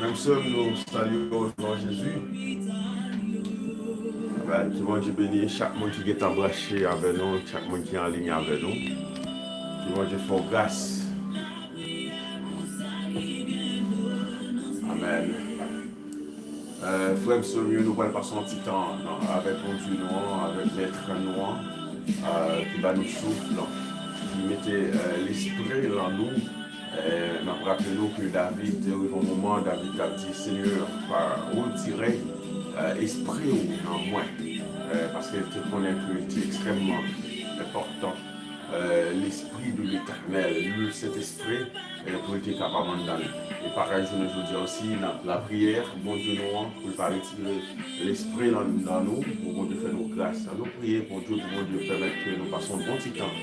Même si nous saluons au nom de Jésus, que mon Dieu bénisse chaque monde qui est embraché avec nous, chaque monde qui est en ligne avec nous. Que mon Dieu fasse grâce. Amen. Frère, nous allons passer un petit temps avec mon Dieu noir, avec l'être noir, qui va nous souffler, qui mettait l'esprit en nous. Rappelons que David, au moment où David a dit Seigneur, retirer esprit en moi, parce qu'il te connaît que c'est extrêmement important. L'esprit de l'éternel, le Saint-Esprit, pour être capable d'aller. Et pareil, je veux dire aussi, la prière, bon Dieu nous, pour parler de l'esprit dans nous, pour bon Dieu faire nos grâces. Nous prions pour Dieu, pour bon Dieu permettre que nous passons un bon petit temps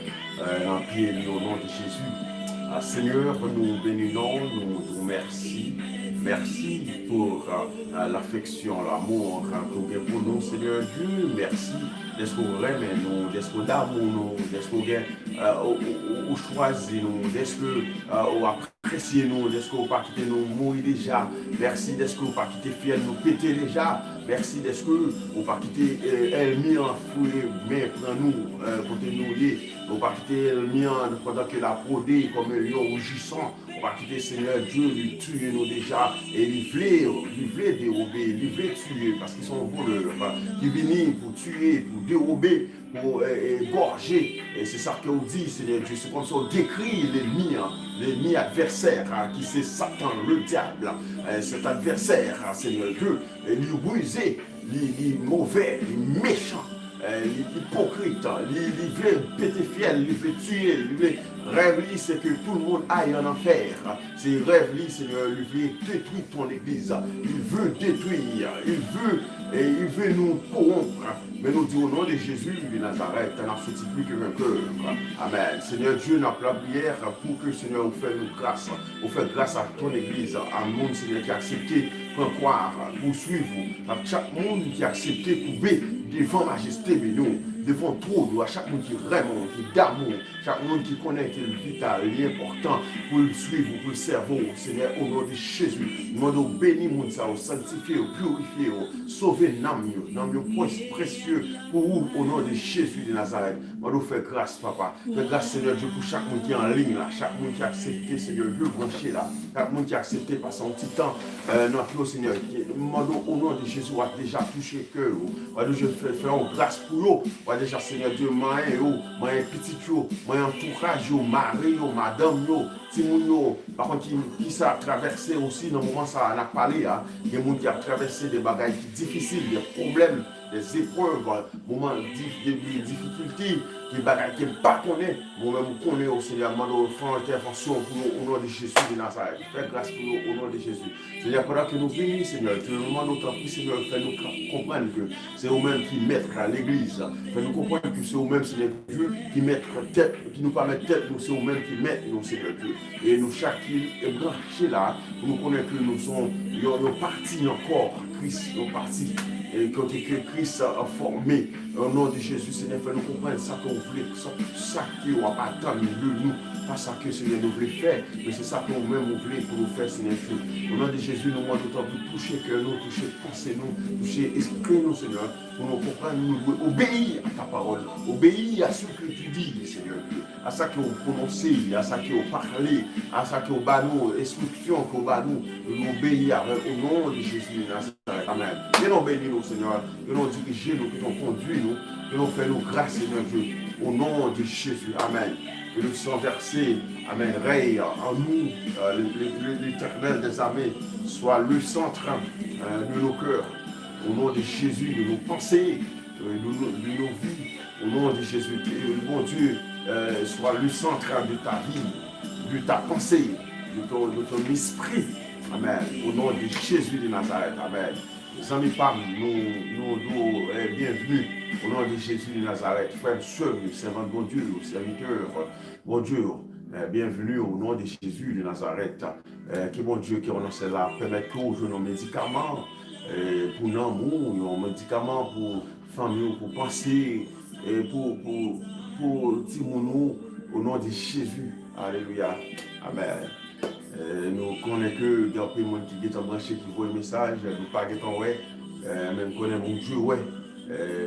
en prier au nom de Jésus. Seigneur, nous bénissons, nous remercions. Merci pour l'affection, l'amour que vous pour nous, Seigneur Dieu. Merci d'être vraiment nous, d'être d'amour nous, d'être choisi nous, d'être apprécié nous, d'être pas quitter nous mourir déjà. Merci d'être pas quitter fier nous péter déjà. Merci d'être pas quitter ennemi en fouille, mais prends nous côté nous liés. On pas quitter ennemi pendant que la prodé comme un lion rougissant. On va quitter Seigneur Dieu, lui tuer nous déjà et il voulait dérober, il voulait tuer parce qu'ils sont voleurs, qui viennent pour tuer, pour dérober, pour égorger. Et c'est ça qu'on dit, Seigneur Dieu, c'est comme ça qu'on décrit l'ennemi adversaire, qui c'est Satan, le diable, cet adversaire, Seigneur Dieu, il est brisé, il est mauvais, il est méchant. L'hypocrite, il veut péter fiel, il veut tuer, il veut rêve, c'est que tout le monde aille en enfer. C'est rêve, Seigneur, il veut détruire ton église, il veut détruire, il veut nous corrompre. Mais nous disons au nom de Jésus de Nazareth, tu n'as sorti plus que vainqueur. Amen. Seigneur Dieu, nous appelons la prière pour que Seigneur vous fasse nous grâce, vous fasse grâce à ton église, à monde, Seigneur, qui a accepté pour croire, pour suivre, à chaque monde qui a accepté pour bénir devant majesté, mais nous, devant trop, à chaque monde qui est vraiment, qui est d'amour, chaque monde qui connaît qu'il est vital, il est important pour le suivre, pour le servir, Seigneur, au nom de Jésus. Nous demandons bénir monde ça, sanctifier, purifier, sauver l'âme, précieux pour vous, au nom de Jésus de Nazareth. Nous demandons faire grâce, Papa. Fais grâce, Seigneur Dieu, pour chaque monde qui est en ligne là, chaque monde qui a accepté, Seigneur Dieu, branché là, chaque monde qui a accepté passer un petit temps, notre Seigneur, nous demandons au nom de Jésus, a déjà touché le cœur, je fais grâce pour eux, déjà, Seigneur Dieu, moi, petit, moi, entourage, mari, madame, Timoun, par contre, qui ça a traversé aussi, dans le moment ça on a parlé, il y a des gens qui ont traversé des bagages difficiles, des problèmes, des épreuves, moments de difficultés, qui ne pas connaître, moi-même connais au Seigneur, nous faisons intervention pour nous au nom de Jésus de Nazareth. Fais grâce pour nous au nom de Jésus. Seigneur, pendant que nous venons, Seigneur, tu nous demandes autant plus, Seigneur, fais-nous comprendre que c'est eux-mêmes qui mettent à l'église. Fais-nous comprendre que c'est eux-mêmes, Seigneur Dieu, qui mettent tête, qui nous permettent tête, nous, c'est eux-mêmes qui mettent nous, Seigneur Dieu. Et nous, chacun est branché là, pour nous connaître que nous sommes, nos parties encore, Christ, nos parties. Et quand Christ a formé, au nom de Jésus, Seigneur, fais-nous comprendre ça qu'on voulait, ça qu'on n'a pas attendre de nous, pas ça que Seigneur nous voulait faire, mais c'est ça qu'on même voulait pour nous faire, Seigneur. Au nom de Jésus, nous demandons d'autant plus toucher cœur nous, toucher pensée nous, toucher esprit nous, Seigneur, pour nous comprendre, nous obéir à ta parole, obéir à ce que tu dis, Seigneur, à ça qu'on prononce, à ça qu'on parle, à ça qu'on bat nous, instruction qu'on bat nous, nous obéir au nom de Jésus. Amen. Que nous bénissons, Seigneur, que nous dirigeons nous, que nous conduisons nous, que nous faisons grâce, Seigneur Dieu, au nom de Jésus. Amen. Que le sang versé, Amen, règne en nous, l'éternel des armées, soit le centre de nos cœurs, au nom de Jésus, de nos pensées, de nos vies, au nom de Jésus. Que mon Dieu soit le centre de ta vie, de ta pensée, de ton esprit. Amen. Au nom de Jésus de Nazareth. Amen. Les amis, femmes, nous bienvenue au nom de Jésus de Nazareth. Frères, sœurs, servants de bon Dieu, serviteurs, bon Dieu, bienvenue au nom de Jésus de Nazareth. Que bon Dieu qui renonce là, permet toujours nos médicaments pour l'amour, nos médicaments pour famille, pour penser, pour Timonou, au nom de Jésus. Alléluia. Amen. Nous connaissons que il y a des gens qui sont branchés, qui voient le message, nous pas guettons ouais, même connaît mon Dieu ouais.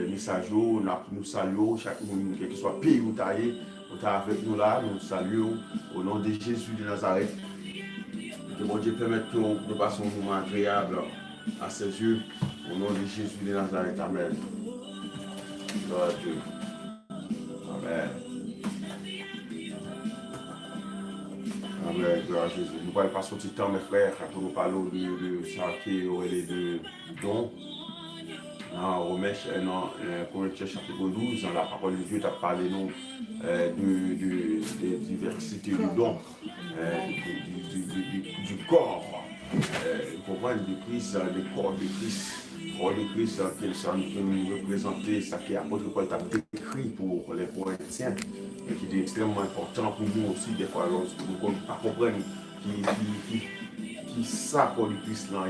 Message nous saluons chaque monde, quel que soit pays où taillé, on est avec nous là, nous saluons au nom de Jésus de Nazareth. Que mon Dieu permette que nous passions un moment agréable à ses yeux, au nom de Jésus de Nazareth. Amen. Gloire à Dieu. Amen. Amen. Gloire à Jésus. Nous allons passer un petit temps, mes frères, pour nous parler de ça qui est les deux dons. Dans Corinthiens chapitre 12, dans la parole de Dieu, tu as parlé nous de diversité du don, du corps. Vous comprenez, du Christ, du corps de Christ. Le corps de Christ, qui nous représenter, ça qui est apôtre Paul t'a décrit pour les Corinthiens, et qui est extrêmement important pour nous aussi, des fois, lorsque nous ne comprenons pas qui ça pour le Christ là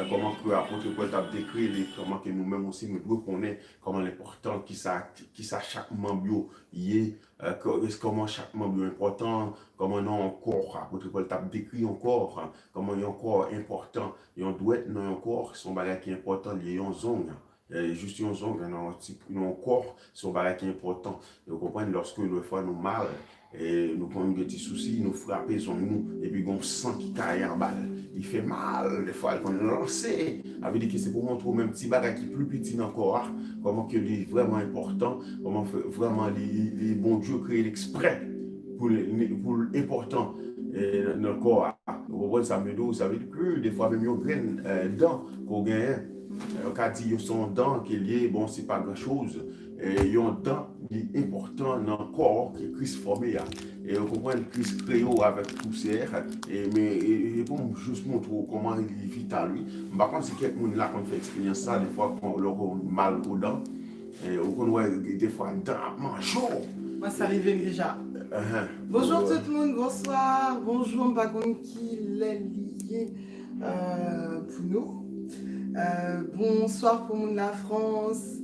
comment que l'apôtre Paul t'a décrit comment que nous-mêmes aussi nous reconnaissons comment l'important qui ça chaque membre y est comment chaque membre est important comment non encore l'apôtre Paul t'a décrit encore comment il est encore important et on doit être non encore son bagage qui est important lié en zone juste une zone non corps son bagage qui est important vous comprenez lorsque le fois nous mal et nous avons des soucis, nous frappons sur nous, et puis on sent qu'il caille en balle. Il fait mal, des fois, quand on lance. Ça veut dire que c'est pour montrer même petit bagage qui est plus petit encore, comment que est vraiment important, comment vraiment les bons dieux créent l'exprès pour l'important dans le corps. Vous comprenez, ça veut dire que des fois, même il y a une dent qu'on gagne. Quand il y a son dent qui est lié, bon, c'est pas grand chose. Il y a un dent important dans le corps que Christ formé. Et vous comprenez, Christ créé avec poussière. Mais pour juste montrer comment il vit à lui. Par contre, si quelqu'un là qu'on fait expérience ça, des fois, quand on a mal aux dents, ou qu'on voit des fois dents mangeant. Moi, ça arrivait déjà. Bonjour tout le monde, bonsoir. Bonjour, Bagon qui l'est lié pour nous. Bonsoir pour mon de la France,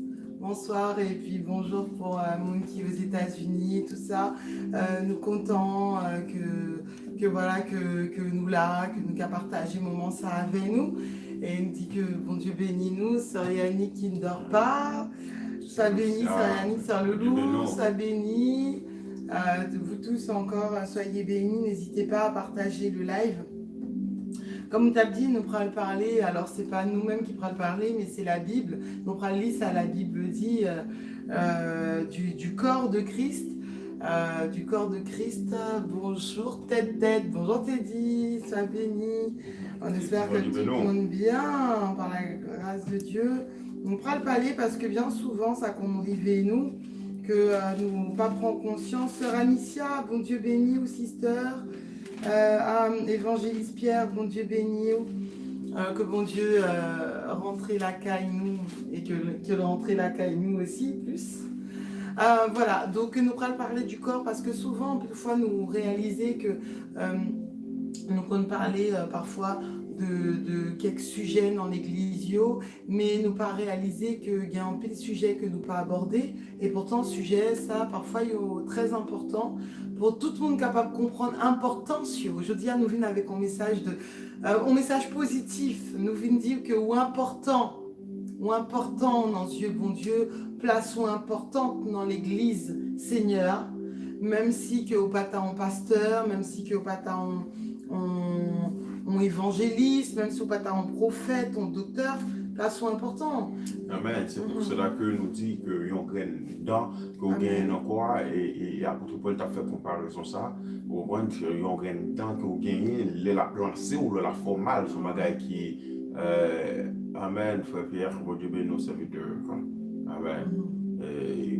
bonsoir et puis bonjour pour mon qui aux États-Unis, tout ça. Nous comptons que voilà que nous là, que nous qu'à partager moment ça avec nous. Et il nous dit que bon Dieu bénit nous, sœur Yannick qui ne dort pas, ça bénit, sœur Yannick, sœur Loulou, ça bénit. Vous tous encore, soyez bénis, n'hésitez pas à partager le live. Comme tu as dit, nous pourrons parler, alors c'est pas nous-mêmes qui pourrons parler, mais c'est la Bible. Nous pourrons lire ça, la Bible dit du corps de Christ. Du corps de Christ, bonjour Tête, bonjour Teddy, sois béni. On espère que tout le monde bien, par la grâce de Dieu. On pourra le parler parce que bien souvent, ça qu'on nous vivait nous, que nous pas prendre conscience. Sœur Anicia, bon Dieu béni, ou sister. Évangéliste Pierre, bon Dieu béni, que bon Dieu rentre la caille nous et que rentre la caille nous aussi plus. Voilà, donc nous allons parler du corps parce que souvent, parfois, nous réaliser que nous allons parler parfois de quelques sujets dans l'église, mais nous pas réaliser qu'il y a un peu de sujets que nous pas abordés et pourtant sujet ça parfois est très important pour tout le monde capable de comprendre l'importance. Je dis nous venons avec un message un message positif, nous venons dire que ou important dans Dieu bon Dieu, place ou importante dans l'église Seigneur, même si que au pas en pasteur, même si que au pas en évangéliste, même si au pas en prophète, en docteur, place ou important. Amen. C'est pour cela que nous dit que yon graine dedans, que vous gagnez encore, et apôtre Paul t'a fait comparaison ça. Vous voyez que yon graine dedans, que vous gagnez, la lancée ou la formale, ce bagage qui Amen, frère Pierre, bon Dieu bénisse nos serviteurs. Amen.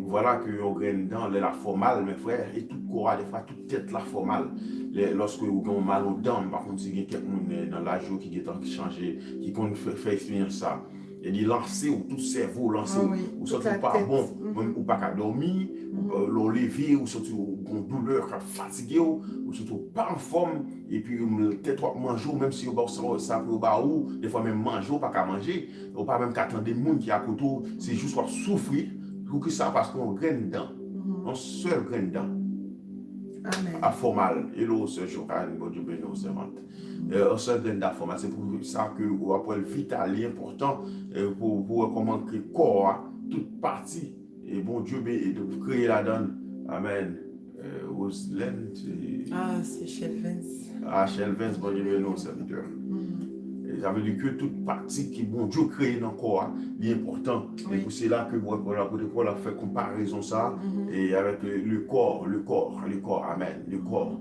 Voilà que yon graine dedans, la formale, mes frères, et tout corps, des fois, toute tête la formale. Lorsque vous avez mal aux dents, par contre, si il y a quelqu'un dans la journée qui est changé, qui fait expérience ça. Il dit lancer ou tout cerveau, lancer ou surtout pas bon, ou pas qu'à dormir, ou lever, ou surtout une douleur, fatigué, ou surtout pas en forme, et puis peut-être manger, même si ça peut pas ou, des fois même manger, ou pas qu'à manger, ou pas même qu'à attendre des gens qui à côté, c'est juste pour souffrir, pour que ça parce qu'on graine dedans, on seul graine dedans. Amen. Formal. Hello, Sœur Joanne, bon Dieu béni, servante. Sœur Glenda formal. C'est pour ça que après le vital est important pour comment que le corps, toute partie, et bon Dieu béni, de créer la donne. Amen. Roselaine, c'est Shelvens. Shelvens, bon Dieu béni, serviteur. Ça veut dire que toute partie qui bon Dieu crée dans le corps est important. Oui. Et c'est là que Paul a fait comparaison ça et avec le corps, amen, le corps.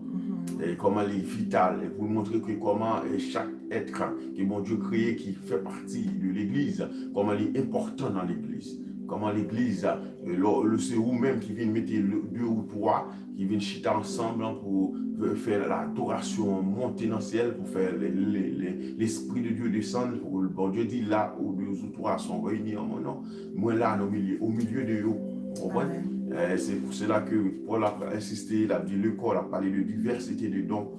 Et comment il est vital, et pour montrer que comment chaque être que bon Dieu créé qui fait partie de l'église, comment il est important dans l'église. Comment l'église, c'est vous-même qui vient mettre deux ou trois, qui viennent chiter ensemble pour faire l'adoration, monter dans le ciel, pour faire l'Esprit de Dieu descendre, pour le bon Dieu dit là où deux ou trois sont réunis en mon nom, moi là au milieu de eux. C'est pour cela que Paul a insisté, il a dit le corps, il a parlé de diversité de dons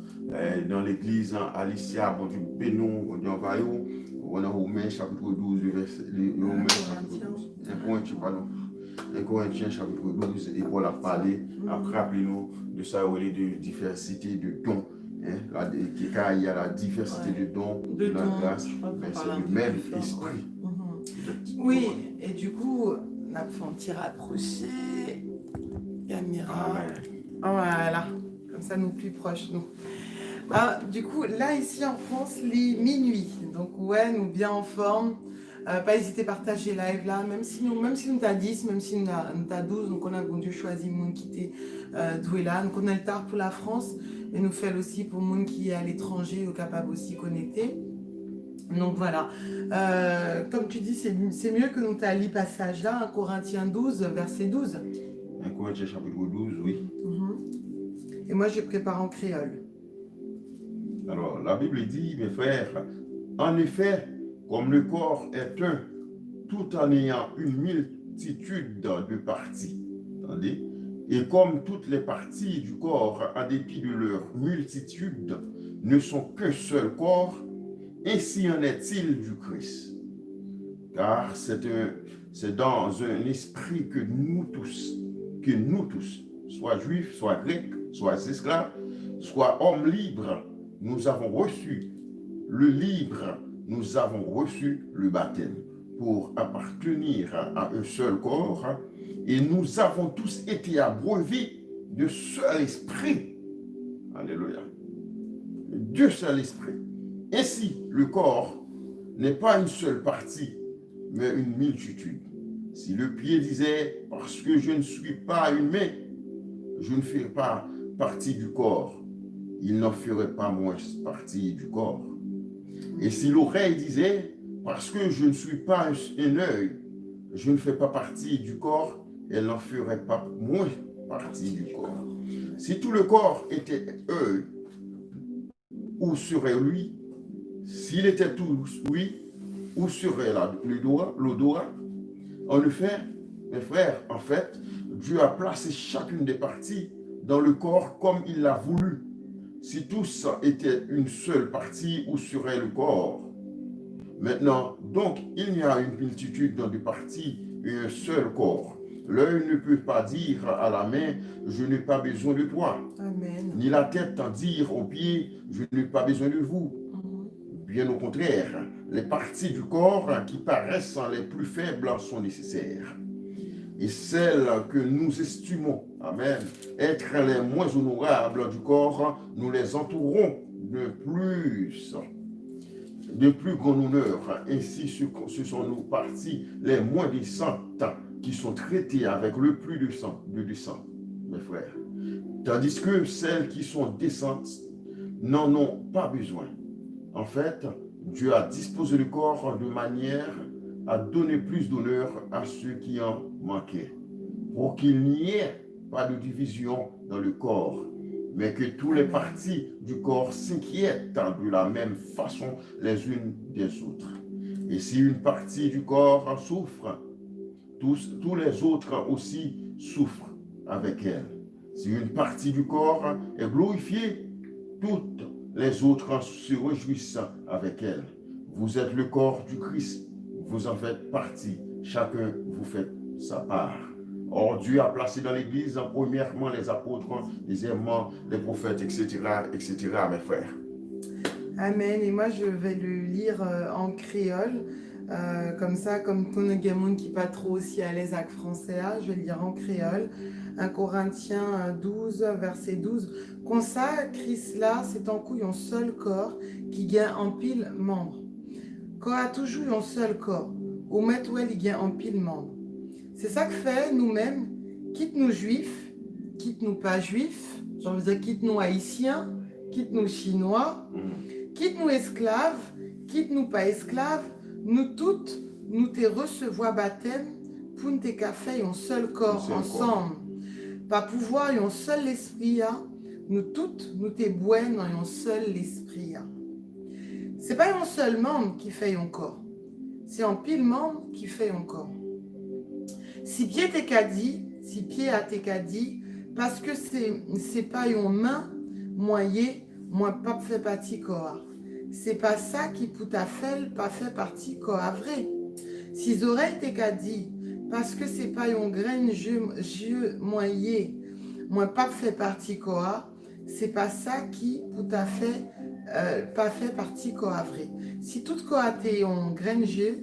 dans l'église, Alicia, bon Dieu, Pénon, bon Dieu, Envaillot, on a Romains chapitre 12, verset 1 Corinthiens chapitre 12, et Paul a parlé, après rappelez-nous de ça, de diversité de dons. Il y a la diversité de dons de la grâce, mais c'est le même esprit. Oui, et du coup, on a fait un petit rapproché. Caméra. Voilà, comme ça nous plus proches, nous. Du coup, là, ici en France, les minuit. Donc, ouais, nous bien en forme. Pas hésiter à partager live là, même si nous t'as 10, même si nous t'as 12, donc on a bon Dieu choisi monde qui était doué là. Donc on a le tard pour la France, mais nous fait aussi pour monde qui est à l'étranger ou capable aussi connecter. Donc voilà. Comme tu dis, c'est mieux que nous t'as lu passage là, 1 Corinthiens 12, verset 12. 1 Corinthiens chapitre 12, oui. Et moi, je prépare en créole. Alors, la Bible dit, mes frères, en effet, comme le corps est un, tout en ayant une multitude de parties, attendez, et comme toutes les parties du corps, en dépit de leur multitude, ne sont qu'un seul corps, ainsi en est-il du Christ. Car c'est dans un esprit que nous tous, soit juifs, soit grecs, soit esclaves, soit hommes libres, nous avons reçu le baptême pour appartenir à un seul corps, et nous avons tous été abreuvés de seul esprit. Alléluia. De seul esprit. Ainsi, le corps n'est pas une seule partie, mais une multitude. Si le pied disait, parce que je ne suis pas une main, je ne fais pas partie du corps, il n'en ferait pas moins partie du corps. Et si l'oreille disait, parce que je ne suis pas un œil, je ne fais pas partie du corps, elle n'en ferait pas moins partie du corps. Si tout le corps était œil, où serait lui? S'il était tout oui, où serait l'odorat? En effet, mes frères, en fait, Dieu a placé chacune des parties dans le corps comme il l'a voulu. Si tous étaient une seule partie, où serait le corps? Maintenant, donc, il y a une multitude de parties et un seul corps. L'œil ne peut pas dire à la main, je n'ai pas besoin de toi. Amen. Ni la tête dire aux pieds, je n'ai pas besoin de vous. Bien au contraire, les parties du corps qui paraissent les plus faibles sont nécessaires. Et celles que nous estimons, amen, être les moins honorables du corps, nous les entourons de plus grand honneur. Ainsi, ce sont nos parties les moins décentes qui sont traitées avec le plus de sang, mes frères. Tandis que celles qui sont décentes n'en ont pas besoin. En fait, Dieu a disposé le corps de manière à donner plus d'honneur à ceux qui en manquaient, pour qu'il n'y ait pas de division dans le corps, mais que toutes les parties du corps s'inquiètent de la même façon les unes des autres. Et si une partie du corps souffre, tous les autres aussi souffrent avec elle. Si une partie du corps est glorifiée, toutes les autres se réjouissent avec elle. Vous êtes le corps du Christ, vous en faites partie, chacun vous fait sa part. Or, Dieu a placé dans l'Église, premièrement, les apôtres, deuxièmement, les prophètes, etc., etc., mes frères. Amen. Et moi, je vais le lire en créole. Comme ça, comme ton gamin qui n'est pas trop aussi à l'aise avec français, je vais le lire en créole. 1 Corinthiens 12, verset 12. Comme ça, Christ là, c'est en couille un seul corps qui gagne en pile membres. Corps a toujours un seul corps. Au maître, il gagne en pile membres. C'est ça que fait nous-mêmes, quitte nous juifs, quitte nous pas juifs, j'ai envie de dire quitte nous haïtiens, quitte nous chinois, quitte nous esclaves, quitte nous pas esclaves, nous toutes, nous te recevoir baptême pour nous te faire un seul corps ensemble. Pas pouvoir un seul esprit, nous toutes, nous te boire dans un seul esprit. C'est pas un seul membre qui fait un corps, c'est un pile membre qui fait un corps. Si pied t'es qu'a dit, si pied a t'es qu'a dit, parce que c'est pas une main, moi pas fait partie corps. C'est pas ça qui pour ta fait pas fait partie corps vrai. Si oreilles t'es qu'a dit, parce que c'est pas une graine jeu moi pas fait partie corps, c'est pas ça qui pour ta fait pas fait partie corps vrai. Si tout corps t'es une graine jeu,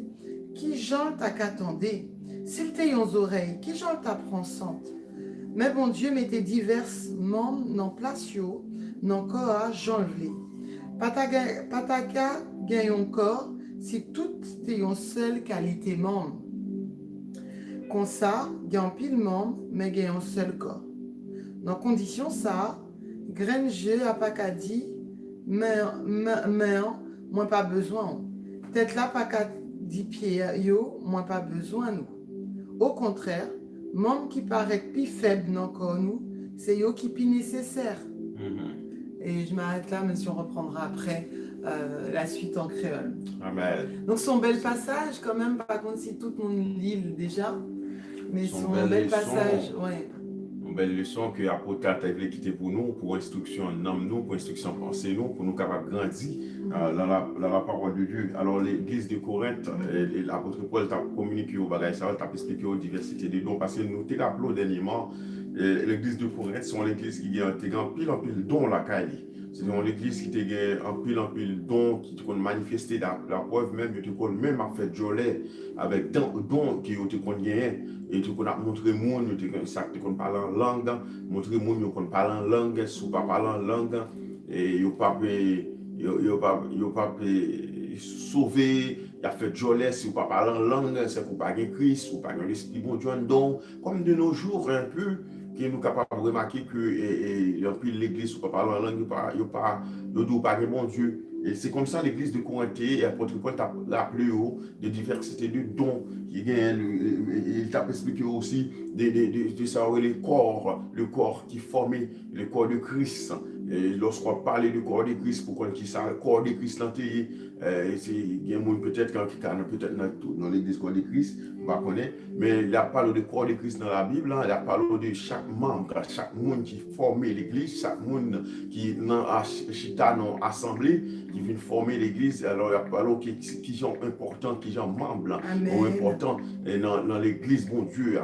qui j'en t'a qu'attendé? S'il t'est aux oreilles, qui j'en t'apprend sente? Mais bon Dieu mettez divers membres dans place dans corps j'enlevé. Pataka gagne un corps si tout est une seule qualité membre. Comme ça, gagne pile membre, mais gagne un seul corps. Dans condition ça, graine jeu a pas qu'à dit, mais moi pas besoin. Tête là pas qu'à dit pied yo, moi pas besoin nous. Au contraire, membre qui paraît plus faible encore nous, c'est eux qui plus nécessaire. Et je m'arrête là, mais si on reprendra après la suite en créole. Amen. Donc son bel passage, quand même, par contre, si tout le monde lit déjà, mais son bel passage, ouais. Une belle leçon que l'apôtre a voulu quitter pour nous, pour instruction en nous, pour instruction en pensée nous, pour nous capables de grandir dans la parole de Dieu. Alors l'église de Corinthe, l'apôtre Paul t'a communiqué au bagage, ça t'a expliqué aux diversités de dons, parce que nous t'ai rappelé dernièrement, l'église de Corinthe, c'est l'église qui a en pile don la Cali. C'est l'église qui a en pile don, qui te manifesté la preuve même, qui te même a fait jolet avec tant de dons qui te gagné. Et tu connais montrer monde, tu connais parler en langue, montrer monde, tu connais parler en langue, si tu pas parler en langue, et il pas sauver, il a fait jolet si tu pas parler en langue, c'est pour pas gagner Christ, ou pas gagner l'esprit bon Dieu don, comme de nos jours un peu. Qui nous capable de remarquer que l'église ne peut pas parler en langue, il ne doit pas de bon Dieu. Et c'est comme ça l'église de Corinthe, et l'apôtre Paul t'a appelé de diversité de dons. Il t'a expliqué aussi de savoir le corps qui formait le corps de Christ. Et lorsqu'on parle du corps de Christ, pour qu'on qui ça, le corps de Christ l'antérieur, il y a peut-être dans l'église corps de Christ, on va connaître, mais il a parlé du corps de Christ dans la Bible, il a parlé de chaque membre, chaque monde qui formait l'église, chaque monde qui dans chita dans assemblée, qui vient former l'église. Alors il a parlé qui sont importants, qui sont membres, importants dans l'église, bon Dieu,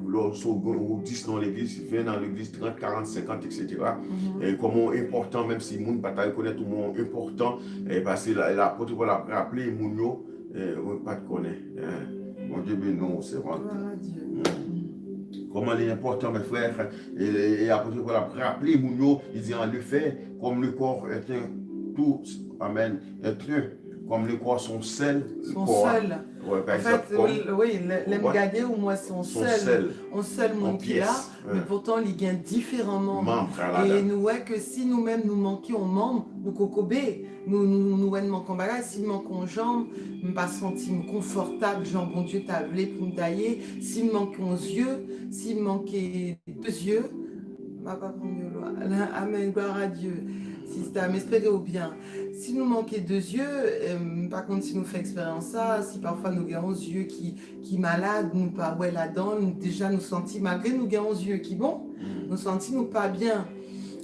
lorsqu'on dit dans l'église, il vient dans l'église 30, 40, 50, etc. Et comment important, même si le monde ne peut pas reconnaître tout le monde important, parce que l'apôtre va rappeler les gens, on ne peut pas connaître. Mon Dieu, mais non, c'est vrai. Comment il est important, mes frères, et l'apôtre va rappeler les gens, il dit en effet, comme le corps est un tout, amen, est un, comme le corps sont seuls. Son seul. Ouais, en fait, oui, l'aime gagner ou moi son seul monde qu'il a, mais pourtant il gagne différemment membres. Et nous voyons que si nous-mêmes nous manquons membres, nous cocobé, nous manquons bagage, si nous manquons jambes, nous ne pas sentir confortable, genre bon Dieu t'a voulu pour nous tailler, si nous manquons yeux, si nous manquons 2 yeux, amen, gloire à Dieu. Si c'est à m'espérer ou bien. Si nous manquons 2 yeux, par contre, si nous faisons expérience ça, si parfois nous avons des yeux qui malades, nous pas là-dedans, déjà nous sentis, malgré nous avons des yeux qui bon, nous sentis nous pas bien.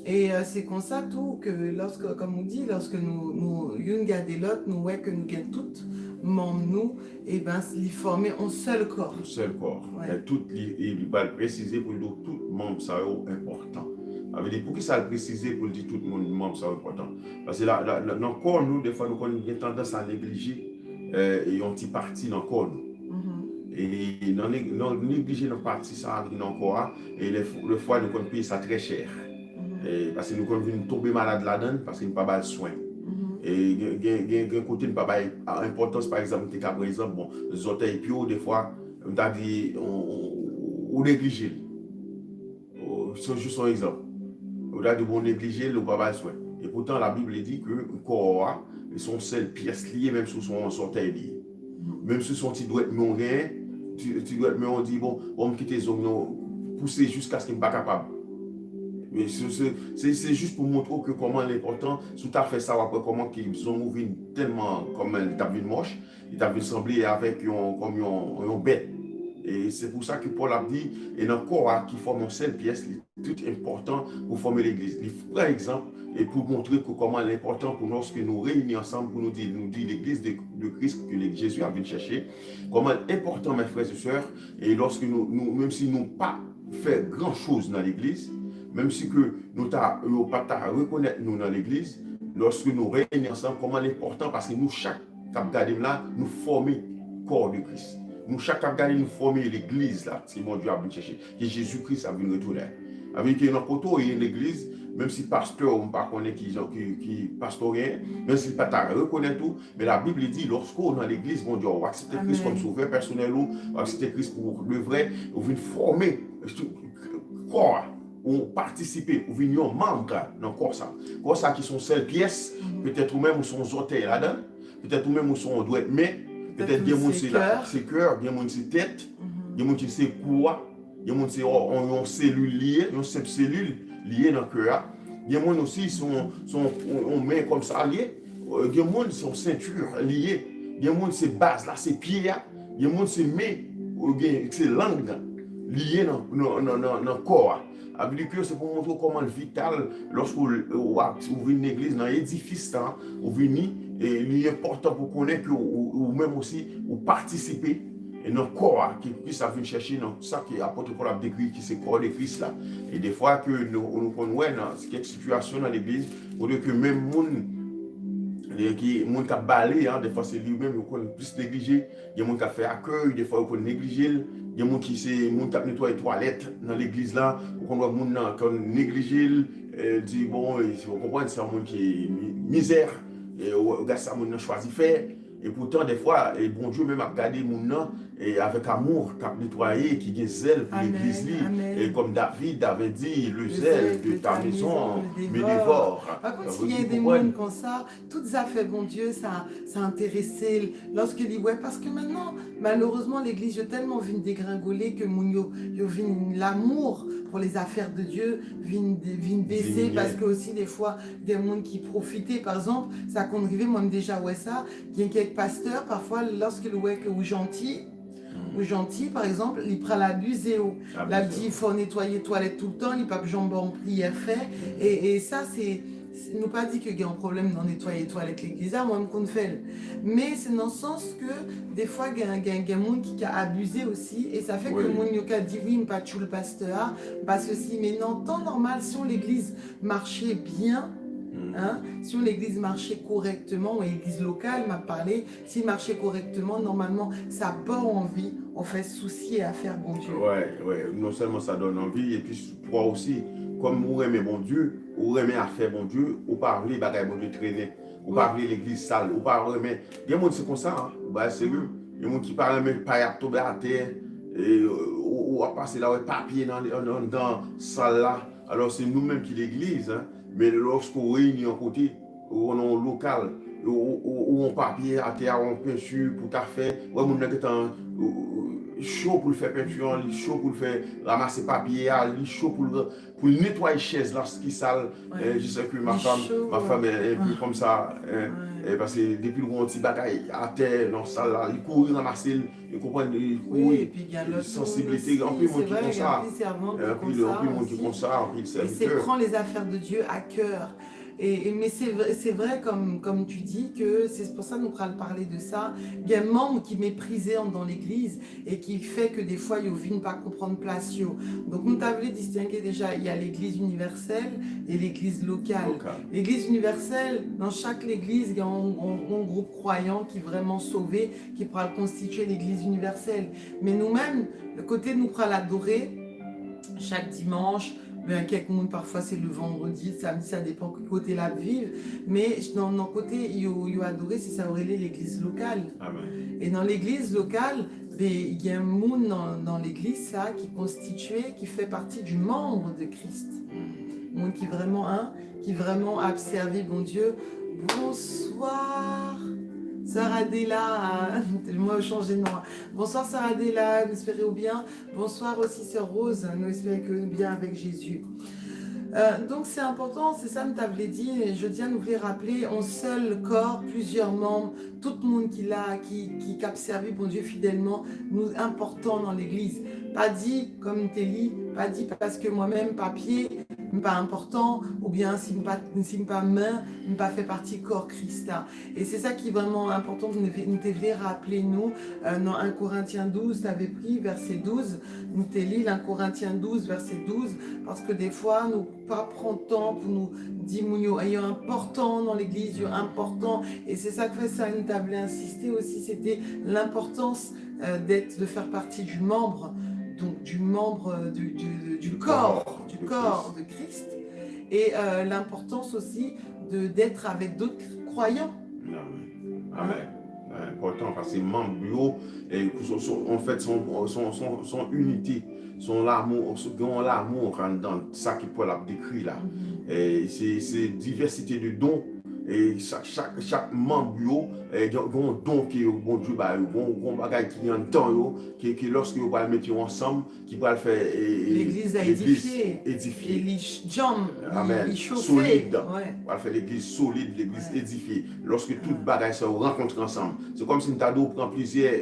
Et c'est comme ça tout que lorsque, comme on dit, lorsque nous gardons l'autre, nous voyons que nous gagnons toutes membres nous, et ben ils forment un seul corps. Un seul corps. Ouais. Mais tout, il va le préciser pour dire tout membre ça est important. Ça veut dire, pour qui ça le préciser pour dire tout le monde membre ça est important? Parce que dans le corps, nous, des fois, nous avons tendance à négliger et on t'y partie dans le corps. Et dans négliger nos parties, ça arrive dans le corps, et le fois, nous avons payé ça très cher. Et parce que nous avons tomber malade là-dedans, parce qu'il n'y a pas de soins. Et il y a un côté, pas d'importance, par exemple, par exemple, bon, les orteils pio, des fois, on néglige. C'est juste un exemple. On a dit bon négliger le pas de soin. Et pourtant, la Bible dit que le corps, sont seules pièces liées, même sous son orteil lié. Même si son petit doigt est tu dois on dit bon, on me quitter zone pousser jusqu'à ce qu'il ne soit pas capable. Mais c'est juste pour montrer que comment l'important, si tu as fait ça, après comment qu'ils ont ouvert tellement comme il t'a vu moche, il t'a vu sembler avec comme une bête. Et c'est pour ça que Paul a dit, et dans le corps qui forme une seule pièce, c'est tout important pour former l'église. Par exemple, et pour montrer que comment l'important pour nous, lorsque nous réunissons ensemble, pour nous dire l'église de Christ que Jésus a venu chercher, comment important, mes frères et sœurs, et lorsque nous même si nous n'avons pas fait grand chose dans l'église, même si que nous n'avons pas reconnaître nous dans l'église, lorsque nous réunissons ensemble, comment l'important, parce que nous, chaque cap là, nous formons le corps de Christ. Nous, chaque cap nous formons l'église là, c'est mon Dieu a venu chercher, que Jésus-Christ a venu retourner. Avec notre côté, il y a une église, même si pasteur, on ne connaît pas qui pastorien, même si le pasteur reconnaît tout, mais la Bible dit, lorsqu'on est dans l'église, mon Dieu, on va accepter Christ comme sauveur personnel, on va accepter Christ pour le vrai, on vient former corps. On participer, ou venir membre dans le corps ça. Corps ça qui sont seules pièces, peut-être ou même où sont orteils là-dedans, peut-être ou même où sont doigts, mais peut-être bien moun c'est cœur, bien moun c'est tête, bien moun c'est quoi, bien moun c'est on cellule liée, une simple cellule liée dans le cœur. Bien moun aussi on met comme ça lié, bien moun sont ceinture liée, bien moun c'est base là, c'est pied, bien moun c'est main, c'est langue liée dans le corps. Avec que c'est pour montrer comment le vital, lorsque vous venez une église, dans l'édifice, vous venez, et il est important pour connaître que ou même aussi, vous participez et dans le corps qui puisse venir chercher dans ça qui est apôtre Paul a décrit, qui c'est le corps de Christ là. Et des fois que nous connaissons dans quelques situations dans l'église, pour dire que même les gens qui ont balayé, des fois c'est lui-même qui a plus négligé, il y a des gens qui ont fait accueil, des fois ils ont négligé. Il y a des gens qui nettoient les toilettes dans l'église là, on voit des gens qui négligé, dit bon, vous comprenez, c'est un monde qui est misère, et ça a choisi faire. Et pourtant, des fois, et bon Dieu même a regardé les gens et avec amour, qui a nettoyé, qui a zèle pour l'église. Et comme David avait dit, le zèle de ta maison me dévore. Par contre, s'il y a des gens comme ça, toutes ça fait bon Dieu, ça intéressé lorsqu'il dit ouais, parce que maintenant, malheureusement, l'église a tellement vu dégringoler que l'amour pour les affaires de Dieu vient baisser parce que aussi des fois, des gens qui profitaient, par exemple, ça qu'on arrivait, moi déjà ouais ça, il y a quelques pasteurs, parfois, lorsqu'ils voient que ou gentil, par exemple, il prend l'abusé. Là, il dit il faut nettoyer les toilettes tout le temps, il pas que jambes en prière fait. Et ça, c'est nous pas dit qu'il y a un problème dans nettoyer les toilettes l'église, moi je qu'on fait. Mais c'est dans le sens que des fois il y a des gens qui a abusé aussi et ça fait que mon yoka dit oui, pas tout le pasteur parce que si mais en temps normal si l'église marchait bien. Si l'église marchait correctement, ou l'église locale m'a parlé, s'il marchait correctement, normalement, ça pas envie, on fait souci à faire bon Dieu. Ouais, non seulement ça donne envie, et puis toi aussi, comme vous aimez bon Dieu, vous aimez à faire bon Dieu, vous parlez bagaille bon Dieu traîner, vous parlez l'église sale, vous parlez, il y a des gens qui c'est comme ça, c'est eux, il y a des gens qui parlent même pas à tomber à terre, ou à passer là, papier dans la salle là, alors c'est nous-mêmes qui l'église, mais lorsqu'on réunit en côté, ou on est en local, ou on papier à terre, on peinture pour ta faire, ou on est chaud pour le faire peinture, il est chaud pour le faire ramasser papier, il est chaud pour nettoyer chaise lorsqu'il sale. Ouais. Je sais que Il ma est femme, chaud, est un peu comme ça. ouais. Parce que depuis le grand petit bagaille à terre, dans la salle, là, il court, il ramasse, il comprend, il court, Oui, et puis il y a l'autre monde sensibilité. En aussi, plus, c'est monde qui vrai, font il y a ça. plus servante qui En font plus, ça monde qui font aussi. ça, en plus, le Et c'est serviteur. prendre les affaires de Dieu à cœur. Mais c'est vrai comme tu dis, que c'est pour ça que nous allons parler de ça. Il y a un membre qui méprisait dans l'église et qui fait que des fois, il ne vient pas comprendre place. Donc, nous t'avons distingué déjà, il y a l'église universelle et l'église locale. L'église universelle, dans chaque église, il y a un groupe croyant qui est vraiment sauvé, qui pourra constituer l'église universelle. Mais nous-mêmes, le côté nous pourra l'adorer chaque dimanche. Ben, quelques monde, parfois c'est le vendredi, le samedi, ça dépend de côté la vivre. Mais dans notre côté, il y a adoré, c'est ça aurait l'église locale. Amen. Et dans l'église locale, ben, il y a un monde dans l'église ça qui est constitué, qui fait partie du membre de Christ. Monde qui vraiment a observé, bon Dieu. Bonsoir. Sœur Adéla, moi je change de nom. Bonsoir Sœur Adéla, nous espérons bien. Bonsoir aussi Sœur Rose, nous espérons que nous bien avec Jésus. Donc c'est important, c'est ça que tu avais dit, et je tiens à nous les rappeler, un seul corps, plusieurs membres, tout le monde qui a servi bon Dieu fidèlement, nous important dans l'église. Pas dit comme Téli, pas dit parce que moi-même, papier, pas important, ou bien si pas main, pas fait partie corps Christ. Et c'est ça qui est vraiment important, nous devons rappeler nous, dans 1 Corinthiens 12, tu avais pris verset 12, nous t'ai lu 1 Corinthiens 12, verset 12, parce que des fois, nous pas prendre temps pour nous dire, il y a important dans l'église, il y a important, et c'est ça que fait ça, nous t'avons insisté aussi, c'était l'importance de faire partie du membre, donc du membre du corps de Christ, et l'importance aussi d'être avec d'autres croyants. Amen. Important parce que les membres en fait sont unité, sont l'amour dans ça qui peut la décrire là. Et c'est diversité de dons. Et chaque membre a un don qui est bon Dieu, un bagage qui est en temps, qui lorsque vous allez mettre ensemble, qui va faire l'église édifiée. Et les jambes, solide. On va faire l'église solide, l'église édifiée. Lorsque tout bagage se rencontre ensemble. C'est comme si nous avons pris plusieurs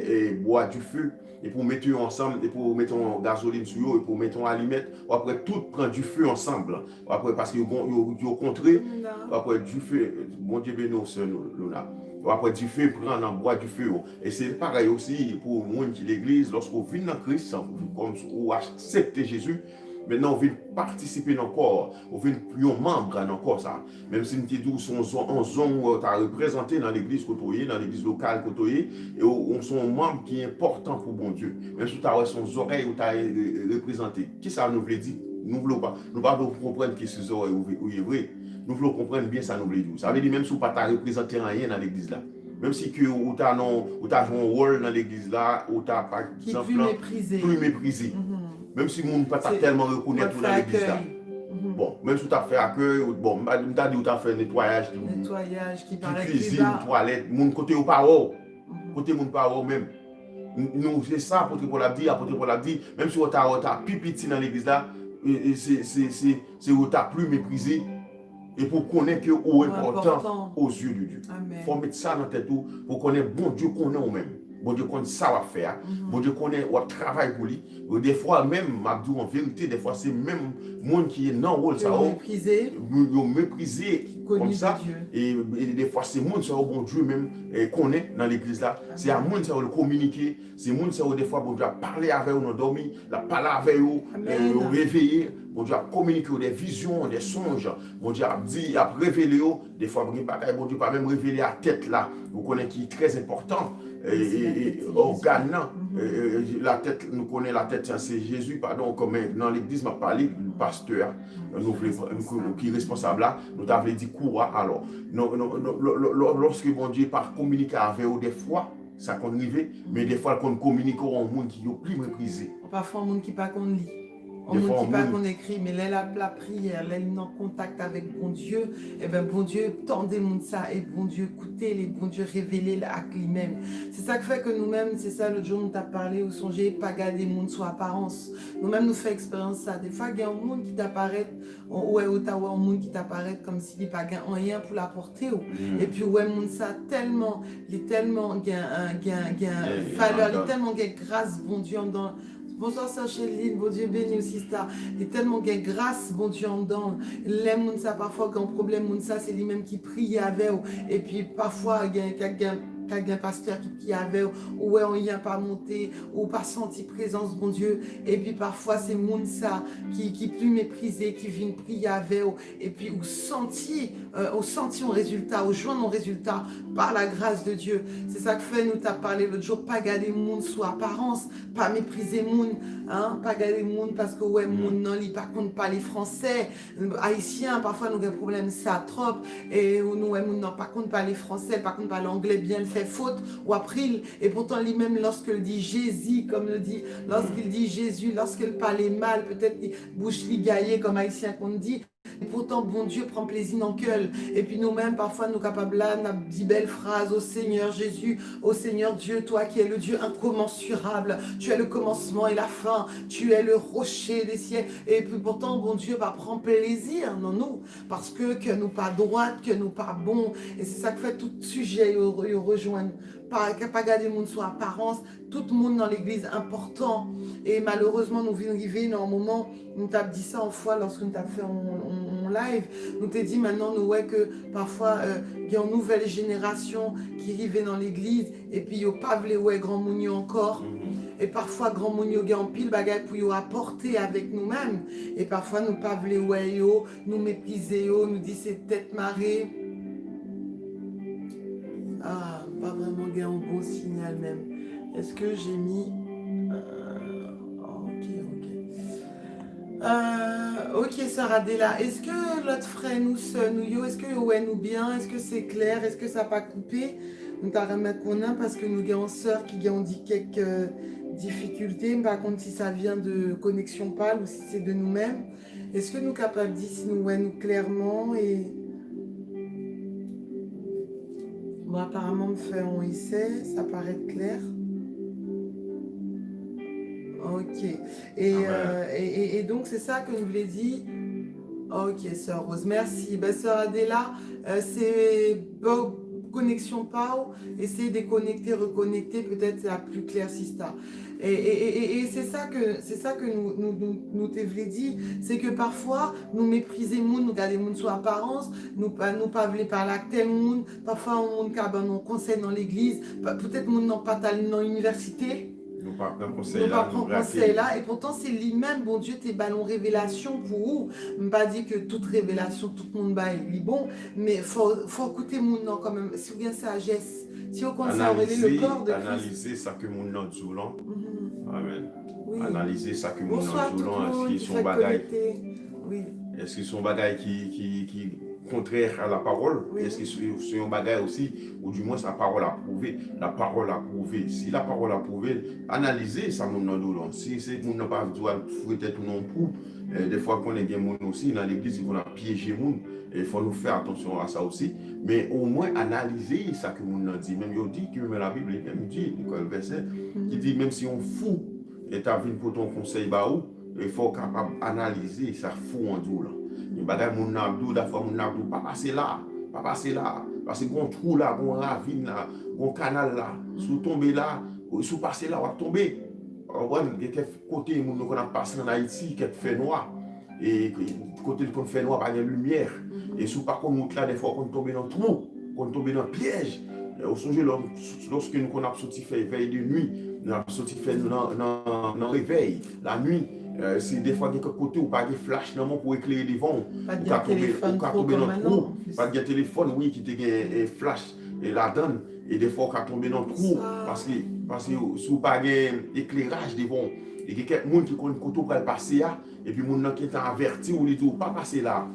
bois du feu. Et pour mettre ensemble, et pour mettre en gasoline sur eux, et pour mettre en allumette, après tout prend du feu ensemble. Après, parce qu'ils ont contré, après du feu, mon Dieu bénisse nous là. Après du feu, prend en bois du feu. Et c'est pareil aussi pour nous qui l'église, lorsqu'on vient dans Christ, comme on accepte Jésus, maintenant on vient participer dans le corps, on vient plus un membre dans le corps ça. Même si nous disons en zone où tu as représenté dans l'église côtoyée, dans l'église locale côtoyée, et on sont un membre qui est important pour bon Dieu. Même si tu as son oreille où tu as représenté. Qui ça nous veut dire? Nous ne voulons pas. Nous ne voulons pas comprendre que ces oreilles où est vrai. Nous voulons comprendre bien ça nous veut dire. Ça veut dire même si tu n'as pas représenté rien dans l'église là. Même si tu as joué un rôle dans l'église là, ou tu as par exemple plus méprisé. Même si on ne peut pas tellement reconnaître dans l'église là. Bon, même si tu as fait accueil, bon, tu as dit que tu as fait nettoyage. Nettoyage qui paraît cuisine, toilette, mon côté au paro. Côté mon paro même. Nous, c'est ça, apôtre Paul a dit, même si tu as pipiti dans l'église là, c'est où tu as plus méprisé. Et pour connaître que c'est important aux yeux de Dieu. Il faut mettre ça dans tête pour connaître bon Dieu qu'on est nous-mêmes. Bon Dieu connaît ça à faire. Bon Dieu connaît on travaille pour lui. Des fois même, Mabdou en vérité, des fois c'est même monde qui est dans le rôle ça. Méprisé comme ça. Et des fois c'est monde ça bon Dieu même connaît dans l'église là. C'est à monde ça le communiquer. C'est monde ça des fois bon Dieu a parlé avec nous dormi, la parler avec nous, réveiller. Bon Dieu a communiqué des visions, des songes. Bon Dieu a dit, a révélé. Des fois, bon Dieu pas même révélé à tête là. Vous connaissez qui est très important. Et organe, la tête, nous connaissons la tête, c'est Jésus, pardon, comme dans l'église, m'a parlé du pasteur, qui est responsable là, nous avons dit quoi alors. Lorsque bon Dieu par communiquer avec eux, des fois, ça qu'on arrive, mais des fois qu'on communique au monde qui est plus méprisé. Parfois, un monde qui pas qu'on lit. On ne dit pas qu'on écrit, mais la prière, l'aile en contact avec bon Dieu, et bien bon Dieu, tendez moun ça, et bon Dieu, écoutez les bon Dieu, révélez à lui-même. C'est ça que fait que nous-mêmes, c'est ça, l'autre jour, nous t'a parlé, ou songez, pas garder monde sur apparence. Nous-mêmes, nous faisons expérience ça. Des fois, il y a un monde qui t'apparaît, ouais, Ottawa, un monde qui t'apparaît comme s'il n'y avait pas rien pour l'apporter. Et puis, ouais, monde ça, tellement, il est tellement, il y a valeur, il est tellement, il y a grâce, bon Dieu, dans. Bonsoir Sœur Chéline, bon Dieu béni aussi ça. Il y a tellement de grâce, bon Dieu en dedans. Les moun ça parfois quand problème moun ça c'est lui-même qui prie avec et puis parfois il y a quelqu'un pasteur qui avait ouais on y a pas monté ou pas senti présence bon Dieu et puis parfois c'est moun ça qui plus méprisé qui vient prier avec et puis ou senti un résultat ou joindre un résultat par la grâce de Dieu. C'est ça que fait nous t'a parlé l'autre jour, pas garder moun sous apparence, pas mépriser moun, hein, pas garder moun parce que ouais moun non lit par contre pas les français haïtiens parfois nous avons des problèmes ça trop et nous ouais moun non par contre pas les français par contre pas l'anglais bien le fait faute ou april et pourtant lui-même lorsqu'il dit Jésus comme le dit lorsqu'il dit Jésus lorsqu'il parlait mal peut-être bouche ligaillée comme haïtien qu'on dit. Et pourtant, bon Dieu prend plaisir dans le cœur. Et puis nous-mêmes, parfois, nous capables là, nous avons dit belles phrases au Seigneur Jésus, au Seigneur Dieu, toi qui es le Dieu incommensurable, tu es le commencement et la fin, tu es le rocher des cieux. Et puis pourtant, bon Dieu va prendre plaisir dans nous, parce que nous pas droite, que nous pas bon. Et c'est ça que fait tout sujet, ils rejoignent. Pas garder le monde sur apparence, tout le monde dans l'église important. Et malheureusement, nous venons arriver dans un moment, nous t'avons dit ça en fois lorsque nous t'avons fait en live, nous t'avons dit maintenant, nous ouais que parfois, il y a une nouvelle génération qui arrive dans l'église et puis il n'y a pas de ouais, grand mounio encore. Et parfois, grand mounio il y a un pile bagaille pour y apporter avec nous-mêmes. Et parfois, nous pas de ouais, nous mépriser, nous dit c'est tête marée. Ah, pas vraiment un bon signal même. Est-ce que j'ai mis... ok, Sœur Adela. Est-ce que l'autre frère nous est-ce que ouais nous bien? Est-ce que c'est clair? Est-ce que ça n'a pas coupé? Nous t'as remettre qu'on a parce que nous avons une sœur qui a dit quelques difficultés. Par contre, si ça vient de connexion pâle ou si c'est de nous-mêmes, est-ce que nous capables de dire si nous ouais nous clairement et... Bon, apparemment, on essaie, ça paraît clair. Ok. Et donc, c'est ça que nous voulons dire. Ok, Sœur Rose, merci. Ben, Sœur Adela, c'est connexion PAO. Essayez de connecter, reconnecter, peut-être c'est la plus claire si ça. Et c'est ça que nous te voulons dire, c'est que parfois nous méprisons moun, nous gardons moun sous apparence, nous pas voulons parler à tel monde, parfois on monde qui a un conseil dans l'église, peut-être moun n'ont pas talent dans l'université. Nous pas prendre conseil là, et pourtant c'est lui-même, bon Dieu, tes ballons révélation pour vous. Je ne pas dire que toute révélation, tout le monde est bon, mais faut écouter mon nom quand même, si vous avez sagesse. Si vous considérez le corps de Christ. Analyser ça que mon nom dit Amen. Oui. Analyser ça que mon nom dit est-ce qu'ils sont bagailles. Oui. Est-ce qu'ils sont bagailles qui contraire à la parole? Oui. Est-ce qu'ils sont bagailles aussi, ou du moins sa parole a prouvé? La parole a prouvé. Si la parole a prouvé, analyser ça mon nom dit. Si c'est mon nom pas doit fouetter tout non pour. Des fois qu'on est bien moun aussi dans l'église, qu'on a piégé moun. Il faut nous faire attention à ça aussi, mais au moins analyser ça que mon nom dit. Même il dit que même la Bible, même dit, le verset, qui dit même si on fou et tu as vu pour ton conseil baou, il faut capable analyser ça fou en dou là. Il bagay mon abdou, da fois mon abdou pas passer là, parce que gon trou là, gon ravine là, gon canal là, sous tomber là, sous passer là, on va tomber. On voit quelques côtés moun qu'on a passé en Haïti, quelques fait noir. Et côté qu'on fait noir, pas de lumière. Et sous par contre, là, des fois, on tombe dans le trou, on tombe dans le piège. Au songe, lorsque nous avons sorti faire veille de nuit, nous avons sorti faire dans le réveil, la nuit, c'est des fois, quelques côtés où pas de flash pour éclairer les vents, pas de téléphone, pas de téléphone, oui, qui te gagne flash et la donne. Et des fois, on tombe dans le trou, parce que sous pas d'éclairage devant. Et il y a quelqu'un qui connaît le côté pour passer là, et puis les gens qui sont avertis, ou les tout, pas passer là.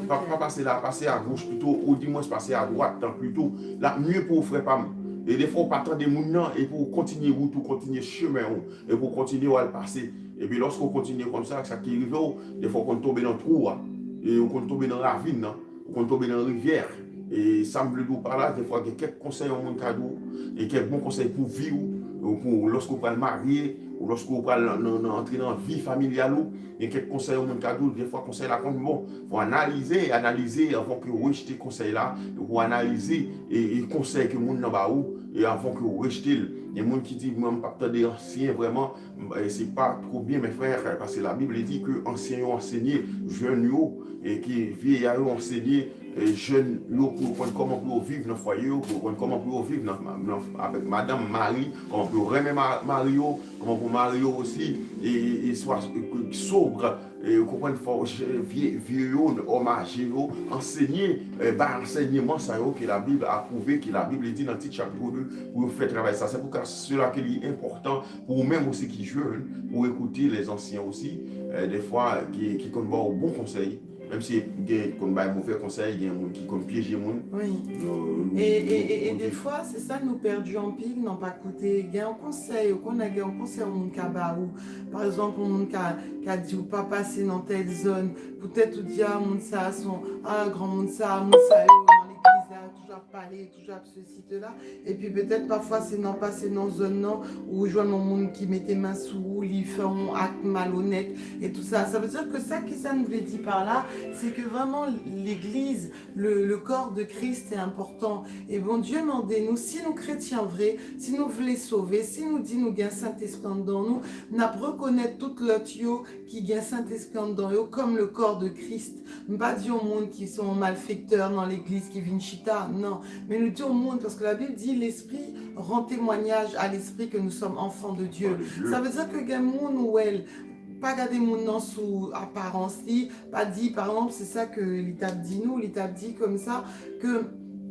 Pas passer là, passer à gauche plutôt, ou du moins passer à droite plutôt. Là, mieux pour faire pas. Et des fois, on pas attendre des gens et pour continuer route ou continuer chemin, et pour continuer à le passer. Et puis lorsqu'on continue comme ça qui arrive, des fois on tombe dans le trou, et on tombe dans la ravine, on tombe dans la rivière. Et ça me dit par là, des fois, il y a quelques conseils au monde cadeau, et quelques bons conseils pour vivre, pour lorsqu'on va le marier, ou lorsqu'on va entrer dans la vie familiale, il y a quelques conseils au monde cadeau, des fois, conseils là, comme bon, il faut analyser avant que vous rejetez conseils là, vous analyser et conseils que le monde n'a pas où, et avant que vous rejetez. Il y a des gens qui disent, moi, je ne suis pas des anciens, vraiment, c'est pas trop bien, mes frères, parce que la Bible dit que anciens ont enseigné, jeunes, et qui vieillards ont enseigné, jeunes pour comment pour vivre dans le foyer, pour comment pour vivre avec madame Marie, comment pour remettre Mario, comment pour Mario aussi, et soit sobre, et comprendre vieux, hommage, enseigner, enseignement ça que la Bible a prouvé, que la Bible dit dans le titre chapitre 2, pour faire travailler ça. C'est pourquoi cela qui est important pour même aussi qui jeunes, pour écouter les anciens aussi, des fois qui connaissent au bon conseil. Même si il y a un mauvais conseil, il y a des gens qui ont piégé les gens. Oui. Et des fois, c'est ça, nous perdus en pile, n'ont pas écouté. Il y a un conseil, on a un conseil au monde qui a par exemple, un monde qui a dit ou pas passer dans telle zone. Peut-être ou dire, monde ça, grand monde ça, dans l'église là, toujours parler, toujours ceci, cela. Et puis peut-être parfois, c'est non passer dans zone non, où je vois mon monde qui mettait main sous, ils font un acte malhonnête et tout ça. Ça veut dire que ça, qui ça nous dit par là, c'est que vraiment l'église, le corps de Christ est important. Et bon Dieu demandez-nous, si nous chrétiens vrais, si nous voulons sauver, si nous dit nous gain Saint-Esprit dans nous, n'a reconnaître toute l'autre qui gain Saint-Esprit dans eux comme le corps de Christ. Pas dire au monde qui sont malfaiteurs dans l'église qui viennent chita, non. Mais nous disons au monde parce que la Bible dit l'esprit rend témoignage à l'esprit que nous sommes enfants de Dieu. Ça veut dire que gain monde ou elle pas garder mon nom sous apparence, pas dit, par exemple, c'est ça que l'étape dit nous, l'étape dit comme ça, que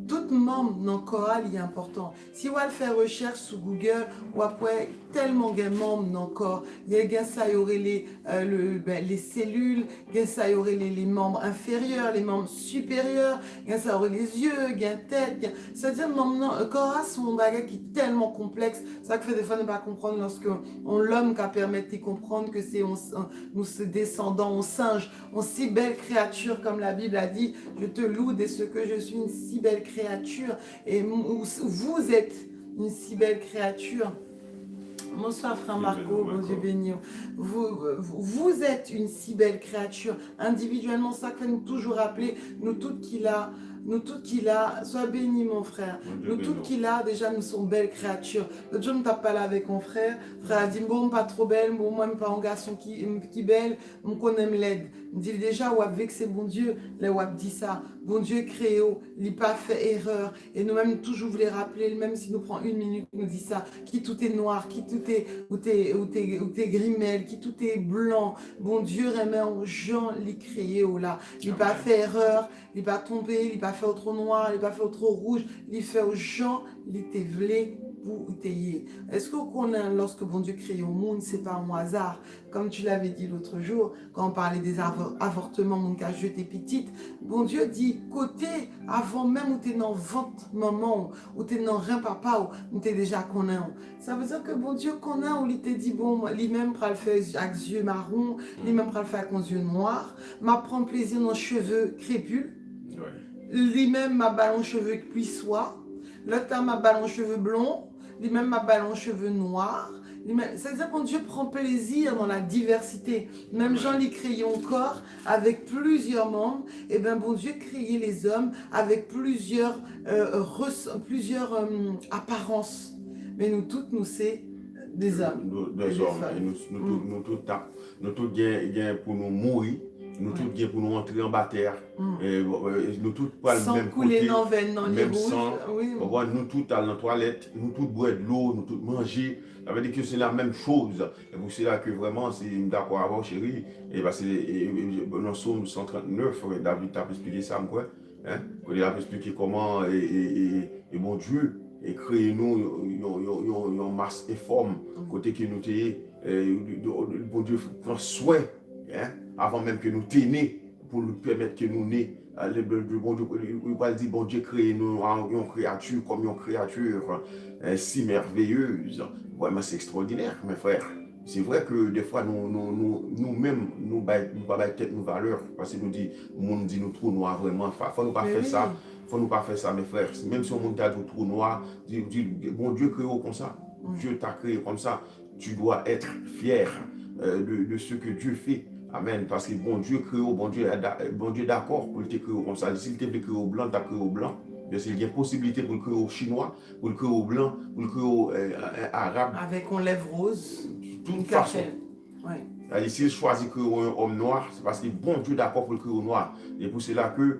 tout membre dans le corps est important. Si on fait recherche sur Google, ou après tellement de membres dans le corps, il y a ça, il y aurait les cellules, il y a ça, il y aurait les membres inférieurs, les membres supérieurs, il y a ça, il y aurait les yeux, il y a la tête. C'est-à-dire le corps a son bagage qui est tellement complexe, ça que fait des fois ne pas comprendre lorsque l'homme qui a permis de comprendre que c'est nous descendants, on singe, on si belle créature comme la Bible a dit, je te loue de ce que je suis une si belle créature et vous êtes une si belle créature. Bonsoir frère Marco, bon Dieu béni. Vous êtes une si belle créature. Individuellement, ça que nous toujours rappeler, nous toutes qu'il a, sois béni mon frère. Nous toutes qu'il a, déjà nous sommes belles créatures. L'autre jour, nous t'as parlé avec mon frère. Frère a dit, bon, pas trop belle, bon, moi, pas un garçon qui belle, mon qu'on aime l'aide. Il dit déjà, ou avec c'est bon Dieu, là, ou dit ça. Bon Dieu créé, il n'a pas fait erreur. Et nous-mêmes, toujours vous les rappeler, même si nous prend une minute, nous dit ça. Qui tout est noir, qui tout est, ou t'es grimel, qui tout est blanc. Bon Dieu remet aux gens, les créé, là. Il n'a pas fait erreur, il n'a pas tombé, il n'a pas fait au trop noir, il n'a pas fait au trop rouge. Il fait aux gens, il était vlé. Est-ce qu'on connaît lorsque bon Dieu crée au monde, c'est pas un hasard? Comme tu l'avais dit l'autre jour, quand on parlait des avortements, mon cas, je t'ai petite, bon Dieu dit, côté, avant même où tu es dans ventre maman, où tu es dans rien papa, où tu es déjà connaît. Ça veut dire que bon Dieu connaît, où il t'a dit, bon, lui-même, pour le faire avec les yeux marrons, lui-même, pour le faire avec les yeux noirs, m'a prendre plaisir dans les cheveux crépus, lui-même, m'a ballon cheveux puissois, l'autre m'a ballon cheveux blonds, lui-même m'a ballon cheveux noirs. C'est-à-dire que Dieu prend plaisir dans la diversité. Même Jean l'y créé encore avec plusieurs membres. Et bien bon Dieu créait les hommes avec plusieurs apparences. Mais nous toutes, nous c'est des hommes. Des hommes. Et nous tous gagnons pour nous mourir. Nous tous gagnons pour nous entrer en bataille. Nous tous pas le même côté. Sans couler dans les rouges. Nous tous allons dans la toilette. Nous tous boire de l'eau. Nous tous manger. Ça veut dire que c'est la même chose. Et c'est là que vraiment, c'est d'accord avec chérie. Et parce que dans Somme 139, David t'a expliqué ça, quoi. Il a expliqué comment et bon Dieu et créé nous une masse et forme côté que nous sommes. Bon Dieu prend soin avant même que nous tenions pour nous permettre que nous naissions. Bon Dieu, il va dire bon Dieu crée nous une créature comme une créature si merveilleuse. Vraiment, c'est extraordinaire, mes frères. c'est vrai que des fois, nous-mêmes, nous pas tête nos valeurs. Parce que nous dit, monde dit nous trop noir vraiment. Faut nous pas Mais faire oui, ça. Faut nous pas faire ça, mes frères. Même si on monde t'a dit trop noir, bon Dieu créé comme ça. oui. Dieu t'a créé comme ça. Tu dois être fier de ce que Dieu fait. Amen. Parce que bon Dieu créé, bon Dieu d'accord pour te créer comme ça. S'il te fait créer au blanc, t'as créé au blanc. Bien sûr, il y a possibilité pour le créer au chinois, pour le créer au blanc, pour le créer au arabe. Avec on lève rose, De une toute façon. café. Ouais. C'est-à-dire, s'il choisit créer un homme noir, c'est parce que bon Dieu d'accord pour le créer au noir. Et pour cela que,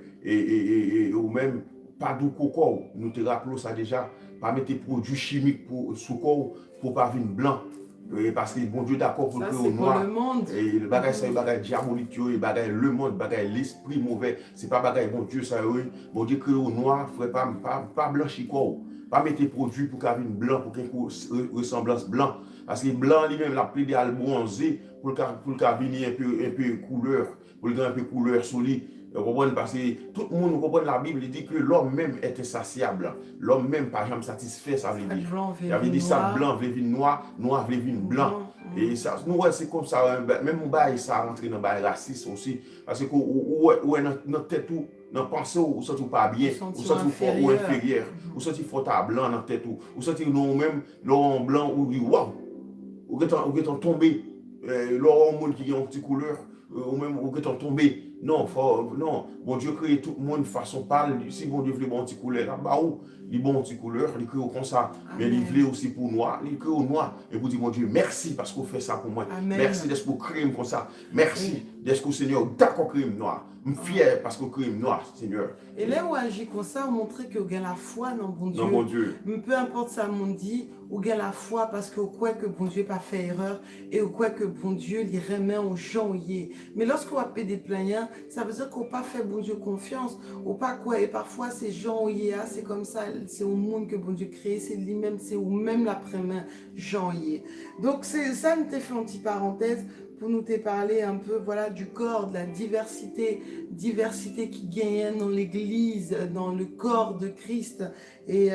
ou même, pas de coco, nous te rappelons ça déjà, pas mettre des produits chimiques sous corps pour pas venir blanc. Parce que bon Dieu d'accord pour le Ça, créer au c'est pour noir. le monde. Et le bagage, c'est le bagage diabolique, le bagage le monde, le bagage l'esprit mauvais. C'est pas bagage bon Dieu, ça, oui. Bon Dieu créé au noir, il ne faut pas blanchir corps. Pas mettre des produits pour qu'il vienne blanc, pour qu'il y ait une ressemblance blanc. Parce que blanc lui-même, la plaidé à le bronzer pour qu'il venir un peu couleur, pour qu'il ait un peu couleur solide. Parce que tout le monde comprend la Bible, il dit que l'homme même est insatiable. L'homme même, par exemple, satisfait, ça veut dire. Il avait dit ça, blanc veut venir noir, noir veut venir blanc. Et ça, nous, c'est comme ça, même on bail ça rentre dans le raciste aussi. Parce que notre tête, dans la pensée, ou senti pas bien, ou senti fort ou inférieur, ou senti fort à blanc dans la tête, ou senti nous-mêmes, l'homme blanc, ou dit waouh, ou est tombé, l'homme monde qui a une petite couleur, ou même ou est tombé. Non, non, bon Dieu crée tout le monde de façon pâle. Si bon Dieu veut bon petit couleur, là-bas où il bon petit couleur, il crée comme ça. Mais il veut aussi pour noir, il crée au noir. Et vous dit mon Dieu, merci parce que vous faites ça pour moi. Amen. Merci d'être pour créer comme ça. Merci d'être que Seigneur, d'accord crime noir. Je suis fier parce que crime noir, Seigneur. Et là où agit comme ça, on montre que vous avez la foi dans bon Dieu. Non, bon Dieu. Peu importe ça, on dit, vous avez la foi parce que vous croyez que bon Dieu n'a pas fait erreur et vous croyez que bon Dieu les remet aux gens. Mais lorsque vous avez des plaignants, ça veut dire qu'on n'a pas fait bon Dieu confiance. Ou pas quoi. Et parfois, ces gens, c'est comme ça, c'est au monde que bon Dieu crée, c'est lui-même, c'est ou même l'après-main, Jean. Donc, ça nous fait une petite parenthèse pour nous te parler un peu voilà, du corps, de la diversité qui gagne dans l'Église, dans le corps de Christ. Et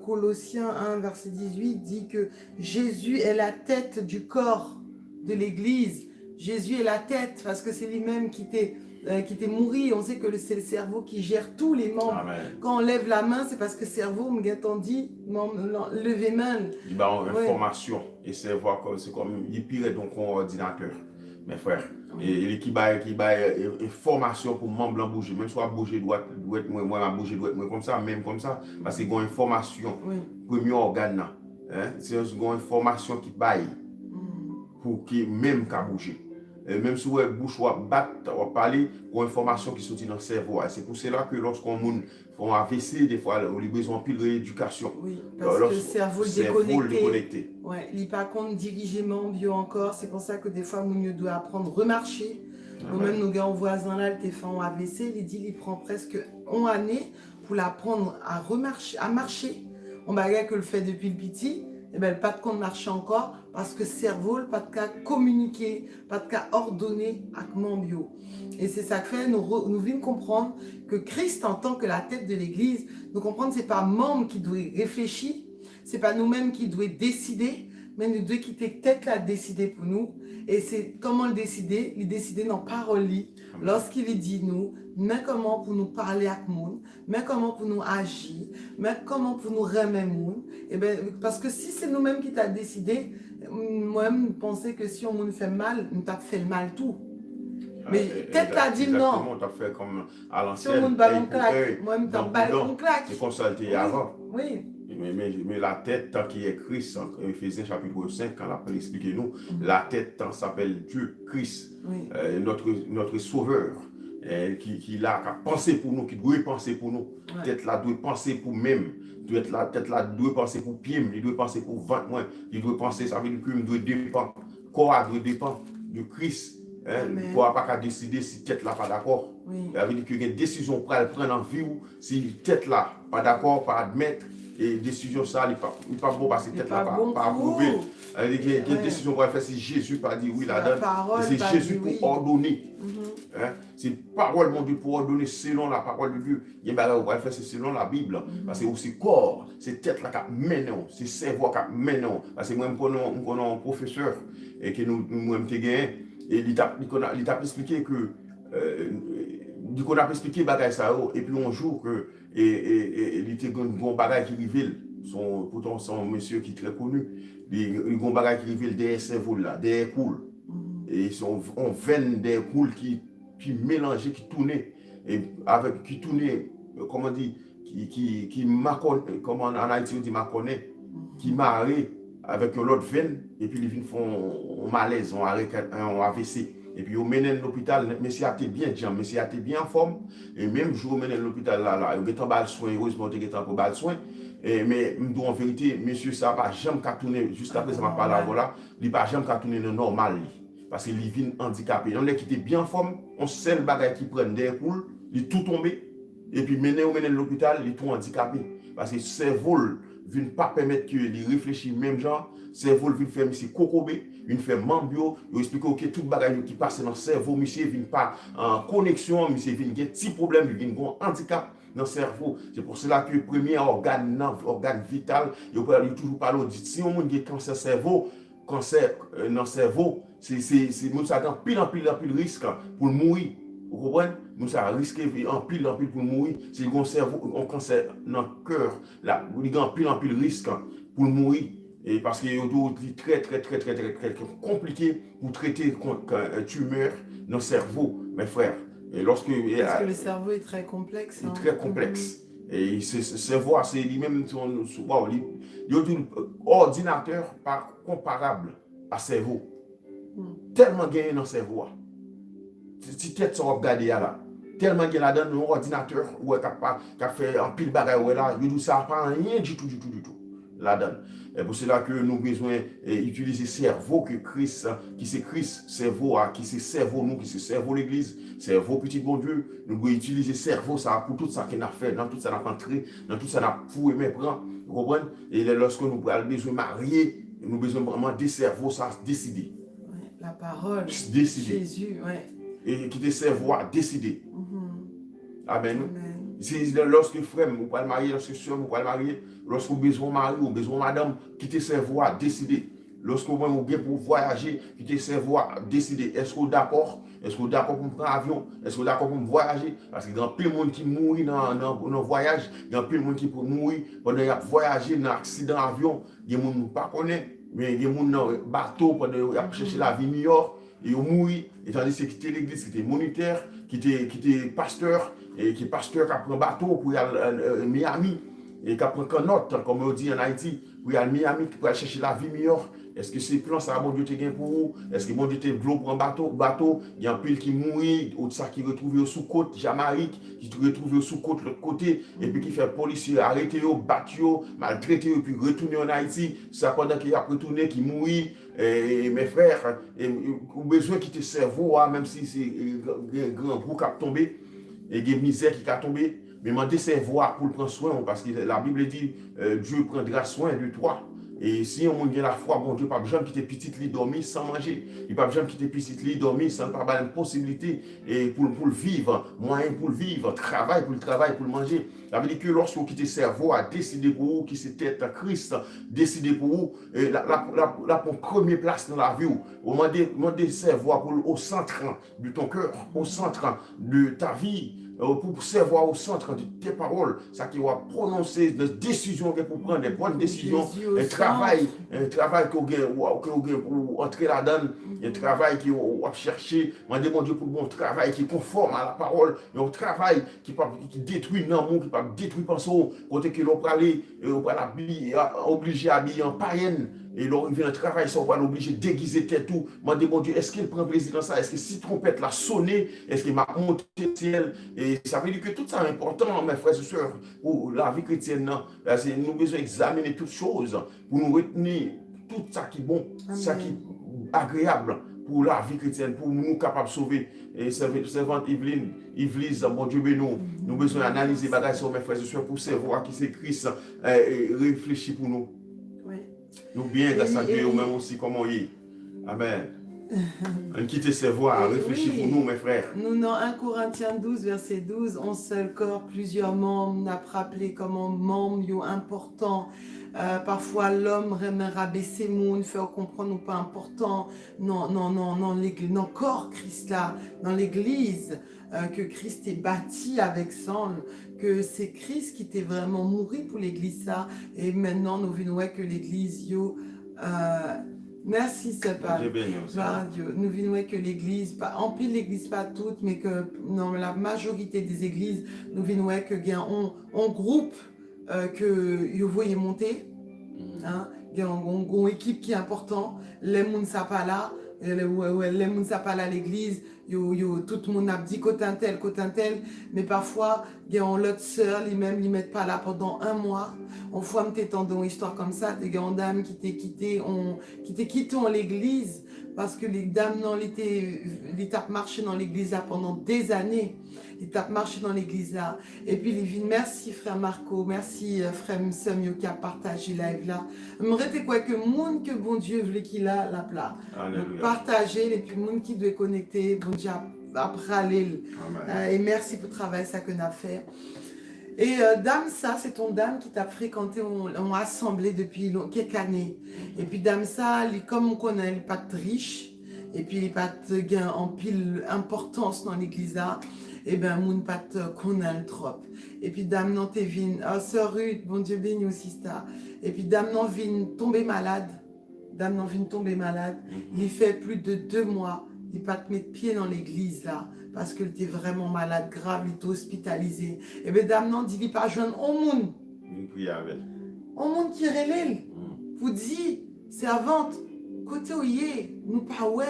Colossiens 1, verset 18 dit que Jésus est la tête du corps de l'Église. Jésus est la tête parce que c'est lui-même qui t'est mouru. On sait que c'est le cerveau qui gère tous les membres. Amen. Quand on lève la main, c'est parce que le cerveau, on dit, levez main. Il y a une information. Et c'est comme, il pire donc un ordinateur, mes frères. Et qui a une formation pour membre bouger. Même soit bouger droite, moi bouger droite, comme ça, même comme ça. Parce qu'il y a une formation. Premier organe. C'est une information qui baille pour qui même qu'à bouger. Même si vous bouche ou bat ou parler pour information qui sortit dans le cerveau. C'est pour cela que lorsqu'on fait un AVC, des fois, on a besoin de pile rééducation. Oui, parce que le cerveau est déconnecté. Ouais, il n'est pas contre dirigeement bio encore. C'est pour ça que des fois, on doit apprendre à remarcher. Nous-mêmes, nos gars voisins là, le fait un AVC, il dit qu'il prend presque 1 année pour l'apprendre à remarcher, à marcher. On va que le fait depuis le petit. Eh ben, pas de compte marcher encore parce que le cerveau, pas de cas communiquer, pas de cas ordonner avec mon bio. Et c'est ça que fait, nous venons comprendre que Christ, en tant que la tête de l'Église, nous comprendre que ce n'est pas membre qui doit réfléchir, ce n'est pas nous-mêmes qui doit décider, mais nous devons quitter tête là décider pour nous. Et c'est comment le décider? Il décider dans parole lorsqu'il dit nous, mais comment pour nous parler avec nous, mais comment pour nous agir, mais comment pour nous remettre nous. Et ben parce que si c'est nous-mêmes qui t'a décidé, moi-même pensais que si on nous fait mal, nous t'a fait le mal tout. Mais peut-être l'a dit non. On t'a fait comme à l'ancienne. Si on ballon claque, moi-même t'as ballon claque. C'est consulté avant. Oui. Mais la tête, tant qu'il est Christ, en Éphésiens chapitre 5, quand l'appelle expliquer nous, la tête, tant s'appelle Dieu, Christ, notre sauveur, qui a pensé pour nous, qui doit penser pour nous. Tête là doit penser pour même. Tête là doit penser pour pied, il doit penser pour ventre, il doit penser, ça veut dire que nous doit dépendre. Corps doit dépendre de Christ. Amen. Pour pas décider si tête là pas d'accord. Oui. Ça veut dire que une décision pour prendre en vie ou si tête là pas d'accord, pas admettre et décision ça il pas bon parce que tête là pas approuvé. Ça veut dire qu'il y a une décision pour faire si Jésus pas dit oui la donne. C'est Jésus pour ordonner. C'est parole mon Dieu pour ordonner selon la parole de Dieu. Il y a on va faire c'est selon la Bible parce que aussi corps, c'est tête là qui mène, c'est cerveau qui mène parce que moi je connais un professeur et que nous même te gagné et il t'a expliqué que qu'on a expliqué bagay ça et puis un jour que il était un bon bagay qui révèle pourtant son monsieur qui est très connu il bon bagay qui révèle des cerveaux là des coules et son on veine des coules qui mélangeaient qui tournaient et avec qui tournaient comment dire qui comment en Haïti on dit maconné qui marrait avec l'autre veine et puis ils font un malaise un AVC. Et puis, au mené l'hôpital, monsieur a été bien, monsieur a été bien en forme. Et même jour, au mené l'hôpital, là, il y a un soin, heureusement, il y a un soin. Mais, en vérité, monsieur, ça va jamais tourner, juste après, ça m'a parlé voilà, il ne va jamais tourner le normal. Parce qu'il vient handicapé. On est qui était bien en forme, on sait le bagage qui prend des poules, il est tout tombé. Et puis, mené l'hôpital, il est tout handicapé. Parce que le cerveau ne vient pas permettre qu'il réfléchisse même genre. Le cerveau vient faire monsieur cocobé. Il fait mambio, il explique que tout bagage qui passe dans le cerveau, monsieur vient pas en connexion, monsieur vient un petit problème, il vient un handicap dans le cerveau. C'est pour cela que le premier organe vital, il peut toujours parler de si on a un cancer cerveau, cancer dans le cerveau, c'est nous avons pile risque pour mourir. Vous comprenez? Nous avons risqué en pile pour mourir. C'est un cerveau, un cancer dans le cœur, là, il y a en pile risque pour mourir. Et parce qu'il est très compliqué pour traiter une tumeur dans le cerveau, mes frères. Et parce que le cerveau est très complexe. Il est très complexe. Et ce cerveau, c'est lui-même, ordinateur pas comparable à cerveau. Tellement gagné dans le cerveau. Si tête sont regardées là. Tellement gagné là-dedans, un ordinateur qui a fait un pile bagaille là, il dit ça pas rien du tout. Là-dedans. Et pour cela que nous avons besoin d'utiliser le cerveau que Christ, qui c'est Christ, cerveau, qui c'est cerveau nous, qui c'est cerveau l'église, cerveau petit bon Dieu. Nous devons utiliser le cerveau ça pour tout ça qu'on a fait, dans tout ça qu'on a entré, dans tout ça qu'on a fouillé, mais prend. Vous comprenez? Et lorsque nous avons besoin de marier, nous avons besoin vraiment des cerveaux, ça décider. Ouais, la parole. Décider. Jésus, ouais. Et qui te cerveau à décider. Amen. Amen. Lorsque frère, vous pouvez marier, lorsque soeur, vous pouvez marier, lorsque vous avez besoin de mari ou besoin de madame, quittez cerveau à décider. Lorsque vous avez besoin pour voyager, quittez cerveau à décider. Est-ce que vous êtes d'accord? Est-ce que vous êtes d'accord pour prendre l'avion? Est-ce que vous êtes d'accord pour voyager? Parce qu'il y a plein de monde qui mourit dans le voyage, il y a plein de monde qui mourir pendant qu'il a voyagé dans un accident d'avion. Il y a des gens qui ne connaissent pas, mais il y a des gens dans le bateau pendant qu'il a cherché la vie meilleure. Et ils mourir, et tandis que c'était l'église, qui était moniteur, qui était pasteur, et qui est pasteur qui a pris un bateau pour aller à Miami, et qui a pris un autre, comme on dit en Haïti, pour aller à Miami, pour aller chercher la vie meilleure. Est-ce que ces plans, ça a bon Dieu te gain pour vous? Est-ce que bon Dieu te glou pour un bateau? Il y a un pile qui mourit, ou ça qui retrouvé sous côte Jamaïque, qui retrouvé sous côte l'autre côté, et puis qui fait policier arrêter, battre, maltraiter, et puis retourner en Haïti. Ça pendant qu'il a retourné, qui mourit. Et mes frères, vous avez besoin de quitter le cerveau, même si c'est un grand groupe qui a tombé, et il y a une misère qui a tombé, mais demandez cerveau pour prendre soin, parce que la Bible dit Dieu prendra soin de toi. Et si on a la foi, bon Dieu, pas besoin de quitter petite lit dormir sans manger. Il pas besoin de quitter petite lit dormir sans pas avoir une possibilité et pour le vivre, moyen pour le vivre, travail pour le travail, pour le manger. Ça veut dire que lorsque vous quittez le cerveau à décider pour vous, qui c'est tête à Christ, décider pour vous, la première place dans la vie, vous demandez le cerveau au centre de ton cœur, au centre de ta vie. Pour savoir au centre de tes paroles, ça qui va prononcer des décisions pour prendre des bonnes décisions, un travail pour entrer là-dedans, un travail qui va chercher, demander mon Dieu pour bon travail qui est conforme à la parole, un travail qui détruit l'amour, qui ne peut pas détruire pensée, côté que l'on peut aller, obligé à habiller en païenne. Et là, il vient un travail, ça va l'obliger de déguiser tête tout. Demandez mon Dieu, est-ce qu'il prend plaisir dans ça? Est-ce que si trompette l'a sonné? Est-ce qu'il m'a monté le ciel? Et ça veut dire que tout ça est important, mes frères et sœurs, pour la vie chrétienne. Nous avons besoin d'examiner toutes choses pour nous retenir tout ça qui est bon, ça qui est agréable pour la vie chrétienne, pour nous capables de sauver. Et servante Yveline, Yvelise, bon Dieu, nous besoin d'analyser les bagages sur mes frères et sœurs pour savoir qui c'est Christ et réfléchir pour nous. Oui. Nous bien, grâce à Dieu, même aussi comment il est. Amen. On quitte ses voix, réfléchir pour nous, mes frères. Nous, dans 1 Corinthiens 12, verset 12, un seul corps, plusieurs membres, n'a rappelé comment membres sont importants. Parfois, l'homme remet rabaisser moun, faire comprendre ou pas important. Non, l'église, non, corps Christ là, dans l'église, que Christ est bâti avec sang, que c'est Christ qui t'est vraiment mouru pour l'église ça. Et maintenant, nous venons que l'église, merci, Seigneur. Nous venons que l'église, en pile l'église pas toutes, mais que dans la majorité des églises, nous venons que on groupe que vous voyez monter. Hein, il y a une équipe qui est importante. Les gens ne sont pas là. Les gens ne sont pas là à l'église. Tout le monde a dit côté un tel. Mais parfois, il y a l'autre sœur, ils ne mettent pas là pendant 1 mois. On fois dans une histoire comme ça, des grandes dames qui t'ont quitté en l'église parce que les dames les tapent marché dans l'église là pendant des années. Ils tapent marché dans l'église là. Et puis les vignes, merci frère Marco, merci frère Samio qui a partagé live là. Me rete quoi que monde que bon Dieu voulait qu'il a la plat. Partager et puis monde qui doit connecter, bon Dieu après aller. Et merci pour le travail ça que nous a fait. Et dame, ça, c'est ton dame qui t'a fréquenté en assemblée depuis quelques années. Et puis dame, ça, comme on connaît, elle n'est pas riche, et puis elle n'est pas gain en pile importance dans l'église là, et bien, moun pas connaît trop. Et puis dame, non, t'es vine, sœur Ruth, bon Dieu béni aussi ça. Et puis dame, non, vine tomber malade. Dame, non, vine tomber malade. Il fait plus de 2 mois. Il pas te mettre pied dans l'église là, parce qu'il était vraiment malade, grave, il était hospitalisé. Et bien, dame, non, dit, il pas joindre au monde. Au monde qui relève. Vous dites, c'est à vente. Côté où il est, nous pas ouais.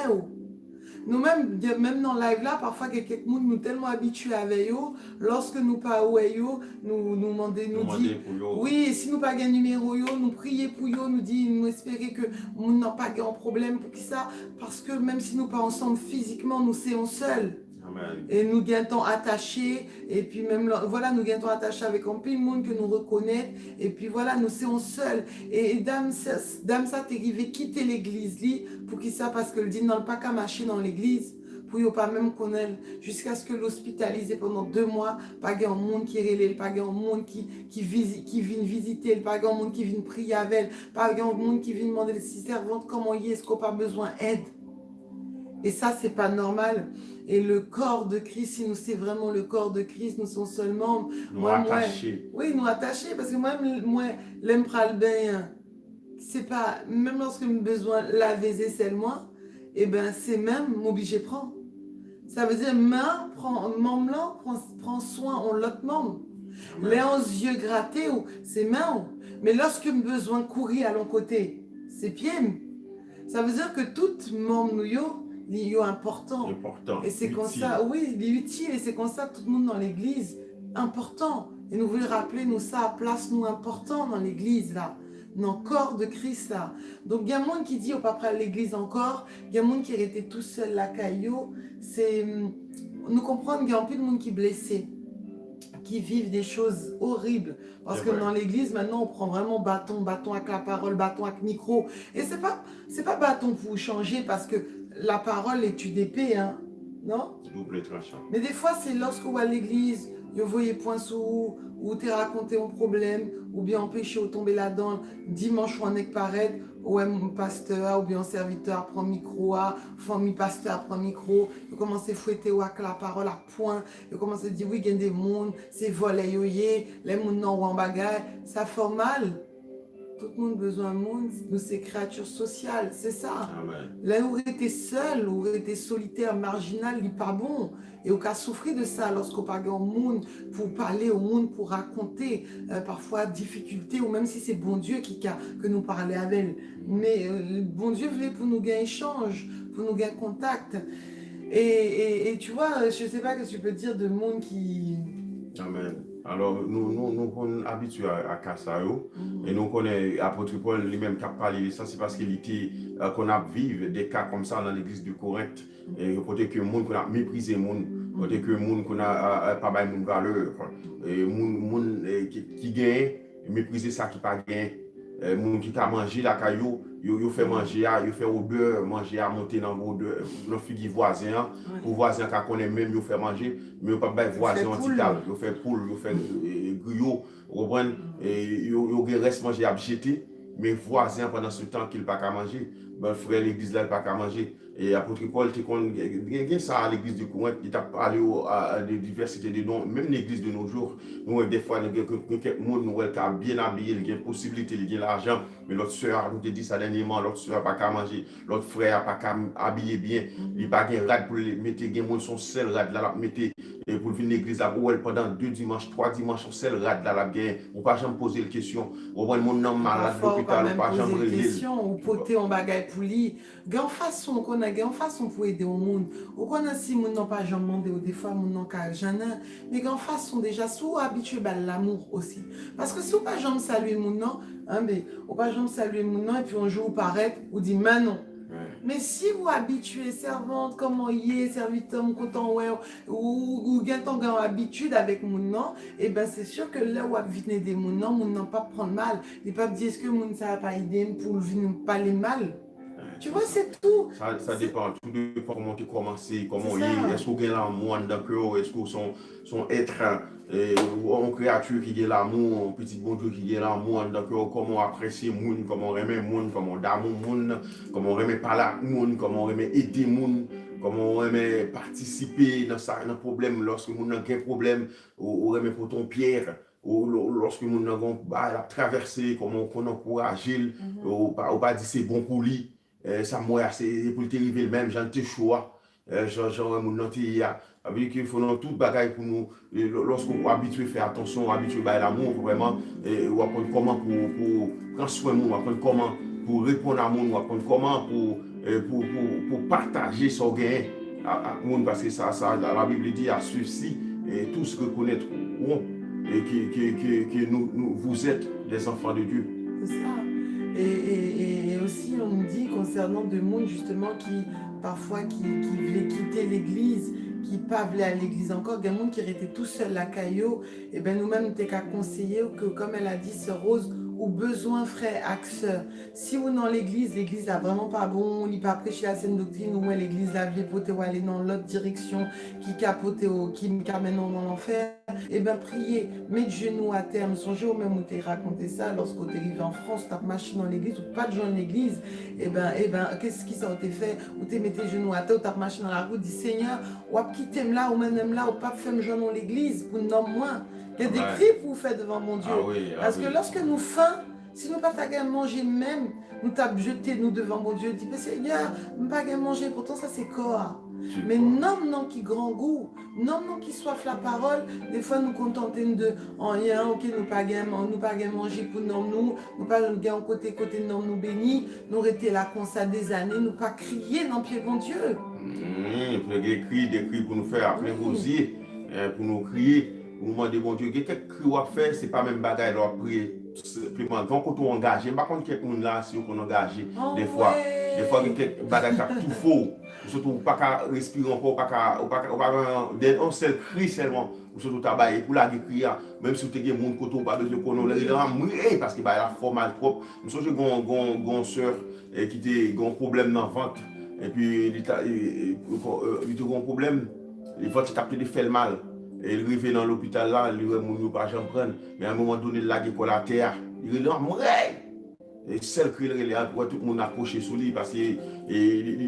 Nous-mêmes, même dans le live là, parfois, quelques monde nous tellement habitués avec eux, lorsque nous pas ouais, nous dit, oui, si nous pas un numéro, nous prier pour eux, nous dit, nous espérer que nous n'avons pas de problème pour qui ça, parce que même si nous pas ensemble physiquement, nous sommes seuls. Amen. Et nous gagnons attachés, et puis même, voilà, nous gagnons attachés avec un peu de monde que nous reconnaît, et puis voilà, nous sommes seuls. Et dame, ça t'est arrivé quitter l'église, pour qui ça, parce que le dit, non, pas qu'à marcher dans l'église, pour ne pas même connaître, jusqu'à ce que l'hospitaliser pendant 2 mois, pas un monde qui relève, pas un monde qui vient visiter, pas un monde qui vient prier avec elle, pas un monde qui vient demander si servante comment il est-ce qu'on n'a pas besoin d'aide. Et ça, c'est pas normal. Et le corps de Christ, si nous c'est vraiment le corps de Christ, nous sommes seulement nous attachés. Oui, nous attachés, parce que moi, l'aime pral bien, c'est pas, même lorsque j'ai besoin de laver les aisselles, moi, et ben c'est même m'obliger de prendre. Ça veut dire, membre prend soin en l'autre membre. Les 11 yeux grattés, c'est main. Mais lorsque j'ai besoin de courir à l'autre côté, c'est pied. Ça veut dire que tout membre nous est important. Et c'est comme ça, oui, il est utile. Et c'est comme ça tout le monde dans l'église, important. Et nous voulons rappeler, nous, ça, place nous important dans l'église, là. Dans le corps de Christ, là. Donc, il y a un monde qui dit, au papa à l'église encore, il y a un monde qui était tout seul, là, caillou. Nous comprenons qu'il y a un peu de monde qui est blessé, qui vivent des choses horribles. Parce que dans l'église, maintenant, on prend vraiment bâton avec la parole, bâton avec micro. Et c'est pas bâton pour changer, parce que la parole est une épée, hein, non? Double tranchant. Mais des fois, c'est lorsque vous à l'église, vous voyez point sous ou tu raconté un problème, ou bien empêché de tomber là-dedans, dimanche ou en paraître, ou un pasteur, ou bien un serviteur prend micro, famille pasteur prend micro, vous commencez à fouetter avec la parole à point, vous commencez à dire oui, il y a des mondes, c'est volé, les mondes non ou en bagaille, ça fait mal. Tout le monde a besoin de monde, nous c'est créatures sociales, c'est ça. Amen. Là où on était seul, où on était solitaire, marginal, il n'est pas bon. Et on a souffert de ça lorsqu'on parle au monde, pour parler au monde, pour raconter parfois difficultés, ou même si c'est bon Dieu que nous parlons avec. Mais bon Dieu voulait pour nous gagner échange, pour nous gagner contact. Et tu vois, je ne sais pas ce que tu peux dire de monde qui... Amen. Alors, nous sommes habitués à Kassayo et nous connaissons l'apôtre Paul lui-même qui a parlé de ça, c'est parce qu'il était qu'on a vécu des cas comme ça dans l'église de Corinthe et peut-être que le monde qu'on a méprisé le monde, peut-être que le monde qu'on a pas mal de valeur et le monde qui gagne, mépriser ça qui pas gagne. Les gens qui ont mangé la caillou, ils fait manger, ils fait au beurre, manger à monter dans le figue voisin, pour voisin qui connaît même, ils fait manger, mais ils pas faire voisin en tital, ils fait poule, ils fait griot, vous comprenez, ils reste manger à jeter, mais voisin pendant ce temps qu'il pas qu'à manger, ben frère l'église là il pas qu'à manger. Et apôtre Paul, il y a ça à l'église de Corinthe, il a parlé à des diversités de dons, même l'église de nos jours, nous, des fois, quelqu'un nous a bien habillé, il y a une possibilité, il y a l'argent, mais l'autre soeur, nous te dit ça dernièrement, l'autre soeur n'a pas qu'à manger, l'autre frère n'a pas qu'à habiller bien, il n'a pas qu'à rad pour mettre, il y a son seul rad là, mettre, et pour venir l'église là, pendant 2 dimanches, 3 dimanches, son seul rad là, on ne pas jamais poser la question, on voit mon nom malade, l'hôpital, on ne pas jamais poser la question, ou poter en bagaille pour lui, gagne façon qu'on a, gagne façon pour aider au monde, ou qu'on a si mon nom pas jamais demandé, ou des fois mon nom qu'à jamais, mais gagne façon déjà, sous habitué à l'amour aussi. Parce que si on pas jamais saluer mon nom, hein, mais on pas jamais saluer mon nom, et puis un jour paraît, ou dit mais non. Mais si vous habituez servante, comment y est, serviteur, mon content, ouais, ou bien ton gars habitude avec mon nom, et ben c'est sûr que là où vous venez des mon nom pas prendre mal. Il pas dire est-ce que mon ça va pas aider pour venir parler mal. Tu vois, c'est tout. Ça dépend, tout dépend comment tu commences, comment il est, est-ce qu'il y a l'amour dans le cœur, est-ce que son être, une créature qui a l'amour, un petit bon Dieu qui a l'amour dans le cœur, comment apprécier le monde, comment aimer le monde, comment d'amour le monde, comment aimer parler avec le monde, comment aimer aider le monde, comment aimer participer dans un problème, lorsque le monde a un problème, ou aimer pour ton pierre. Ou lorsque nous avons traversé, comment on encourage, ou pas dire c'est bon pour lui. Ça moi c'est pour te arriver le même j'en te choix genre mon nanti avec qu'il faut tout bagaille pour nous lorsqu'on est habitué à faire attention habitué à l'amour vraiment ou apprendre comment pour prendre soin de nous apprendre comment pour répondre à mon apprendre comment pour partager son gain à monde parce que ça la Bible dit à ceux-ci et tous reconnaîtront et que nous vous êtes des enfants de Dieu. C'est ça. Et aussi, on nous dit concernant des monde justement qui, parfois, qui voulaient quitter l'église, qui ne pas voulaient à l'église encore, des gens qui étaient tout seuls à Caillot, et bien nous-mêmes, nous t'es qu'à conseiller que, comme elle a dit, Sœur Rose, ou besoin, frère, axeur. Si vous dans l'église n'a vraiment pas bon, il pas prêcher la saine doctrine, ou l'église a viépoté ou aller dans l'autre direction, qui capote qui m'amène dans l'enfer, et bien priez, mettez genoux à terme, songez au même où tu raconté ça, lorsque tu arrivé en France, tu as marché dans l'église, ou pas de gens dans l'église, et ben, qu'est-ce qui ça a été fait, ou tu mettez genoux à terre, ou tu as marché dans la route, dis Seigneur, ou quitter là, ou même là, ou pas faire gens dans l'église, pour non moins. Il y a des cris pour faire devant mon Dieu. Parce que lorsque nous faim, si nous pas à manger même, nous t'as jeté nous devant mon Dieu, dit mais Seigneur, nous pas à manger, pourtant ça c'est corps. Mais non qui grand goût, non qui soif la parole, des fois nous contenter de en rien, ok nous pas à manger pour nous pas gain côté nous bénis, nous rester là comme ça des années, nous pas crier dans pied bon Dieu. Des cris pour nous faire plein gosier, pour nous crier. Pour demander bon Dieu, quelques cris à faire, c'est pas même bagaille à prier. Simplement, quand on est engagé, par contre, quelqu'un là, si on est engagé, des fois, quelques bagailles tout faux, surtout pas qu'à respirer encore, pas qu'à un seul cri seulement, surtout tabac, pour la crier, même si tu as des gens qui pas besoin de connaître, il a mourir parce qu'il a la forme mal propre. Je sais que j'ai une soeur qui a un problème dans le ventre, et puis il a un problème, le ventre t'a fait mal. Et il arrive dans l'hôpital là, il ne pas jamais prendre. Mais à un moment donné, il a la terre. Il est là, mourir. Et celle qui est là, tout le monde accroché sur lui parce qu'il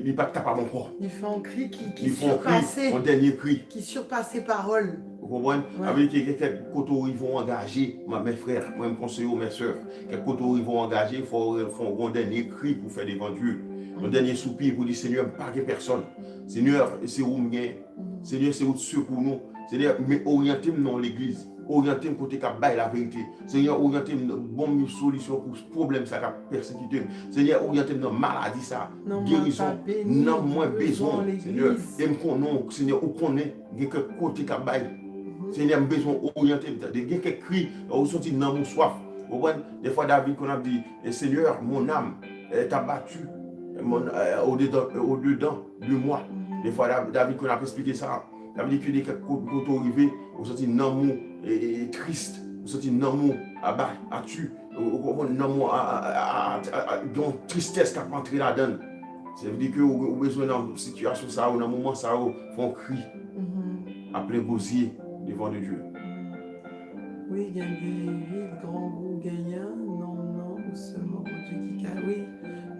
n'est pas capable encore. Il fait un cri qui surpasse. Un dernier cri. Qui surpasse ses paroles. Vous comprenez? Avec quelques côtés ils vont engager, mes frères, moi je conseille mes soeurs, quelques côtés ils vont engager, il faut un dernier cri pour faire devant Dieu. Un dernier soupir pour dire Seigneur, pas de personne. Seigneur, c'est où nous Seigneur, c'est où tu pour nous. C'est-à-dire, mais orientez-moi dans l'église, orientez-moi côté qui a la vérité. Seigneur, orientez-moi dans bonne solution pour ce problème ça qui a persécuté. Seigneur, orientez-moi dans maladie ça, guérison. Non, moins besoin. Seigneur, et Seigneur, où qu'on est, il y a que côté qui a Seigneur, besoin orienter. Il y a quelques cris, ou sorti dans mon soif. Des fois, David, qu'on a dit, Seigneur, mon âme est abattue au-dedans de moi. Des fois, David, qu'on a expliqué ça. David dit que des côtés arrivés, on sorti dans mon triste, on sorti dans mon abattu, dans mon tristesse qui a entré là-dedans. Ça veut dire que vous avez besoin dans une situation, ça, ou dans un moment, ça, font cri, appeler gosier devant de Dieu. Oui, il y a des grands goûts gagnants. Non, ou seulement bon Dieu qui a. Oui,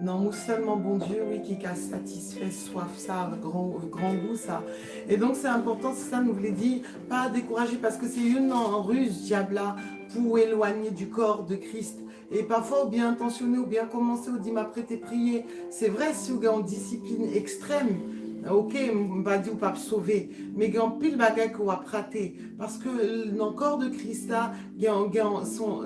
non, ou seulement bon Dieu, oui, qui a satisfait soif, ça, grand goût, ça. Et donc, c'est important, c'est ça, nous voulait dire, pas décourager, parce que c'est une ruse, diable, pour éloigner du corps de Christ. Et parfois, ou bien intentionné, ou bien commencé, ou dit m'apprêter prier. C'est vrai, si vous avez une discipline extrême, ok, on va dire pas sauver, mais il y a un pile bagaille qu'on va prater. Parce que dans le corps de Christ, là,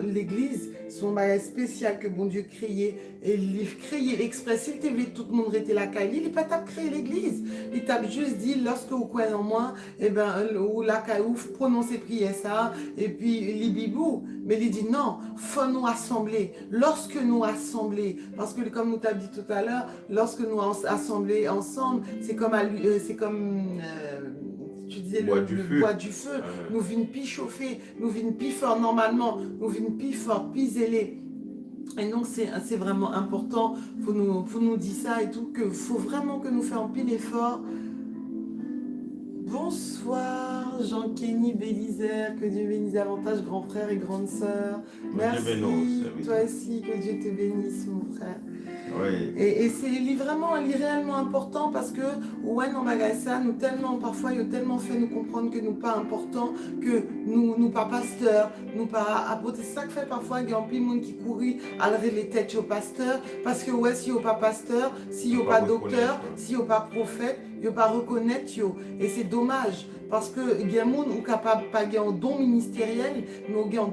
l'église, son bagage spécial que bon Dieu créé, et il créé exprès. S'il t'avait tout le monde était la caille, il n'est pas t'a créé l'église. Il t'a juste dit, lorsque vous croyez en moi, et ben, ou la caille, prononcez prier ça, et puis libibou. Mais il dit non, faut nous assembler. Lorsque nous assembler, parce que comme nous t'a dit tout à l'heure, lorsque nous assembler ensemble, c'est comme tu disais le bois du feu, nous vînes plus chauffer, nous vînes plus fort normalement, nous vînes plus fort, plus zélés. Et donc c'est vraiment important, faut nous dire ça et tout, que faut vraiment que nous fassions pile effort. Bonsoir Jean-Kenny Bélizer, que Dieu bénisse davantage, grand frère et grande sœur. Merci, toi aussi, que Dieu te bénisse mon frère. Oui. Et c'est vraiment réellement important parce que ouais non ça nous tellement parfois il a tellement fait nous comprendre que nous pas important, que nous pas pasteurs, nous pas apôtres. C'est ça que fait parfois il y a un peu de monde qui courit à lever les têtes au pasteur parce que ouais si il n'y a pas pasteur, si il n'y a pas docteur, si il n'y a pas prophète, il n'y a pas reconnaître yo. Et c'est dommage parce que il y a des gens qui sont capables pas un don ministériel, mais ils ont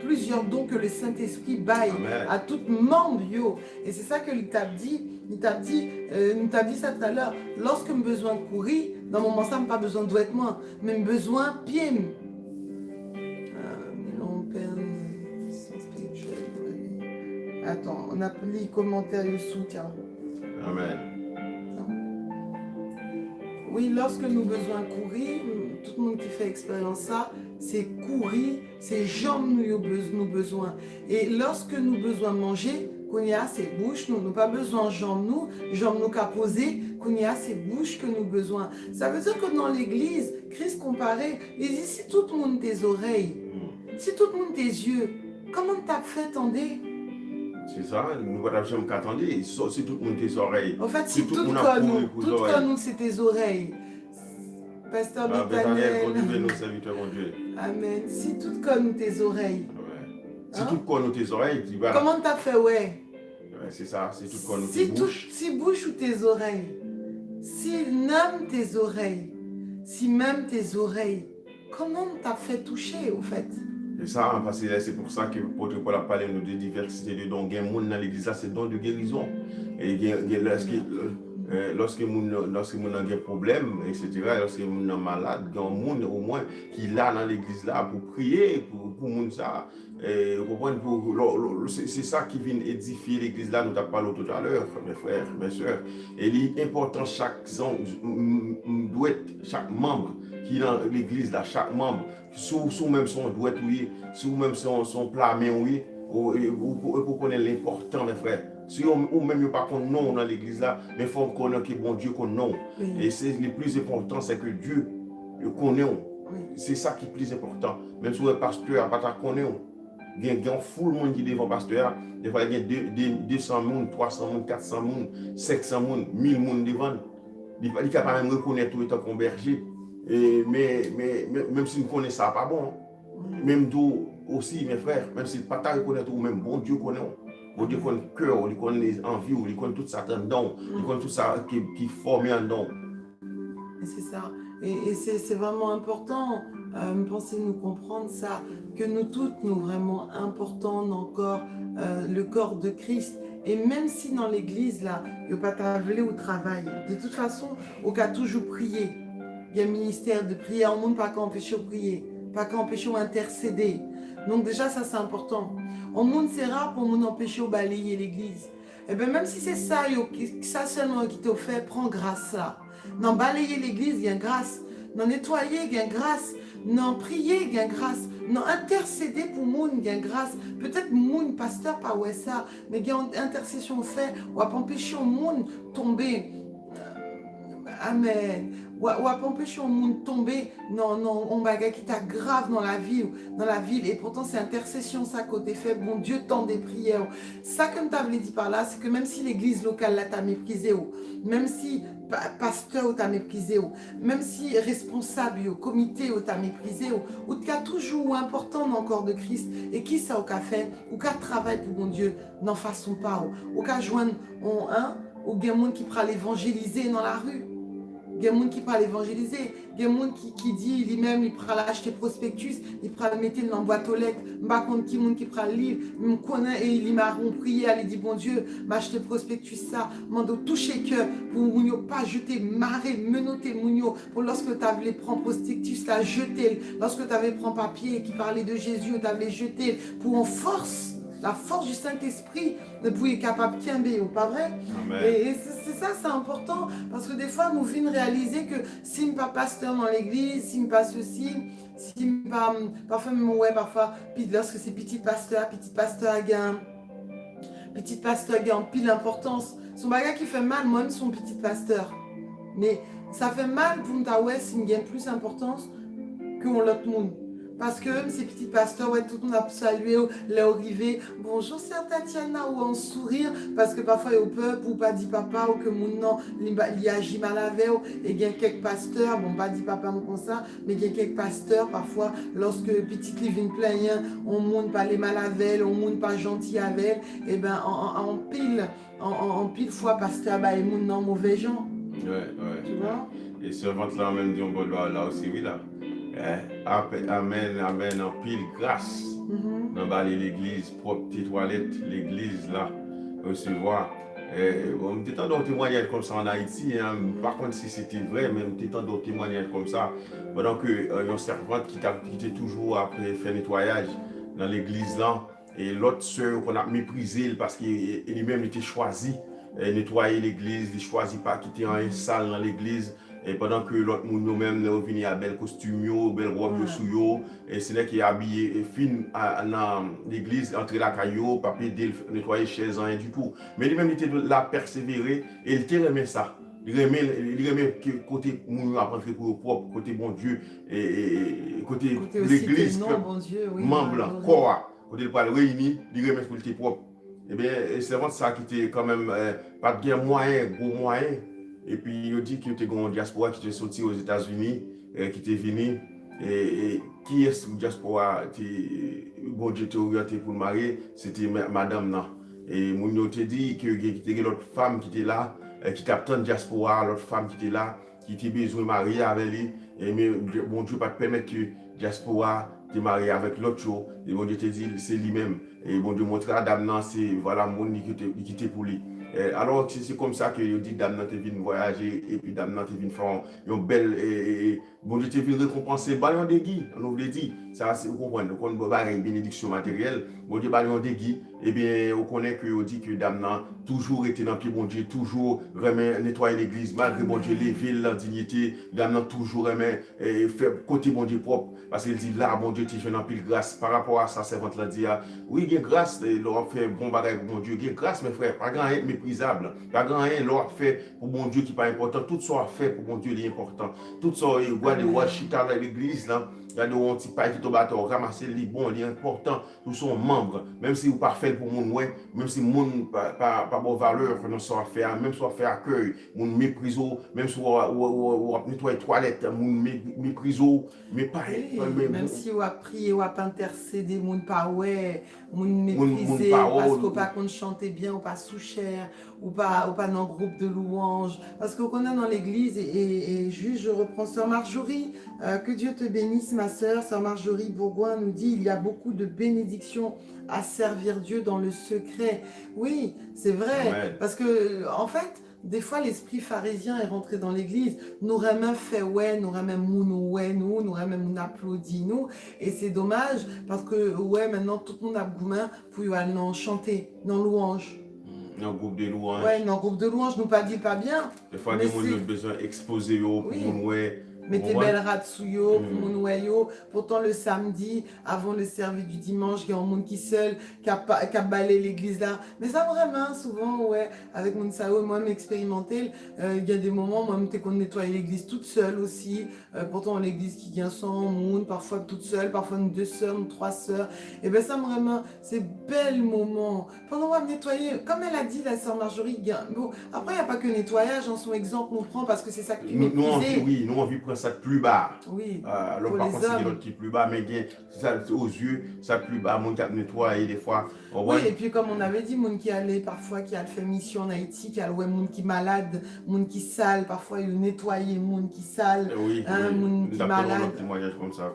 plusieurs dons que le Saint-Esprit baille à tout membre yo. Et c'est ça que il t'a dit, nous t'a dit ça tout à l'heure. Lorsque j'ai besoin de courir, dans mon moment ça, j'ai pas besoin de moi, mais j'ai besoin de pied. On perd son spirituel. Attends, on a pris les commentaires de soutien. Amen. Oui, lorsque nous avons besoin de courir, tout le monde qui fait expérience ça, c'est courir, c'est jambes nous avons besoin. Et lorsque nous avons besoin de manger, qu'on y a c'est bouche, nous n'avons pas besoin de jambes nous qu'à poser, qu'on y a c'est bouche que nous avons besoin. Ça veut dire que dans l'église, Christ comparé, il dit si tout le monde tes oreilles, si tout le monde tes yeux, comment t'as fait tendez? C'est ça, nous ne pouvons pas attendre, si tout le monde tes oreilles. En fait, si tout le monde c'est tes oreilles. Pasteur Béthanel. Amen. Si tout comme tes oreilles. Si tout comme tes oreilles, tu vas. Comment t'as fait, ouais? C'est ça, c'est tout comme tes bouches. Si bouche ou tes oreilles. Si même tes oreilles. Si même tes oreilles. Comment t'as fait toucher, au fait? C'est ça, parce que c'est pour ça que l'apôtre Paul a parlé de diversité de dons. Il y a un monde dans l'église, c'est don de guérison. Et lorsque mon a des problèmes, etc., lorsque mon est malade, il y a un monde au moins qui est là dans l'église là pour prier pour monde ça. C'est ça qui vient édifier l'église là, nous avons parlé tout à l'heure, mes frères, mes soeurs. Et il est important chaque membre qui est dans l'église là, chaque membre, sous même son doigt, sous même son plat main, pour connaître l'important, mes frères. Si on même pas qu'on non dans l'église là, mais il faut connaître que bon Dieu qu'on non. Et c'est le plus important, c'est que Dieu le connaît. C'est ça qui est plus important. Même si le pasteur n'a pas connaît. Il y a un full monde qui est devant le pasteur. Des fois, il y a 200 personnes, 300 personnes, 400 personnes, 700 personnes, 1000 personnes devant. Il n'est pas même reconnaître tout étant comme berger. Mais même si nous connaissons ça, pas bon. Même nous aussi, mes frères, même si le pas reconnaître ou même bon Dieu connaît. Bon Dieu connaît le cœur, il connaît les envies, il connaît tout ça dedans, il connaît tout ça qui forme en dedans. C'est ça. Et c'est vraiment important, pensez nous comprendre ça, que nous toutes, nous vraiment importants encore le corps de Christ. Et même si dans l'église, là, il n'y a pas tablé au travail, de toute façon, on a toujours prié. Il y a un ministère de prière, on ne peut pas qu'empêcher de prier. pas qu'empêcher ou intercéder. Donc déjà, ça c'est important. On monde c'est rare pour nous empêcher ou balayer l'église. Et bien même si c'est ça, ça seulement qui t'a fait, prends grâce là. Non, balayer l'église, il y a grâce. Non, nettoyer, il y a grâce. Non, prier, il y a grâce. Non, intercéder pour moun, il y a grâce. Peut-être moun, pasteur, pas ouais ça, mais il y a une intercession fait, ou à empêcher moun tomber. Amen. Ou à empêcher au monde de tomber non, on bagaille qui t'a grave dans la ville. Et pourtant, c'est intercession, ça, côté fait. Bon Dieu, tend des prières. Ça, comme tu avais dit par là, c'est que même si l'église locale, là, t'a méprisé, ou même si pasteur, t'a méprisé, ou même si responsable, ou comité, t'a méprisé, ou t'as toujours important dans le corps de Christ, et qui ça, au qu'a fait, ou qu'a travaille pour mon Dieu, n'en façon pas, ou qu'a joindre, ou il y a des gens qui prennent l'évangéliser dans la rue. Il y a des gens qui parlent évangéliser. Il y a des gens qui dit lui-même, il prend l'acheter prospectus, il prend le mettre dans la boîte aux lettres. Je ne sais pas qui prend le livre, je me connais et il m'a prié, il dit bon Dieu, m'acheter prospectus ça, mando toucher cœur pour ne pas jeter, marrer, menotter mounio, pour lorsque tu avais prendre prospectus là, jeter, lorsque tu avais prendre papier qui parlait de Jésus, tu avais jeté pour en force. La force du Saint-Esprit ne pouvait être capable de tirer, pas vrai? Amen. Et c'est ça, c'est important, parce que des fois, nous venons réaliser que si je ne suis pas pasteur dans l'église, si je ne suis pas ceci, si je ne suis pas, parfois, parfois, puis lorsque c'est petit pasteur a en pile importance. Son bagage qui fait mal, moi, son petit pasteur. Mais ça fait mal pour nous, si il gagne plus d'importance que l'autre monde. Parce que ces petits pasteurs, tout le monde a salué, leur arrivé, bonjour sœur Tatiana, ou en sourire, parce que parfois il y a au peuple, ou pas dit papa, ou que mon nom, il agit mal avec, et il y a quelques pasteurs, bon, pas dit papa comme ça, mais il y a quelques pasteurs, parfois, lorsque petit li vient plein, on monte pas les mal avec, on monte pas gentil avec, et ben en pile fois, pasteur, bah, il monte dans mauvais gens. Ouais. Tu vois? Et ce ventre-là, même dit, on va là aussi, oui, là. Amen, en pile grâce. Dans l'église, propre, tes toilettes, l'église là, recevoir. On me tant d'autres témoignages comme ça en Haïti. Par contre, si c'était vrai, même tant d'autres témoignages comme ça. Pendant que une servante qui était toujours après faire nettoyage dans l'église là, et l'autre soeur qu'on a méprisé parce qu'il lui-même était choisi nettoyer l'église, il ne choisit pas quitter une salle dans l'église. Et pendant que l'autre monde nous-mêmes est venu à bel costume, belle robe sous yo, et c'est là qui est habillé fin dans l'église, entre la caillou, papier nettoyer chaise, rien du tout. Mais lui-même il était là persévérer et il était remet ça. Il remet côté moun apprendre pour propre, côté bon Dieu et côté l'église, membre, corps, côté le parle réuni, il remet pour le propre. Eh bien, c'est vraiment ça qui était quand même pas de moyen, gros moyen. Et puis, il dit qu'il y a une diaspora qui était sorti aux États-Unis, qui était venu. Et qui est cette diaspora qui bon Dieu t'a orienté pour le marier? C'était madame là. Et mon te dit qu'il y avait l'autre femme qui était là, qui captait une diaspora, l'autre femme qui était là, qui était besoin de marier avec lui. Et mais bon Dieu pas te permettre que diaspora te marie avec l'autre chose. Et bon Dieu te dit c'est lui-même. Et bon Dieu montre à dame là, c'est voilà mon qui était pour lui. Alors c'est comme ça que je dis dame nan te vin voyager et puis dame nan te vin faire une belle bon Dieu te vin récompenser ballon de guy on vous le dit ça c'est vous comprendre qu'on va une bénédiction matérielle bon Dieu ballon de guy et bien on connaît que on dit que dame nan toujours été dans pied bon Dieu toujours remet nettoyer l'église malgré bon Dieu lever la dignité dame nan toujours remet faire côté bon Dieu propre parce qu'il dit là bon Dieu tu fais dans pile grâce par rapport à ça servante là dit oui il y a grâce leur fait bon bagage bon Dieu il y a grâce mes frères pas grand méprisable. Pas grand rien leur fait pour mon Dieu qui n'est pas important. Tout ça fait pour mon Dieu est important. Tout ça, il y a des washita dans l'église là. Il y a des petits pailles qui tombent à terre, ramasser les bons, les importants, tous sont membres. Même si vous pas fait pour mon ouais, même si mon pas bonne valeur, non soit faire, même soit faire accueil, mon méprise, même si on nettoyer toilette, mon méprise, mais pas. Même si on a prié, on a intercédé, mon pas ouais, mon méprisé, parce qu'on pas qu'on chantait bien, ou pas sous cher, ou pas dans un groupe de louanges, parce qu'on est dans l'église et juste je reprends Sœur Marjorie, que Dieu te bénisse ma sœur Marjorie Bourgoin nous dit il y a beaucoup de bénédictions à servir Dieu dans le secret. Oui, c'est vrai, parce que en fait des fois, l'esprit pharisien est rentré dans l'église. Nous même fait ouais, nous même moun ouais, nous même moun applaudi nous. Et c'est dommage parce que ouais, maintenant tout le monde a goût pour y aller chanter, dans louange. Dans le groupe de louanges. Ouais, dans le groupe de louanges, nous pas dit pas bien. Des fois, des gens ont besoin d'exposer pour moun ouais. Mettez belle rate sous yo, pour mon noyau. Pourtant, le samedi, avant le service du dimanche, il y a un monde qui seul, qui a balayé l'église là. Mais ça, vraiment, souvent, ouais, avec mon sao, moi, m'expérimenter, il y a des moments, moi, m'étais qu'on nettoie l'église toute seule aussi. Pourtant, l'église qui vient sans monde, parfois toute seule, parfois une 2 sœurs, une 3 sœurs. Et ben ça, vraiment, c'est bel moment. Pendant moi, nettoyer, comme elle a dit, la sœur Marjorie, bon, après, il n'y a pas que nettoyage, en son exemple, on prend parce que c'est ça qui nous, on vit ça de plus bas. Oui. Alors, par contre, c'est l'autre qui est plus bas, mais ça, aux yeux, ça plus bas, mon qui a nettoyé des fois. Oui, et puis comme on avait dit, mon qui allait parfois, qui a fait mission en Haïti, qui a ouais, mon qui malade, mon qui sale, parfois il nettoyait, mon qui sale, oui, mon qui malade. Un témoignage comme ça.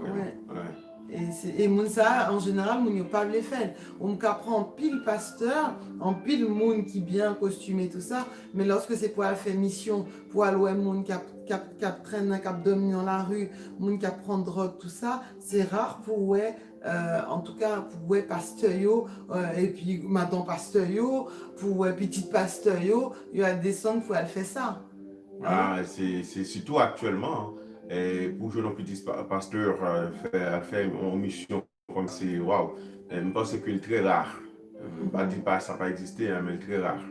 Et moun ça, en général, moun yo pas les faire. On prend en pile pasteur, en pile moun qui bien costumé tout ça, mais lorsque c'est pour aller faire mission, pour aller ouais, moun qui traîne, qui domine dans la rue, moun qui prend drogue, tout ça, c'est rare pour ouais, en tout cas pour ouais pasteur yo, et puis madame pasteur yo, pour ouais petite pasteur yo, il a descendre pour aller faire ça. C'est surtout actuellement. Et pour jouer un petit pasteur faire une mission comme c'est waouh, je pense que c'est très rare. Pas dire pas ça n'a pas existé, mais très rare.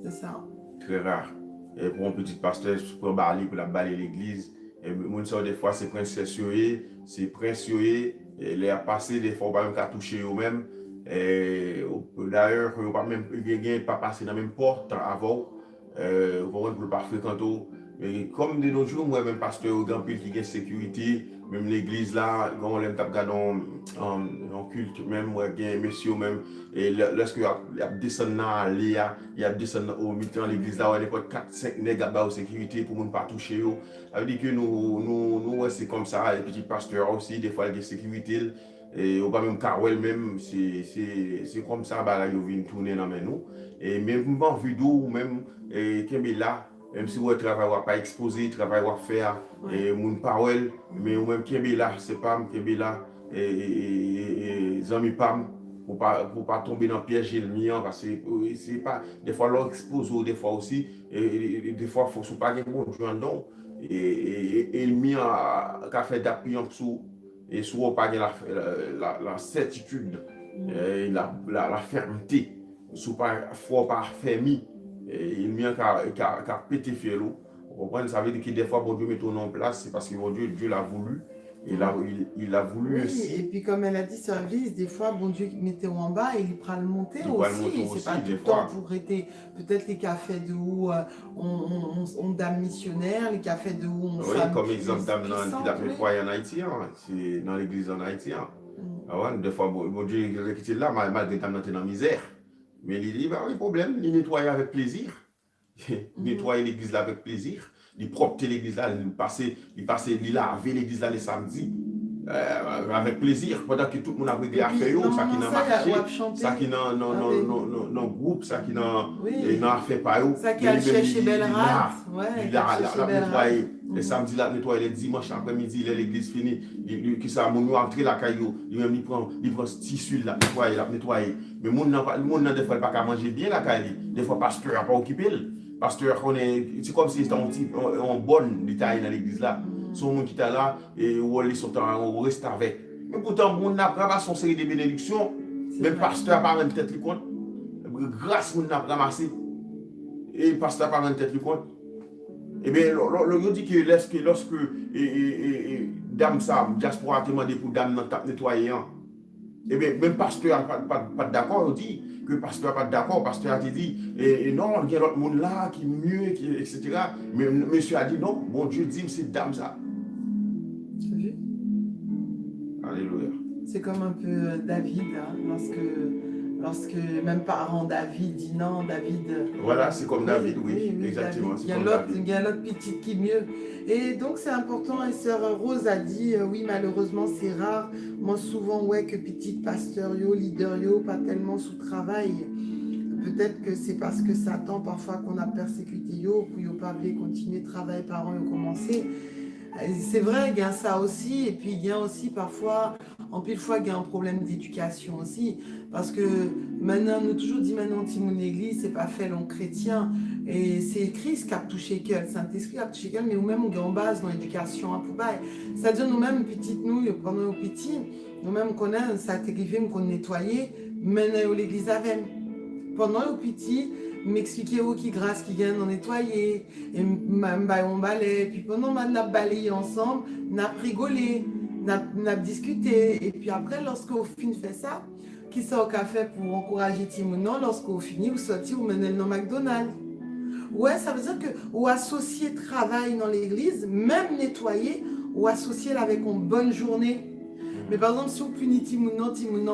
C'est ça. Très rare. Et pour un petit pasteur, pour balayer l'église, et des fois c'est princesse, c'est prince, et les a passé des fois pas même qu'à toucher eux-mêmes. D'ailleurs, on pas même pas passer dans la même porte avant, pour ne pas fréquenter. Mais comme de nos jours, moi, même pasteur au grand pile qui a sécurité, même l'église là, quand on l'aime regarder en culte, même moi, bien messieurs même, et lorsque il y a descendu dans l'Éa, il y a descendu au milieu de l'église là, il y a 4-5 nègres de sécurité pour ne pas toucher. Ça veut dire que nous c'est comme ça, les petits pasteurs aussi, des fois il y a des sécurités, et au pas même Carwell même, c'est comme ça, bah là, ils viennent tourner dans nous. Et même en vidéo, même, Kembe là, même si vous travaillez pas exposé, travail à faire, et mon parole, mais même qui est là, c'est pas qui est là, et amis pam pour pas tomber dans le piège le mien parce que c'est pas des fois l'on expose des fois aussi, et des fois faut pas gagner bon joindon et le mien a fait d'appui en dessous et souvent pas la certitude, la fermeté, sous pas faut pas fermer. Et il vient qu'à péter fiello. Vous comprenez? Ça veut dire que des fois, bon Dieu met ton nom en place, c'est parce que bon Dieu l'a voulu. Il a voulu. Oui, et puis comme elle a dit, service, des fois, bon Dieu mettait en bas et il prend le monter aussi. C'est pas tout le temps pour arrêter. Peut-être les cafés de où on dame missionnaire, les cafés de où on oui, comme exemple dame qui a fait foyer en Haïti, c'est dans l'église en Haïti. Des fois, bon Dieu il quitté là, malgré dame dans la misère. Mais il dit, bah oui, problème, il nettoie avec plaisir. Nettoyer l'église là avec plaisir. Il propter l'église là, il laver l'église là le samedi. Avec plaisir. Pendant que tout le monde a réglé à faire, ça qui n'a marché, ça qui n'a dans groupe, ça qui n'a fait pas. Ça qui a cherché belle race. Il a nettoyé. Le samedi, il a nettoyé. Le dimanche après-midi, l'église finie. Qui ça, mon entré la caillou. Il prend ce tissu là, il a nettoyé. Mais le monde n'a des fois pas qu'à manger bien la caillou. Des fois, pasteur n'a pas occupé. Pasteur, c'est comme si c'était un bon détail dans l'église là. Son monde qui était là et où ils sont au reste avec. Mais pourtant, on n'a pas son série de bénédictions. Même pasteur n'a pas rendu tête du compte. Grâce, on n'a pas ramassé. Et pasteur n'a pas rendu tête du compte. Et bien, on dit que lorsque dame ça, diaspora a demandé pour dame nettoyer, et bien, même pasteur n'a pas d'accord, on dit que pasteur n'a pas d'accord, pasteur a dit, et non, il y a l'autre monde là qui est mieux, etc. Mais monsieur a dit non, bon Dieu dit, c'est dame ça. Tu as vu? Alléluia. C'est comme un peu David, lorsque même parent David dit non, David. Voilà, c'est comme David, oui exactement. Il y a l'autre petite qui est mieux. Et donc c'est important, et sœur Rose a dit, oui malheureusement c'est rare, moi souvent ouais que petite pasteur yo, leader yo, pas tellement sous travail. peut-être que c'est parce que Satan parfois qu'on a persécuté yo pour yo pas voulu continuer de travailler par an yo commencer. C'est vrai, il y a ça aussi, et puis il y a aussi parfois, en pile fois, il y a un problème d'éducation aussi, parce que maintenant, nous toujours dit maintenant, Timon l'église, c'est pas fait long chrétien, et c'est Christ qui a touché qu'elle, Saint-Esprit qui a touché qu'elle, mais nous-mêmes, on est en base dans l'éducation, hein, pour bail. C'est-à-dire, nous-mêmes, petites nous, pendant nos petits, nous-mêmes, qu'on a, ça t'est arrivé, qu'on nettoyait, maintenant, l'église avec. Pendant nos petits, m'expliquer où qui grâce qui vient d'en nettoyer et on balai puis pendant qu'on a balayé ensemble on a rigolé on a discuté et puis après lorsqu'on finit fait ça qui sort au café pour encourager Timon lorsqu'on finit vous sortez vous menez dans McDonald's ouais ça veut dire que ou associer travail dans l'église même nettoyer ou associer avec une bonne journée. Mais par exemple, si on punit Timon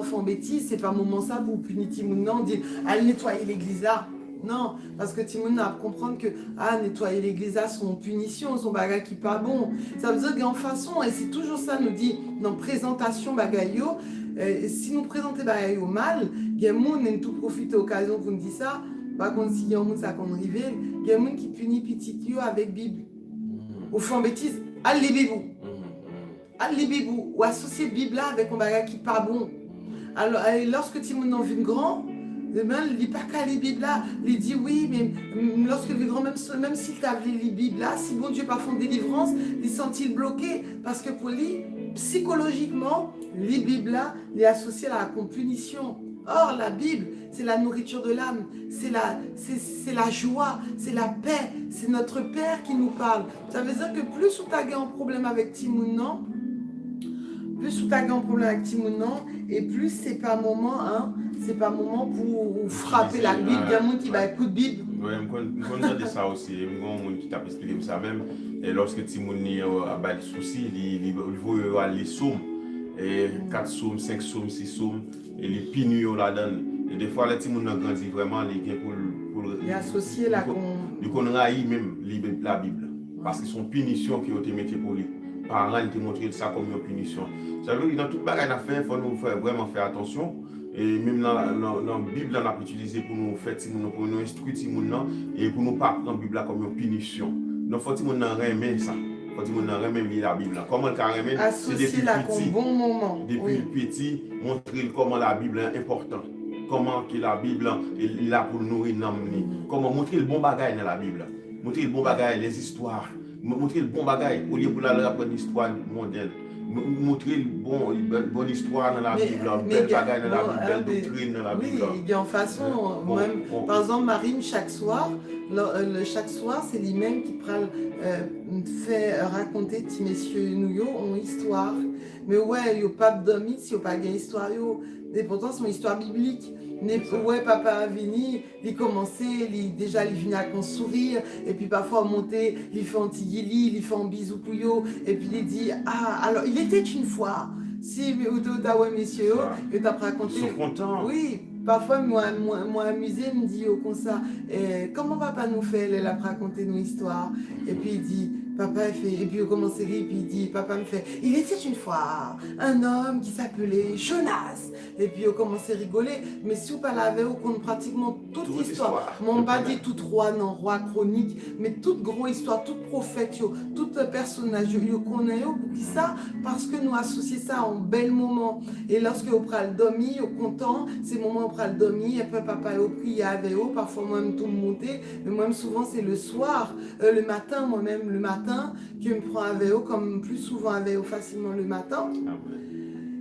fait en bêtise, c'est pas un moment ça pour punir Timon, dire allez nettoyer l'église là. Non, parce que Timon a comprendre que nettoyer l'église là, son punition, son bagage qui pas bon. Ça veut dire qu'en façon, et c'est toujours ça nous dit dans présentation bagayo, si nous présentons bagayo mal, il y a des gens qui tout profiter de l'occasion pour nous dire ça. Par contre, si il y a des gens qui arrivé, il y a des gens qui punissent petit yo avec Bible. Au fond bêtise, allez bébou. Allez bébou, ou associer Bible là avec un bagage qui pas bon. Alors, lorsque Timon en vient grand, il dit pas qu'à les Bible là, il dit oui, mais lorsque le grand, même s'il t'a les Bible là, si bon Dieu pas fait délivrance, il sent-il bloqué parce que pour lui, psychologiquement, les Bible là, il est associé à la punition. Or, la Bible, c'est la nourriture de l'âme, c'est la joie, c'est la paix, c'est notre Père qui nous parle. Ça veut dire que plus tu as un problème avec Timon, non? Plus tu as un problème avec Timon, et plus c'est pas moment, hein, c'est pas moment pour frapper la Bible. Il y a un monde qui va écouter Bible. Oui, je connais ça aussi. Il y a un monde qui t'a expliqué ça même. Et lorsque Timon a des soucis, il veut aller somme. Et 4 sommes, 5 sommes, 6 sommes, et les pignons là-dedans. Et des fois, les petits gens grandissent vraiment, les pour il associé la ils connaissent même la Bible. Parce que c'est une punition qui a été mise pour lui. Parents ils te montrent ça comme une punition. Ça veut dire que dans toute bagaille à faire, il faut nous vraiment faire attention. Et même dans la Bible, on a utilisé pour nous faire pour nous instruire et pour nous pas prendre la Bible comme une punition. Donc, il faut que nous remettre ça. Il faut que nous remettre la Bible. Comment le remettre? Associer la comme bon moment. Depuis le petit, montrer comment la Bible est importante. Comment que la Bible est là pour nourrir l'âme. Comment montrer le bon bagage dans la Bible. Montrer le bon bagage, les histoires. Montrer le bon bagage au lieu pour la apprendre l'histoire mondiale. Montrer une bonne histoire dans la Bible, belle bagage dans la Bible, belle doctrine dans la Bible. Oui, il y a une façon, par exemple, Marine, chaque soir, c'est lui-même qui fait raconter petits messieurs nous une histoire. Mais ouais, il n'y a pas de dormi si il n'y a pas une histoire. Et pourtant, c'est une histoire biblique. Mais ouais, papa a venu, il commençait, déjà il venait avec un sourire, et puis parfois monter, il fait un petit guili, il fait un bisou pour yo, et puis il dit alors il était une fois, si ouais messieurs, et t'as raconté. Ils sont contents. Oui, parfois moi amusé, me dit comme ça, comment papa nous fait, il a raconté nos histoires, et puis il dit. Papa fait, et puis il commence à rire, puis il dit, papa me fait, il était une fois un homme qui s'appelait Jonas. Et puis il commence à rigoler, mais si vous parlez on compte pratiquement toute l'histoire. Mon pas dit tout roi, non, roi chronique, mais toute grosse histoire, toute prophète, tout personnage, yo connaît pour qui ça, parce que nous associons ça à un bel moment. Et lorsque vous prenez le dormi, vous content, c'est le moment où vous prenez le dormi, et puis papa vous prie avec vous, parfois moi-même tout monter, mais moi-même souvent c'est le soir, le matin, moi-même le matin. Que me prend avec eux, comme plus souvent avec eux facilement le matin.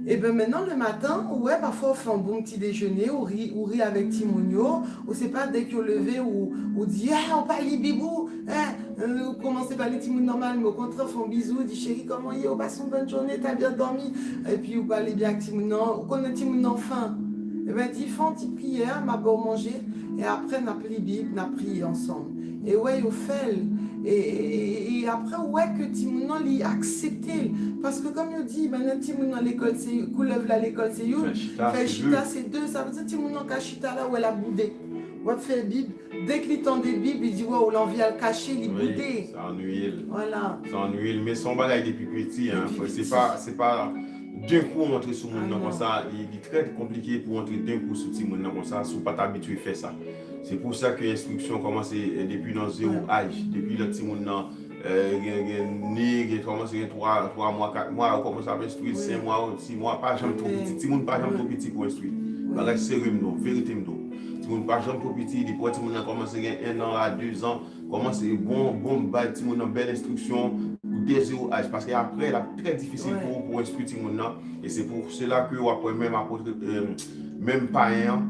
Et bien maintenant le matin, ouais, parfois on fait un bon petit déjeuner, on rit avec Timonio, ou c'est pas dès qu'on levé ou dit on parle bibou, vous commencez par les Timon normal, mais au contraire on fait un bisou, dit chérie comment y est, on passe une bonne journée, t'as bien dormi, et puis vous parlez bien avec Timon, ou qu'on a Timon faim. Et bien dit font une petite prière, m'a beau manger, et après on a pris Bible, on a prié ensemble. Et ouais, on fait. Et après, ouais, que Timon l'a accepté. Parce que comme je dis, maintenant Timon à l'école, c'est couleuvre à l'école, c'est you. Fait chita, c'est deux. Ça veut dire Timon a chita là où elle a boudé. Ouais, fait Bible. Dès qu'il tend des Bibles, il dit ouais, on l'envie à le cacher, il est boudé. Ça ennuie. Voilà. Ça ennuie. Mais son bagage depuis petit, hein. C'est pas d'un coup entrer sur le monde comme ça, il est très compliqué pour entrer d'un coup sur le monde comme ça, si vous pas habitué à faire ça. C'est pour ça que l'instruction commence depuis dans zéro âge, depuis le petit monde né, commencé 3 mois, 4 mois, on commence à instruire 5 mois, 6 mois, pas jamais trop petit. Petit monde pas jamais trop petit pour instruire. Bagage sérieux, vérité. Petit monde pas jamais trop petit, depuis petit monde commence à 1 an à 2 ans, commence bon petit monde en belle instruction dès zéro âge parce qu'après c'est très difficile pour instruire petit monde et c'est pour cela que après même apôtre même parents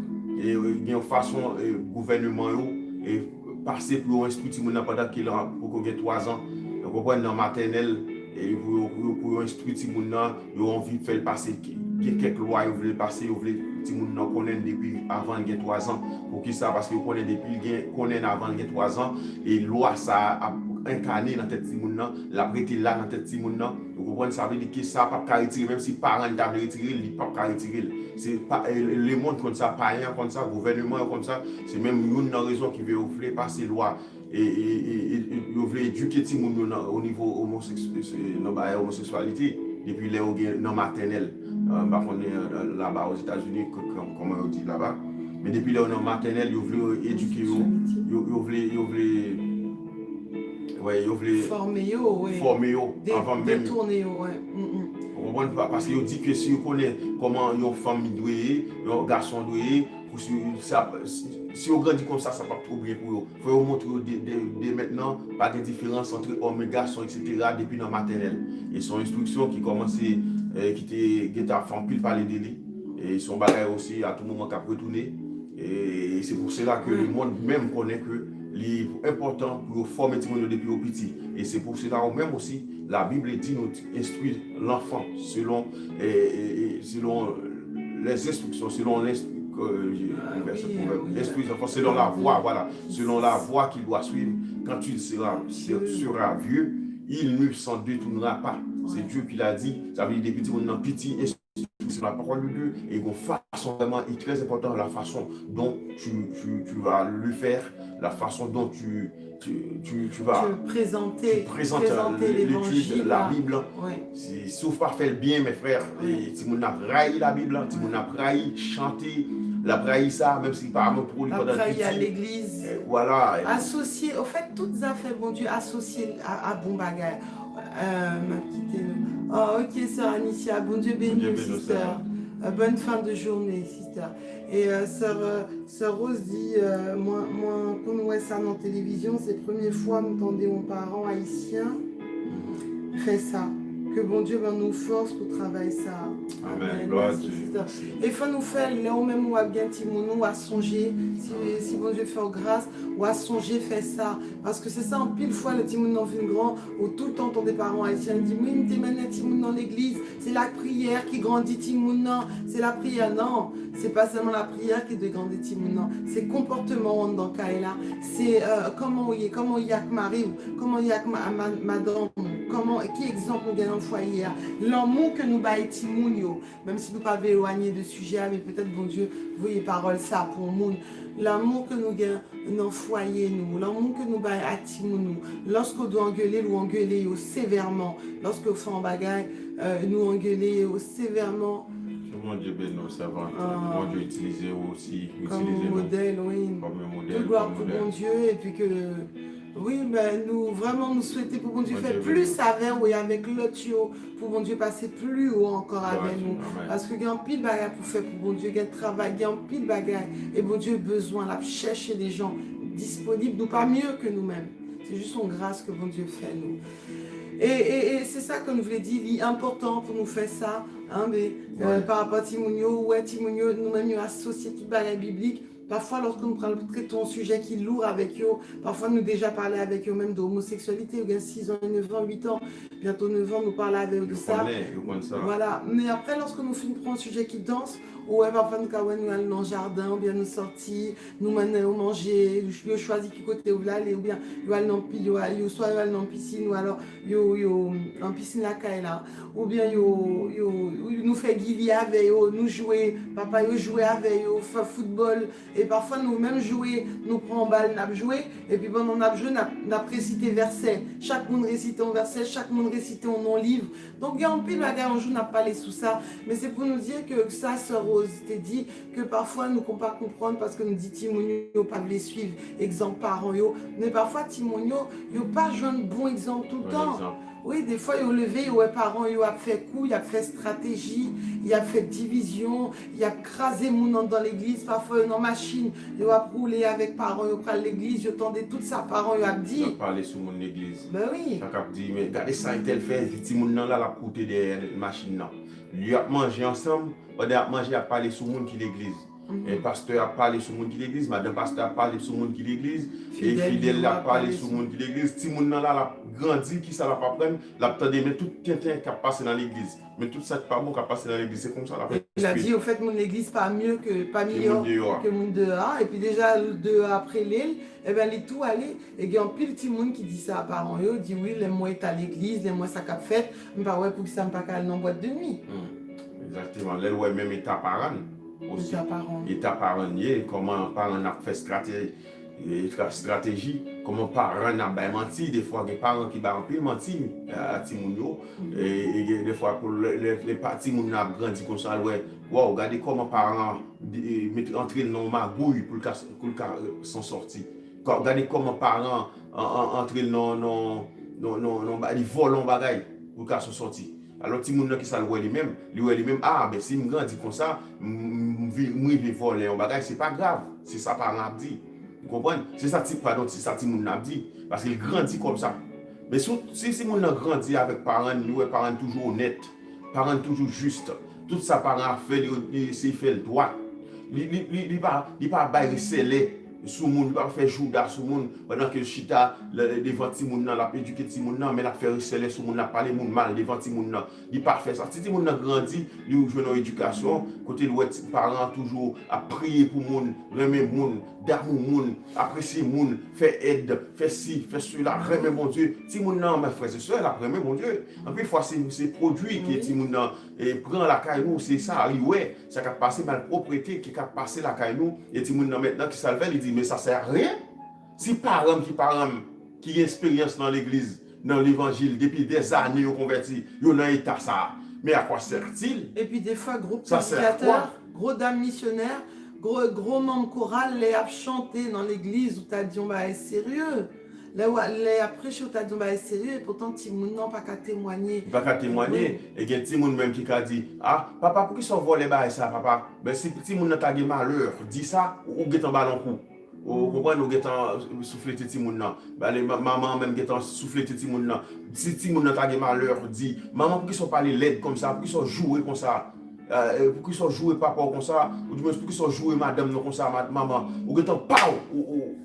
et une façon gouvernement et passer pour instruire petit monde pendant qu'il a pour 3 ans vous comprenez dans maternelle et pour instruire petit monde ils ont envie de faire passer quelques lois ils veulent passer ils veulent petit monde connaître depuis avant il y a 3 ans pour qui ça parce que connaît depuis connaît avant il y a 3 ans et loi ça a incarné dans tête de moun nan, la prêté là dans tête de moun nan. Vous comprenez ça veut dire que ça pas retirer même si parents t'a retirer, il pas retirer. C'est pas le monde comme ça, parents comme ça, gouvernement comme ça, c'est même une raison qui veut offrir passer loi et veut éduquer ti moun au niveau homosexualité depuis les dans maternelle. Par contre là-bas aux États-Unis comme on dit là-bas. Mais depuis là dans maternelle, ils veulent éduquer ils veulent ils voulaient former avant même détourner parce qu'ils disent que si vous connaissez comment une femme doit un garçon doit si on grandit comme ça ça pas trop bien pour eux il faut montrer dès maintenant pas de différence entre hommes et garçons etc. depuis dans maternelle et son instruction qui commençait qui était à faire pile parler de lui et son bagage aussi à tout moment qu'à retourner et c'est pour cela que le monde même connaît que c'est important pour former les gens depuis au petit. Et c'est pour cela même aussi, la Bible dit nous instruire l'enfant selon les instructions, selon selon la voie, voilà, selon la voie qu'il doit suivre. Quand il sera vieux, il ne s'en détournera pas. C'est Dieu qui l'a dit. Ça veut dire depuis mon petit c'est la parole de Dieu et une façon vraiment très importante la façon dont tu vas le faire, la façon dont tu vas présenter l'étude, la Bible. Sauf pas faire le bien mes frères. Si on a raillé la Bible, si on a raillé chanter, la raillé ça, même si par exemple pour raillé à l'église. Voilà. Associé, au fait, toutes affaires, bon Dieu, associées à bon bagage. Ma petite oh ok sœur Anicia, bon Dieu béni sister, bonne fin de journée sister. Et sœur Rose dit moi quand nous voyons ça dans la télévision c'est la première fois nous entendons aux parents haïtiens fait ça. Que bon Dieu nous force pour travailler ça. Amen. Gloire à Dieu. Et il faut nous faire là où même où bien nous à songer si bon Dieu fait grâce ou à songer fait ça parce que c'est ça en pile fois le timoun en fin grand où tout le temps ton des parents haïtiens dit oui t'es mené timoun dans l'église c'est la prière qui grandit timoun non c'est la prière non c'est pas seulement la prière qui doit grandir timoun non c'est comportement dans Kaila c'est comment il y a que Marie comment il y a que madame comment qui exemple nous gagnons foyer l'amour que nous baillons timoun yo même si nous pas éloigner de sujet mais peut-être bon Dieu voyez parole ça pour monde l'amour que nous gagnons dans foyer nous l'amour que nous baillons à timoun nous lorsqu'on doit engueuler ou engueuler sévèrement lorsque fait un bagage nous engueuler sévèrement. Mon Dieu béni nos servantes, mon Dieu utiliser aussi comme modèle, oui. Comme modèle. Tout gloire pour mon Dieu et puis que oui, ben nous vraiment nous souhaitons pour mon Dieu faire plus avec oui avec l'autre pour mon Dieu passer plus haut encore avec nous parce que il y a un pile bagage pour faire pour mon Dieu, il y a un travail, il y a un pile bagage et mon Dieu besoin là chercher des gens disponibles, nous pas mieux que nous-mêmes. C'est juste son grâce que mon Dieu fait nous. Et c'est ça que nous voulons dire, il est important pour nous faire ça, hein, mais par rapport à Timounio, Timounio, nous-mêmes nous associés tout à la biblique. Parfois, lorsque nous traitons un sujet qui est lourd avec eux, parfois nous déjà parlé avec eux même d'homosexualité, il y a 6 ans, 9 ans, 8 ans, bientôt 9 ans, nous parlons avec eux de ça. Voilà. Mais après, lorsque nous finissons un sujet qui danse, ouais, parfois nous allons dans le jardin, ou bien nous sortir, nous menons manger, nous choisissons qui côté où aller, ou bien nous allons soit dans la piscine, ou alors en piscine la caille là, ou bien nous fait Lili avec eux, nous jouer, papa yo jouer avec eux, faire football, et parfois nous même jouer, nous prenons balle, nous jouer, et puis pendant nous jouer, nous récité verset, chaque monde récite un verset, chaque monde récite un non-livre, donc il y a un pile bagarre, un jour n'a pas parlé sous ça, mais c'est pour nous dire que ça, Sœur Rose, t'es dit que parfois nous ne pouvons pas comprendre parce que nous dit Timonio pas les suivre, exemple parents yo, mais parfois Timonio, yo pas un bon exemple tout le temps. Oui, des fois, ils ont levé, les parents, ils ont fait coup, ils ont fait stratégie, ils ont fait division, ils ont crasé mon nom dans l'église, parfois dans machine, ils ont roulé avec parents, ils ont pris l'église, ils entendaient tout ça, parents, ils ont dit. Ils ont parlé sur mon église. Ben oui. Ils ont dit, mais regardez ça, il fait, petit monde là, la coûté derrière la machine là. Ils ont mangé ensemble, ils ont mangé à parler sur mon qui l'église. Et pasteur a parlé sur mon qui l'église, madame pasteur a parlé sur mon qui l'église, et fidèle a parlé sur mon qui l'église. Si mon là la grandi, qui ça la pas prendre, la attendez, mais tout tintin qui a passé dans l'église, mais tout ça pas bon qui a passé dans l'église, c'est comme ça la. Il a dit au fait mon église pas mieux que pas meilleur que mon dehors, et puis déjà le dehors après l'île, et ben les tout aller, et il y a un pile petit monde qui dit ça à parents, ils dit oui, les mois est à l'église, les mois ça qu'a fait, mais pas ouais pour que ça me pas calme dans boîte de nuit. Exactement, les ouais même état parent. Aussi. État parent, comment parent a fait stratégie, comment parent a menti, des fois des parents qui ont menti à Timounio, et des fois pour les parties qui ont grandi comme ça, ouais, wow, regardez comment parents entrer dans ma magouille pour s'en sortir. Regardez comment parents entrer dans les volants bagaille pour s'en sortir. Alors, si moun qui ça le lui-même, ah, ben si je grandis comme ça, je vais voler un bagage, c'est pas grave, c'est ça parent a dit. Vous comprenez? C'est ça type pardon, c'est ça que moun a dit parce qu'il grandit comme ça. Mais si moun a grandi avec parents, parents toujours honnêtes, parents toujours justes, tout ça parent a fait, c'est fait le droit. Il pas bailler scellé. Sous moun va faire jouda sous moun pendant que chita devant ti moun nan la éduquer ti moun nan mais la faire receler sous moun la parler moun mal devant ti moun nan il pas faire ça ti moun nan grandi il joue dans éducation côté l'ouet parents toujours à prier pour moun remet moun d'amour moun apprécier moun faire aide faire ci faire cela remet mon Dieu ti moun nan mes frères et sœurs la remet mon Dieu en plus fois c'est produit qui ti moun nan et prend la caille nous c'est ça ouais ça qui a passé mal propriété qui a passé la caille nous et ti moun nan maintenant qui salve il dit mais ça sert à rien. Si parents qui ont expérience dans l'église, dans l'évangile, depuis des années, ils ont converti, ils ont un état ça. Mais à quoi sert-il? Et puis des fois, gros prédicateurs, gros dames missionnaires, gros membres choral, les a chanté dans l'église où tu as dit on va être sérieux. Les a prêché où tu as dit on va être sérieux et pourtant, Timoun n'a pas qu'à témoigner. Pas qu'à témoigner. Et il y a Timoun même qui a dit ah, papa, pour qui sont volés ça, papa? Ben si Timoun n'a pas de malheur, dis ça ou get en ballon coup. Vous comprenez, nous avons soufflé Titi Mouna. Maman même a soufflé Titi Mouna. Si Titi Mouna a des malheurs, dit maman, pour qu'ils sont pas les laides comme ça, pour qu'ils sont joués comme ça, pour qu'ils sont joués papa comme ça, ou du moins pour qu'ils sont joués madame comme ça, maman, ou que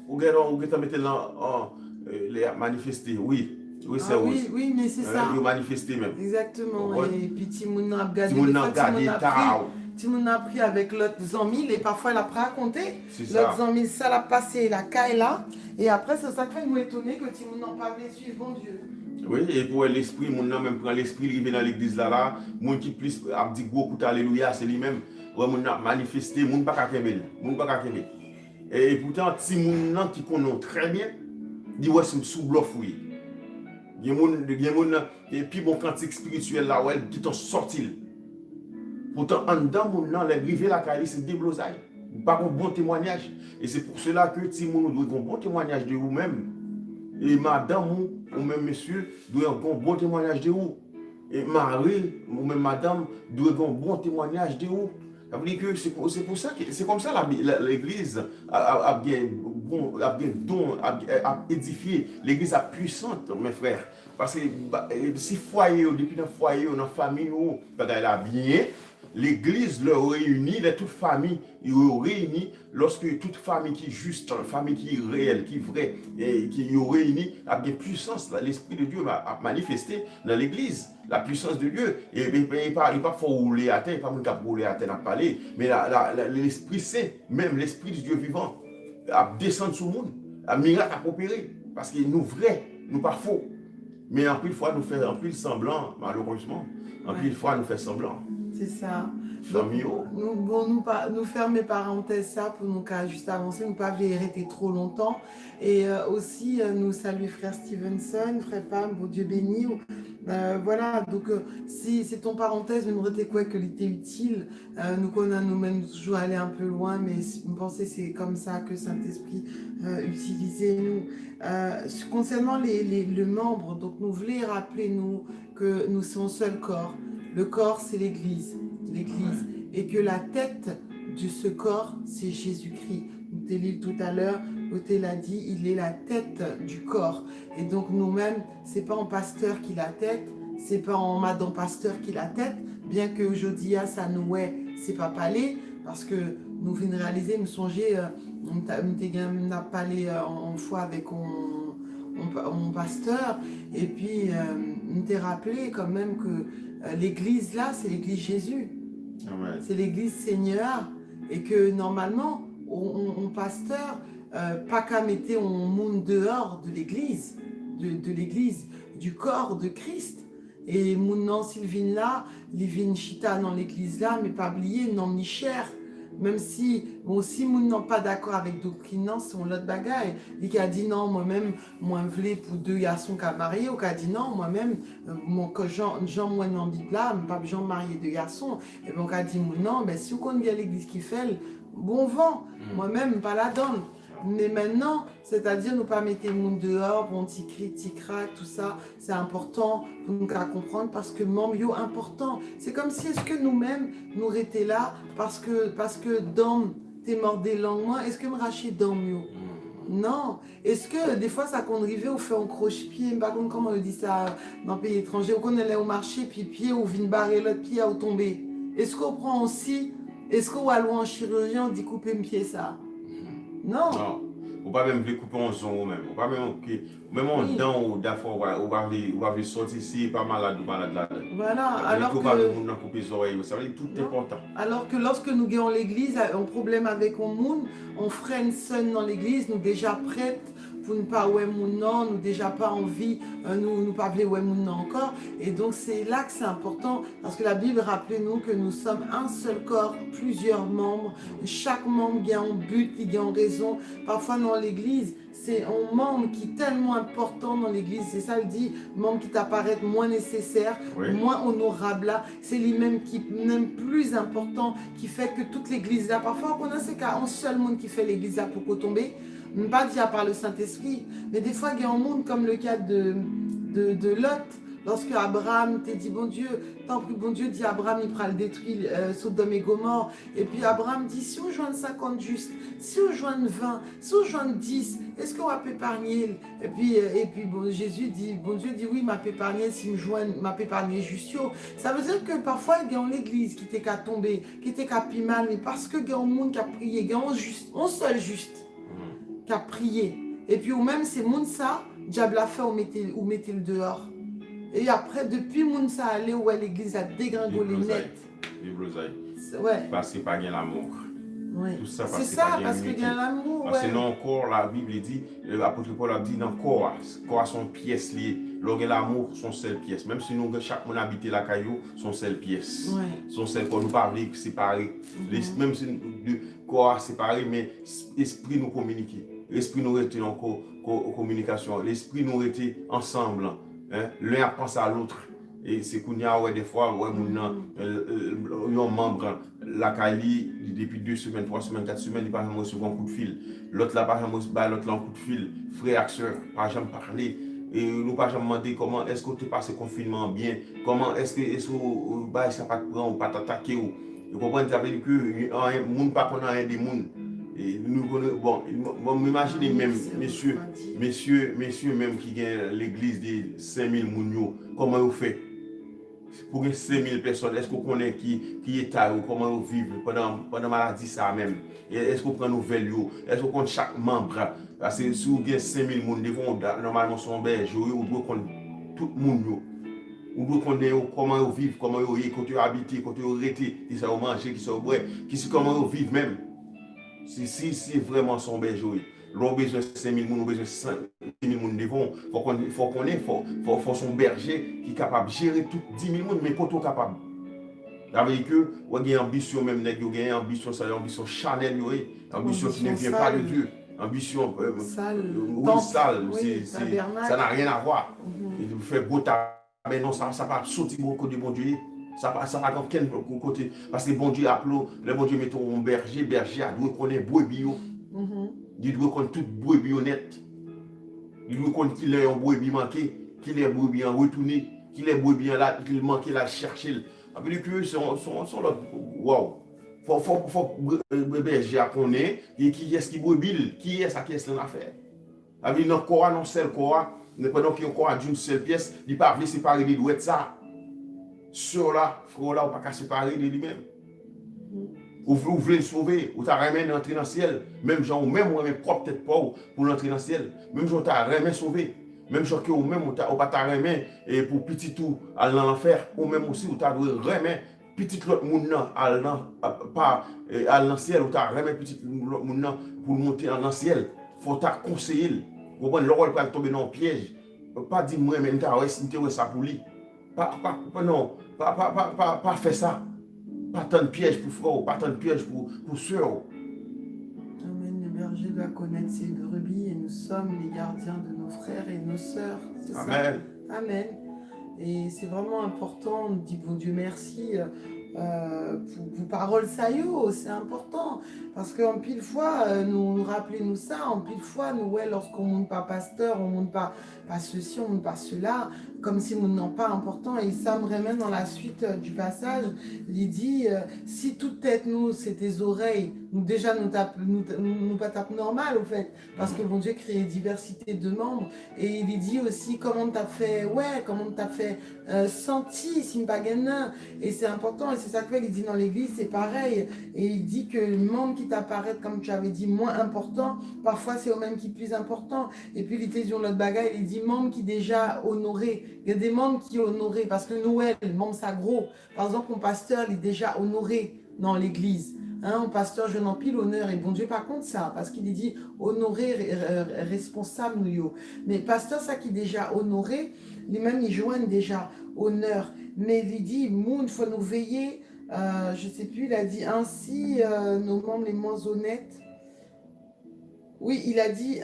ou que mettre les manifester, oui. Oui, c'est oui, mais c'est ça. Ils manifester même. Exactement. Et puis Timouna a gardé. Timoun a pris avec l'autre Zambie et parfois elle a pas raconté. L'autre Zambie, ça l'a passé, la caille là. Et après, c'est ça qui fait nous étonner que Timoun n'a pas voulu suivre bon Dieu. Oui, et pour l'esprit, mon nom même prend l'esprit, il vient dans l'église là, mon qui plus a dit gros coup alléluia, c'est lui-même. Ouais, mon a manifesté, mon pas kemel, mon pas kemel. Et pourtant, Timoun qui connaît très bien, dit ouais, c'est sous bluff oui. Il y a mon et puis bon cantique spirituel là, ouais, qui t'ont sorti. Pourtant, en dedans, mon nom, les rivets la caille, c'est des blosailles. Pas un bon témoignage. Et c'est pour cela que Timon doit un bon témoignage de vous-même. Et madame, ou même monsieur, doit un bon témoignage de vous. Et Marie, ou même madame, doit un bon témoignage de vous. Ça veut dire que c'est pour ça que c'est comme ça l'église a bien édifié. L'église a puissante, mes frères. Parce que si foyer, depuis le foyer, dans la famille, elle a bien. L'église leur réunit, toutes familles réunies, lorsque toute famille qui est juste, famille qui est réelle, qui est vraie, et qui est réunie, a bien puissance, l'Esprit de Dieu a manifesté dans l'église, la puissance de Dieu. Et il ne pas faut rouler à terre, il ne pas rouler à terre à parler, mais l'Esprit Saint, même l'Esprit du Dieu vivant, a descendu sur le monde, a miracle à opérer, parce qu'il nous vrai, nous pas faux. Mais en plus fois, nous faisons en plus semblant, malheureusement. En plus fois, nous faisons semblant. C'est ça. Famille, Nous fermer parenthèse ça pour nous cas juste avancer, nous pas arrêter trop longtemps. Et aussi nous saluer frère Stevenson, frère Pam, beau Dieu béni. Voilà, donc si c'est ton parenthèse, nous retenons quoi que l'était utile. Nous connaissons nous-mêmes toujours aller un peu loin, mais nous pensons c'est comme ça que Saint-Esprit utilisait nous. Concernant le membre, donc nous voulons rappeler nous que nous sommes un seul corps. Le corps, c'est l'Église, et que la tête de ce corps, c'est Jésus-Christ. Nous t'ai lu tout à l'heure, Othé l'a dit, il est la tête du corps. Et donc nous-mêmes, c'est pas en pasteur qui la tête, c'est pas en madame pasteur qui la tête, bien que aujourd'hui ça nous c'est pas parler, parce que nous venons de réaliser, nous songer, on n'a parlé en foi avec mon pasteur, et puis on t'a rappelé quand même que l'église là, c'est l'église Jésus. Amen. C'est l'église Seigneur, et que normalement, on pasteur, pas qu'à mettre un monde dehors de l'église, de l'église, du corps de Christ. Et mon nom Sylvine là, Livine Chita dans l'église là, mais pas oublier, non ni cher. Même si, bon, si nous n'sommes pas d'accord avec doctrine, non, c'est l'autre bagaille. Il a dit non, moi-même, moi, je voulais pour deux garçons qui mariés, ou qui a dit non, moi-même, que Jean, moi, dans la Bible, là, pas Jean marié deux garçons. Et donc, on a dit non, ben, si on connaît l'église qui fait, bon vent, moi-même, pas la donne. Mais maintenant, c'est-à-dire nous pas mettre le monde dehors, bon, petit cri, petit crack, tout ça, c'est important pour nous comprendre parce que membre est important. C'est comme si est-ce que nous-mêmes, nous étions là parce que dans t'es mort des langues, moi, est-ce que me racher dans mieux? Non. Est-ce que des fois ça qu'on arrivait au fait en croche-pied, par contre comment on dit ça dans le pays étranger, on allait au marché, puis pied ou vient barrer l'autre pied à tomber. Est-ce qu'on prend aussi, est-ce qu'on va loin en chirurgien, on dit couper un pied ça? Non. Non. Ou pas même couper en son même. Ou pas même en dents ou d'affaires ou va sortir ici pas malade ou malade là. Voilà, alors que couper les oreilles, ça veut dire tout est important. Alors que lorsque nous gagnons l'église, un problème avec le monde, on freine seul dans l'église, nous déjà prêtes pour ne pas ouais mon non, nous déjà pas envie, nous pas ouais mon non encore. Et donc c'est là que c'est important parce que la Bible rappelle nous que nous sommes un seul corps, plusieurs membres. Chaque membre a un but, il a une raison. Parfois dans l'église, c'est un membre qui est tellement important dans l'église, c'est ça le dit, membre qui t'apparaît moins nécessaire, moins honorable là, c'est lui-même qui est même plus important, qui fait que toute l'église là, parfois on a ces cas, un seul monde qui fait l'église là pour tomber, pas dit à part le Saint-Esprit, mais des fois il y a un monde comme le cas de Lot. Lorsque Abraham t'a dit, bon Dieu, tant que bon Dieu dit Abraham, il pourra le détruire, Sodome et Gomorrhe. Et puis Abraham dit, si on joint 50 justes, si on joint 20, si on joint 10, est-ce qu'on va épargner? Et puis bon, Jésus dit, bon Dieu dit, oui, m'a épargné si on joint, m'a épargné juste. Ça veut dire que parfois, il y a l'église qui était qu'à tomber, qui était qu'à pi mal, mais parce que il y a un monde qui a prié, il y a un seul juste qui a prié. Et puis ou même c'est monde ça, diable a fait ou mettez le dehors. Et après, depuis Mounsa allé où l'église a dégringolé net. Ouais. Parce qu'il n'y a pas l'amour. Ouais. Tout ça c'est ça, parce qu'il y a l'amour. Parce que non, corps, la Bible dit, l'apôtre Paul a dit dans le corps sont pièces liées. Lorsque l'amour, sont seule pièce. Même si nous, chaque monde habite la caillou, sont seule pièce. Sont seule corps, nous parler séparés. Même si le corps séparé, mais l'esprit nous communique. L'esprit nous était en communication. L'esprit nous était ensemble. L'un pense à l'autre. Et c'est qu'on y a des fois, un membre, la Kali, depuis 2 semaines, 3 semaines, 4 semaines, il n'a pas jamais reçu un coup de fil. L'autre n'a pas jamais reçu un coup de fil. Frère, soeur, pas jamais parlé. Et nous pas jamais demandé comment est-ce que tu passes le confinement bien, comment est-ce que ça pas te prendre ou pas t'attaquer. Vous comprenez, ça veut dire que le monde pas qu'on a un des mondes. Et nous bon, imaginez même, messieurs même qui gagnent l'église de 5000 mounio, comment vous faites pour 5000 personnes, est-ce que vous connaissez qui est à vous, comment vous vivez pendant la maladie ça même, est-ce que vous prenez nouvelles, est-ce que vous connaissez chaque membre, parce que si vous gagnez 5000 mounio, normalement son berger, vous devez connaître tout le monde. Vous devez connaître comment vous vivez, comment vous habitez, comment vous arrêtez, qui ça vous mangez, qui ça vous boit, comment vous vivez même. Si vraiment son berger. l'on besoin 5 000 personnes, on besoin 5 000 personnes devant. Faut son berger qui est capable de gérer tout 10 000 personnes, mais pas tout capable. Ça veut dire que vous avez une ambition, même, vous avez une ambition, ça ambition charnelle, ambition qui ne vient pas de Dieu. Ambition sale, sale, oui, ça n'a rien à voir. Vous faites beau mais non, ça ne va pas sortir beaucoup de bon Dieu. Ça ne va pas dans quel côté. Parce que bon Dieu appelle, le bon Dieu met un berger, berger, il doit connaître brebis. Il doit connaître tout brebis honnête. Il doit connaître qu'il est un brebis manqué, qu'il est un brebis en retourné, qu'il est un brebis là, qu'il manque là, chercher. Avec que sont là, waouh. Faut berger connaître qui est-ce qui brebis, qui est ça qui est son affaire. Avec un corps, non seul corps, ne pas donc un corps d'une seule pièce, il ne peut pas séparer les doigts de ça. Sur là, frère là, on ne peut pas séparer de lui-même. Vous voulez le sauver, vous avez entrer dans le ciel. Même gens, même moi, même propre tête pour l'entrer dans le ciel. Même gens, vous avez sauvé. Même gens que vous-même, vous n'avez pas et pour petit tout aller dans l'enfer. Ou même aussi, vous avez remis petit l'autre monde aller dans le ciel. Vous avez remis petit l'autre monde pour monter dans le ciel. Il faut conseiller. Vous comprenez, le rôle pour tomber dans le piège. Pas dire moi, mais vous ça pour lui. Non, pas faire ça. Pas tant de pièges pour frère, pas tant de pièges pour soeur. Amen. Le berger doit connaître ses brebis et nous sommes les gardiens de nos frères et nos sœurs. C'est Amen. Ça. Amen. Et c'est vraiment important, on dit bon Dieu merci pour paroles saillots, c'est important. Parce qu'en pile fois, nous rappelez-nous ça, en pile fois, nous, ouais, lorsqu'on ne monte pas pasteur, on ne monte pas ceci, on ne monte pas cela, comme si nous n'en pas important. Et ça me ramène dans la suite du passage, il dit, si toute tête, nous, c'est tes oreilles, nous déjà nous pas tape normal, au fait, parce que bon Dieu crée diversité de membres. Et il dit aussi, comment t'as fait, senti, si pas gagnant. Et c'est important, et c'est ça qu'il dit dans l'église, c'est pareil. Et il dit que les membres qui t'apparaissent, comme tu avais dit, moins importants, parfois c'est au même qui plus important. Et puis il était sur l'autre bagaille, il dit membres qui déjà honorés. Il y a des membres qui honorés, parce que Noël, membre ça gros. Par exemple, mon pasteur, il est déjà honoré dans l'église. Mon pasteur, je n'en pile l'honneur, et bon Dieu, pas contre ça, parce qu'il dit honoré, responsable, nous. Mais pasteur, ça qui est déjà honoré, lui-même, il joignent déjà honneur. Mais il dit, il faut nous veiller, je ne sais plus, il a dit ainsi, nos membres les moins honnêtes. Oui, il a dit,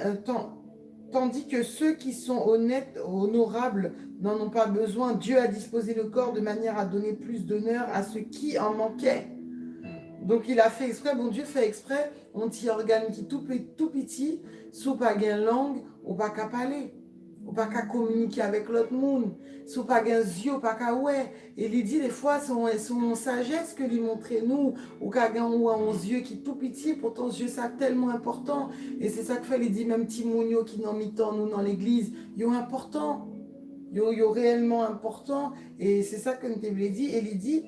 tandis que ceux qui sont honnêtes, honorables, n'en ont pas besoin. Dieu a disposé le corps de manière à donner plus d'honneur à ceux qui en manquaient. Donc il a fait exprès, bon Dieu fait exprès, on t'y organe qui tout petit, sous pas gain langue, ou pas qu'à parler, ou pas qu'à communiquer avec l'autre monde, sous pas gain yeux, ou pas qu'à ouais. Et il dit des fois, son sagesse que lui montrer nous, ou qu'à gain ou à 11 yeux qui tout petit, pourtant yeux ça tellement important. Et c'est ça que fait, il dit même Timounio qui n'en mit tant nous dans l'église, yo important, yo réellement important. Et c'est ça que nous t'avons dit, et il dit,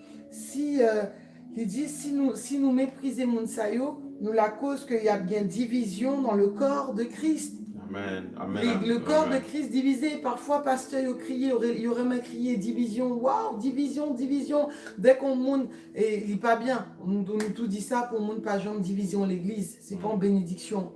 il dit, si nous méprisons Mounsayo, nous la cause qu'il y a bien division dans le corps de Christ. Amen. Le corps de Christ divisé. Parfois, pasteur, il y aurait même crié division. Waouh, division. Dès qu'on monte, et il n'est pas bien. On nous tout dit ça pour monter pas genre division l'église. C'est pas en bénédiction.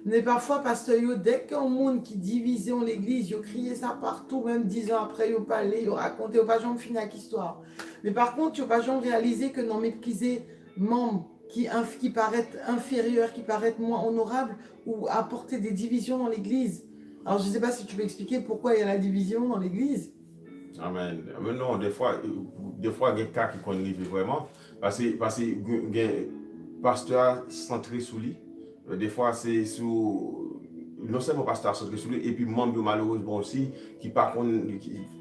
Mais parfois, pasteur, dès qu'on monte qui division l'église, il crié ça partout, même 10 ans après, il parlait, il racontait, il pas jamais fini avec l'histoire. Mais par contre, il pas jamais réalisé que non mépriser membres qui paraissent inférieurs, qui paraissent moins honorables, ou apporter des divisions dans l'église. Alors, je ne sais pas si tu peux expliquer pourquoi il y a la division dans l'église. Amen. Mais non, des fois, il y a des cas qui connaissent vraiment, parce que pasteur centré sur lui. Des fois, c'est sous. Non seulement pasteur centré sur lui, et puis membre malheureusement aussi, qui par contre,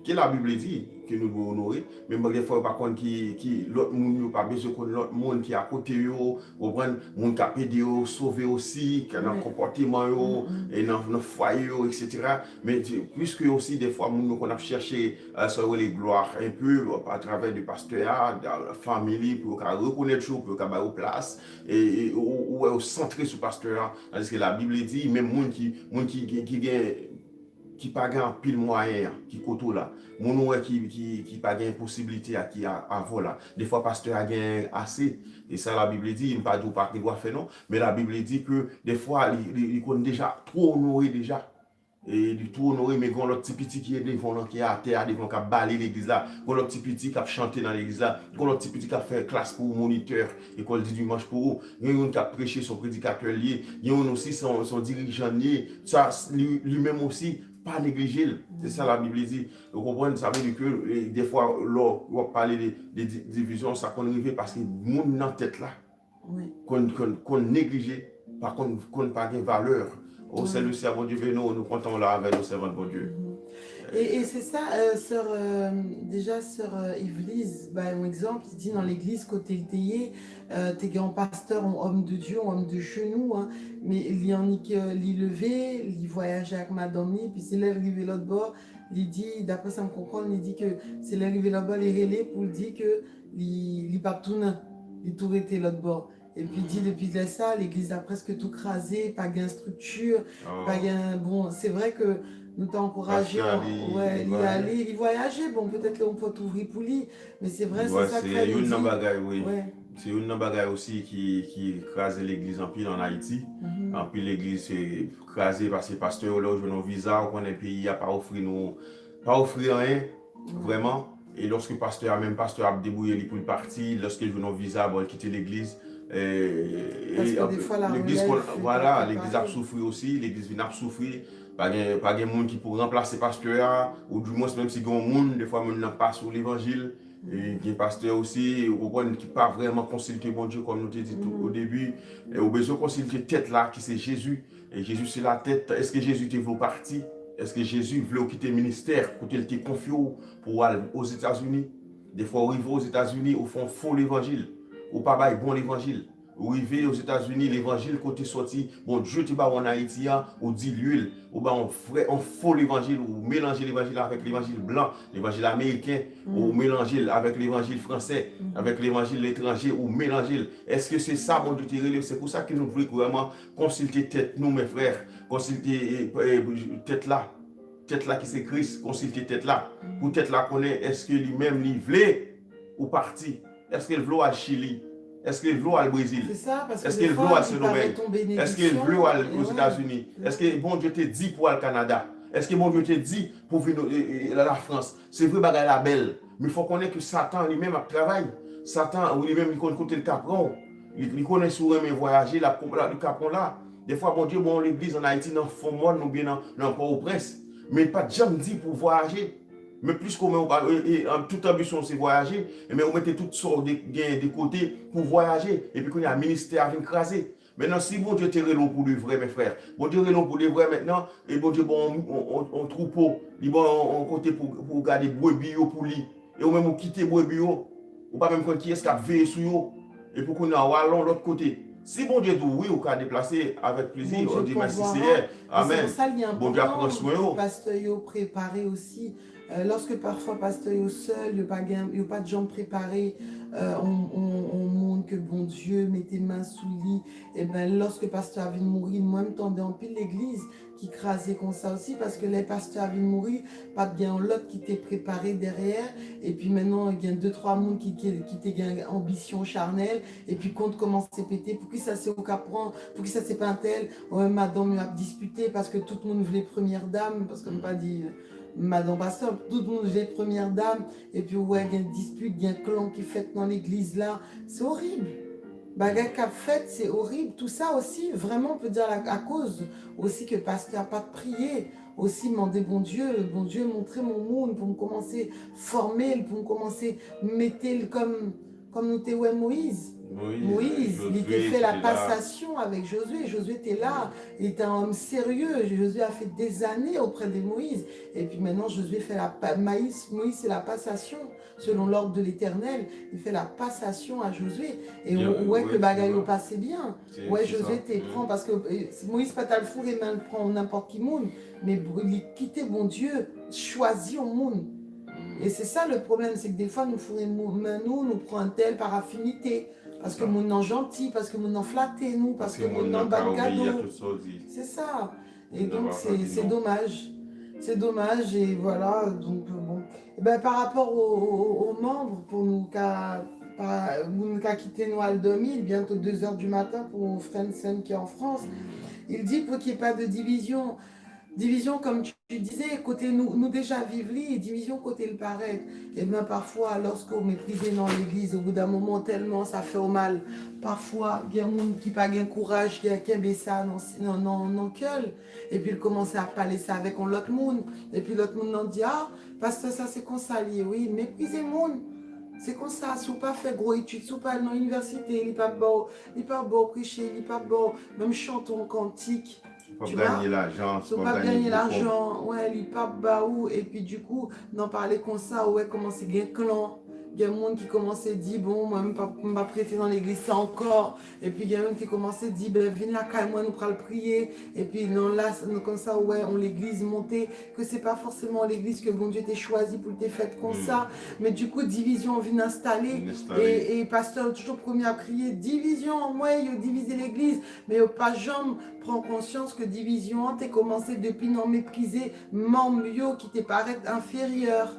qui la Bible dit, que nous devons honorer, mais des fois, par contre, qui l'autre monde, pas besoin de l'autre monde qui est à côté, monde qui a aidé, sauver aussi, qui a dans le comportement, et dans le foyer, etc. Mais puisque aussi, des fois, nous qu'on a cherché à sauver les gloires un peu à travers du pasteur, de la famille, pour reconnaître les choses, pour qu'on ait aux places, ou centré sur le pasteur. Parce que la Bible dit, même monde qui qui pas gain pile moyen qui koto là mon ouais qui pas gain possibilité à qui à voilà des fois pasteur a gain assez et ça la Bible dit il pas dit pas qu'il doit faire non mais la Bible dit que des fois il connaît déjà trop honoré déjà et du tout honoré mais quand l'autre petit qui est devant là qui est à terre devant qui a balayé l'église là quand l'autre petit qui a chanté dans l'église là quand l'autre petit qui a fait classe pour moniteur école du dimanche pour il y a un qui a prêché son prédicateur lié il y a un aussi son dirigeant lié ça lui-même aussi pas négliger c'est ça la Bible dit vous comprenez ça veut dire que des fois on parler des divisions ça qu'on arrive parce que monde dans tête là qu'on néglige par contre qu'on pas de valeur. Oh, c'est le servant du Dieu, nous comptons là avec le servant de Dieu. Et c'est ça, sœur, déjà, sœur Yvelise, un exemple, il dit dans l'église, côté théier, t'es grand pasteur, homme de Dieu, homme de genoux, hein, mais il y en a qui levé, il voyage avec madame, puis c'est l'arrivée l'autre bord, il dit, d'après ça me comprend, il dit que c'est l'arrivée là-bas, il est relais pour dire que il pas tout il tout été l'autre bord. Et puis il dit depuis ça, l'église a presque tout crasé, pas gain structure, pas gain. Bon, c'est vrai que nous t'as encouragé, il aller, il voyager. Bon, peut-être qu'on peut t'ouvrir pour lui, mais c'est vrai, c'est ça que c'est une bagaille, oui. C'est une bagaille aussi qui crase l'église en pile en Haïti. En pile l'église c'est crasé parce que pasteur là, je nos visa, on est pays, il a pas offrir rien, vraiment. Et lorsque pasteur, même pasteur a débrouillé pour le parti, lorsque je nos visa, bon, quitter l'église. Parce que des fois, l'église, voilà, l'église a souffert aussi, l'église vient a souffrir. Pas de monde qui pour remplacer pasteur, ou du moins, même si il y a un monde, des fois, on n'a pas sur l'évangile. Et il y a pasteur aussi, qui pas vraiment consulté bon Dieu, comme nous t'ai dit au début. Et au besoin de consulter tête là, qui c'est Jésus. Et Jésus, c'est la tête. Est-ce que Jésus te veut partir? Est-ce que Jésus voulait quitter le ministère, pour qu'il te confie pour aller aux États-Unis? Des fois, on arrive aux États-Unis, au fond, faux l'évangile. Ou pas bon l'évangile. Ou arrivé aux États-Unis, l'évangile côté sorti, bon Dieu te bat en Haïti, ou dit l'huile, ou on faux l'évangile, ou mélanger l'évangile avec l'évangile blanc, l'évangile américain, ou mélanger avec l'évangile français, avec l'évangile étranger, ou mélanger. Est-ce que c'est ça, mon Dieu te relève? C'est pour ça que nous voulons vraiment consulter tête, nous, mes frères, consulter tête là qui c'est Christ, consulter tête là, pour tête là connaît, est-ce que lui-même, il voulait ou parti? Est-ce qu'il veut à Chili? Est-ce qu'il veut aller au Brésil? C'est ça, parce que est-ce qu'il veut aller au Sénégal? Est-ce qu'il veut aller aux États-Unis? Est-ce que bon Dieu te dit pour aller au Canada? Est-ce que bon Dieu te dit pour venir à la France? C'est vrai, bagaille la belle. Mais il faut connaître que Satan lui-même a travaillé. Satan lui-même, il connaît le capron. Il connaît souvent mes voyager, le capron là. Des fois, bon Dieu, bon, l'église en Haïti, dans le fond monde, nous bien dans Port-au-Prince. Mais pas jamais dit pour voyager. Mais plus qu'on met toute ambition, c'est voyager, mais on mettait toutes sortes de côtés pour voyager. Et puis qu'on a un ministère à venir craser. Maintenant, si bon Dieu te relou pour le vrai, mes frères, bon Dieu relou pour le vrai maintenant, et bon Dieu, bon, on troupeau, on côté pour garder brebis pour lui. Et ou même on quitter brebis, ou pas même qui est-ce qui a veillé sur eux. Et pour qu'on a wallon l'autre côté. Si bon Dieu dit oui, on peut déplacer avec plaisir, on dit merci Seigneur. Amen. C'est pour ça qu'il y a un bon Dieu prend soin. Pasteur préparé aussi. Lorsque parfois pasteur est seul, il n'y a pas de gens préparés, on montre que bon Dieu met tes mains sous le lit. Et bien lorsque pasteur avait mourir, moi je tendais en pile l'église qui crasait comme ça aussi parce que les pasteurs avaient mourir, pas bien l'autre qui t'est préparé derrière. Et puis maintenant il y a 2-3 monde qui t'ont ambition charnelle et puis compte commence à péter. Pour qui ça c'est au capron, pour qui ça c'est pas un tel. Madame a disputé parce que tout le monde voulait première dame, parce qu'on pas dit. Madame Pasteur, tout le monde veut première dame, et puis ouais, il y a une dispute, il y a un clan qui fait dans l'église là, c'est horrible. Bagarre qu'a fait, c'est horrible. Tout ça aussi, vraiment, on peut dire à cause aussi que le pasteur n'a pas de prier, aussi demander bon Dieu, montrer mon monde pour me commencer à former, pour me commencer à mettre comme nous t'es Moïse. Moïse, il était fait la passation avec Josué. Josué était là, il était un homme sérieux. Josué a fait des années auprès de Moïse. Et puis maintenant, Josué fait Moïse, c'est la passation. Selon l'ordre de l'Éternel, il fait la passation à Josué. Et on voit que bagaille au passé bien. Ouais, Josué te prend parce que Moïse pas le four et même prend n'importe qui monde. Mais il quitter bon Dieu, choisit au monde. Et c'est ça le problème, c'est que des fois, nous prenons un tel par affinité. Parce que mon nom gentil, parce que mon nom flatté, nous, parce que mon nom bas cadeau. C'est ça. Et donc, c'est dommage. C'est dommage et voilà, donc bon. Et ben, par rapport aux membres, pour nous qu'a quitté nous à le 2000, bientôt 2 heures du matin pour Frensen qui est en France, il dit pour qu'il n'y ait pas de division. Division, comme tu disais, côté nous déjà vivre et division côté le paraître. Et bien parfois, lorsqu'on méprise dans l'église, au bout d'un moment, tellement ça fait au mal. Parfois, il y a un monde qui n'a pas de courage, qui a ça dans cœur. Et puis il commence à parler ça avec l'autre monde. Et puis l'autre monde en dit, ah, parce que ça c'est comme ça, oui, mépriser le monde. C'est comme ça, si vous pas fait gros études, si vous pas dans l'université, il n'est pas beau, prêcher, il n'est pas beau, même chanton cantique. Pour Tu gagner vois, l'argent, faut pour pas gagner gagner le compte. l'argent, ouais, lui pas baou, et puis du coup, n'en parler comme ça, ouais, comment c'est bien clan. Il y a un monde qui commence à dire, bon, moi, je ne pas prêter dans l'église, ça encore. Et puis, il y a un monde qui commence à dire, ben, viens là, calme-moi, nous pourrons prier. Et puis, non, là, comme ça, ouais, on l'église montée, que c'est pas forcément l'église que bon Dieu t'a choisi pour te faire comme ça. Mais du coup, division vient installer. Et pasteur, toujours premier à crier, division, moi, il a divisé l'église. Mais il pas jamais prend conscience que division, t'es commencé depuis non mépriser, membre qui te paraît inférieur.